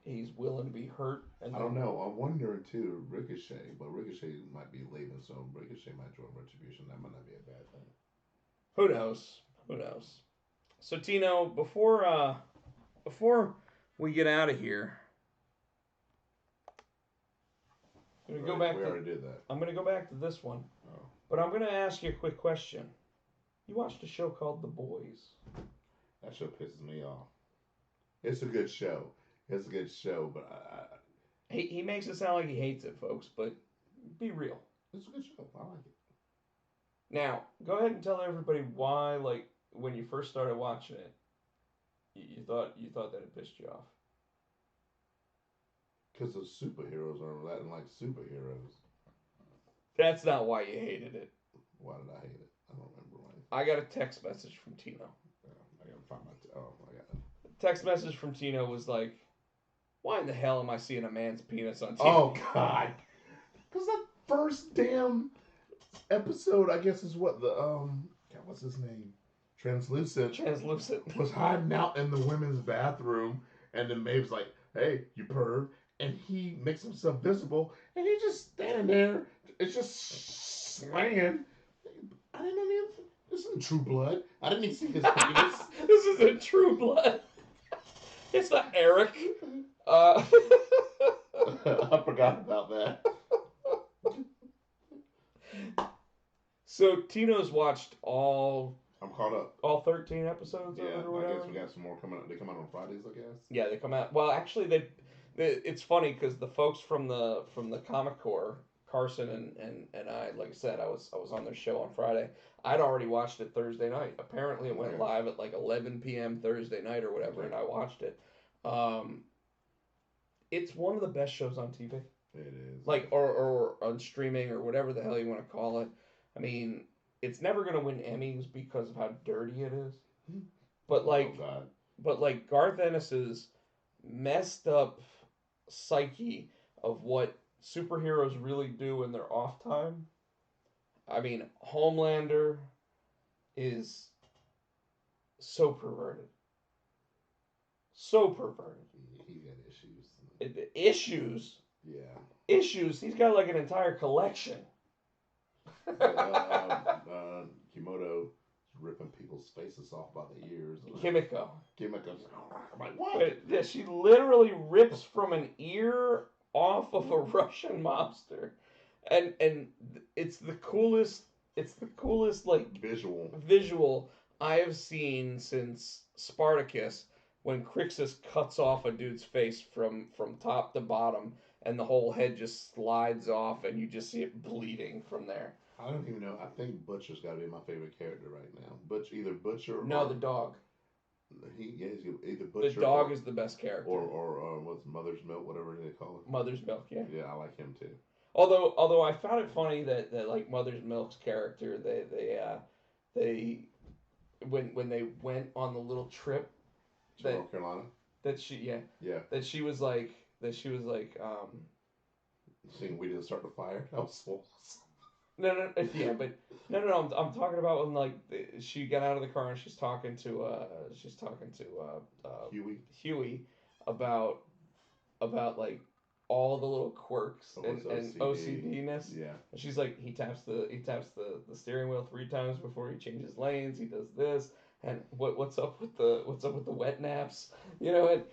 he's willing to be hurt. And I don't know. I'm wondering too, Ricochet, but Ricochet might be leaving, so Ricochet might join Retribution. That might not be a bad thing. Who knows? Who knows? So Tino, before we get out of here, I'm gonna go back. We already did that. I'm gonna go back to this one, but I'm gonna ask you a quick question. You watched a show called The Boys? That show pisses me off. It's a good show. It's a good show, but he makes it sound like he hates it, folks. But be real. It's a good show. I like it. Now, go ahead and tell everybody why, like, when you first started watching it, you thought that it pissed you off. Because the superheroes are letting like superheroes. That's not why you hated it. Why did I hate it? I don't remember why. I got a text message from Tino. I gotta find my. I got it. Text message from Tino was like, "Why in the hell am I seeing a man's penis on TV?" Oh God! Because that first damn episode, I guess, is what the God, what's his name? Translucent was hiding out in the women's bathroom, and then Maeve's like, "Hey, you perv," and he makes himself visible, and he's just standing there. It's just slanging. I didn't know this isn't True Blood. I didn't even see his penis. This isn't True Blood. It's not Eric. I forgot about that. So Tino's watched all. I'm caught up. All 13 episodes. Yeah, or whatever. I guess we got some more coming out. They come out on Fridays, I guess. Yeah, they come out. Well, actually, it's funny because the folks from the Comic Corps, Carson and I, like I said, I was on their show on Friday. I'd already watched it Thursday night. Apparently, it went live at like 11 p.m. Thursday night or whatever, and I watched it. It's one of the best shows on TV. It is. Like, or on streaming or whatever the hell you want to call it. I mean, it's never going to win Emmys because of how dirty it is. But like, Garth Ennis's messed up psyche of what superheroes really do in their off time. I mean, Homelander is so perverted. So perverted. He's got issues. Issues? Yeah. Issues? He's got like an entire collection. Kimoto is ripping people's faces off by the ears. Kimiko. I'm like, what? But, yeah, she literally rips from an ear off of a Russian mobster. And it's the coolest like visual I have seen since Spartacus, when Crixus cuts off a dude's face from top to bottom and the whole head just slides off and you just see it bleeding from there. I don't even know. I think Butcher's got to be my favorite character right now. Either Butcher or... the dog. He's either Butcher. The dog is the best character. Or what's Mother's Milk, whatever they call it. Mother's Milk, yeah. Yeah, I like him too. Although I found it funny that like Mother's Milk's character, they when they went on the little trip to North Carolina. That she Yeah. that she was like Seeing we didn't start the fire. That was so awesome. No, I'm talking about when like she got out of the car and she's talking to Huey about like all the little quirks and OCD-ness. Yeah. And she's like, he taps the steering wheel 3 times before he changes lanes. He does this. And what's up with the wet naps? You know, and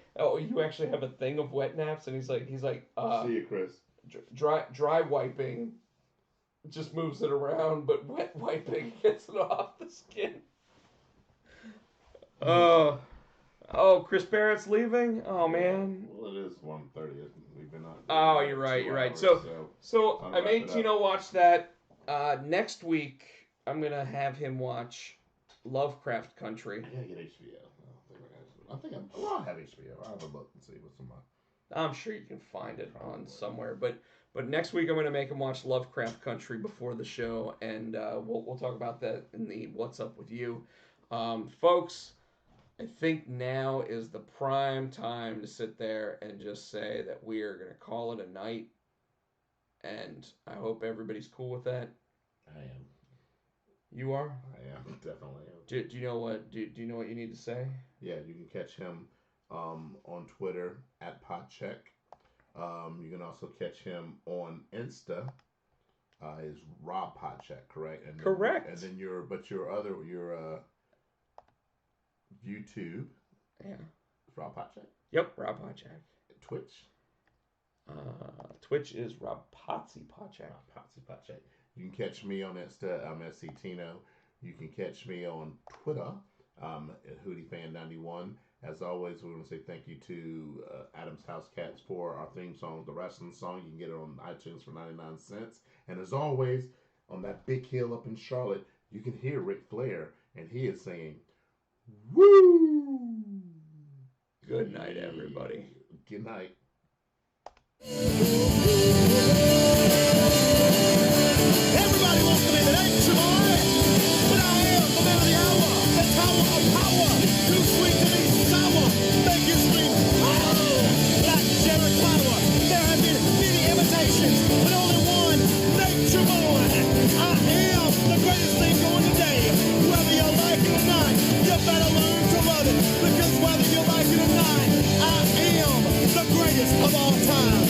you actually have a thing of wet naps. And he's like, see you, Chris. Dry wiping just moves it around, but wet wiping gets it off the skin. Oh, Chris Barrett's leaving. Oh man. Well, it is 1:30. We've been on. Oh, you're right. Hours, so I made Tino watch that. Next week, I'm gonna have him watch Lovecraft Country. I gotta get HBO. I think I'll have HBO. I'll have a look and see what's on my. I'm sure you can find it on somewhere, but next week I'm gonna make him watch Lovecraft Country before the show, and we'll talk about that in the What's Up With You, folks. I think now is the prime time to sit there and just say that we are going to call it a night. And I hope everybody's cool with that. I am. You are? I am, definitely. Do you know what you know what you need to say? Yeah, you can catch him on Twitter at Podcheck. You can also catch him on Insta. Is Rob Podcheck, correct? And then, correct. And then your YouTube. Yeah. Rob Podcheck? Yep, Rob Podcheck. Twitch? Twitch is Rob Potsy Podcheck. Rob Potsy Podcheck. You can catch me on Insta. I'm SC Tino. You can catch me on Twitter at HootieFan91. As always, we want to say thank you to Adam's House Cats for our theme song, the wrestling song. You can get it on iTunes for 99 cents. And as always, on that big hill up in Charlotte, you can hear Ric Flair, and he is saying, woo! Good night, everybody. Good night. Everybody wants to be the next boy, but I am the man of the hour, the tower of power, too sweet to be sour, make you scream, oh, like Jared Clower. There have been many imitations, but only one, Nature Boy. I am the greatest thing going today. Whether you like it or not, you better learn to love it, because whether you like it or not, I am the greatest of all time.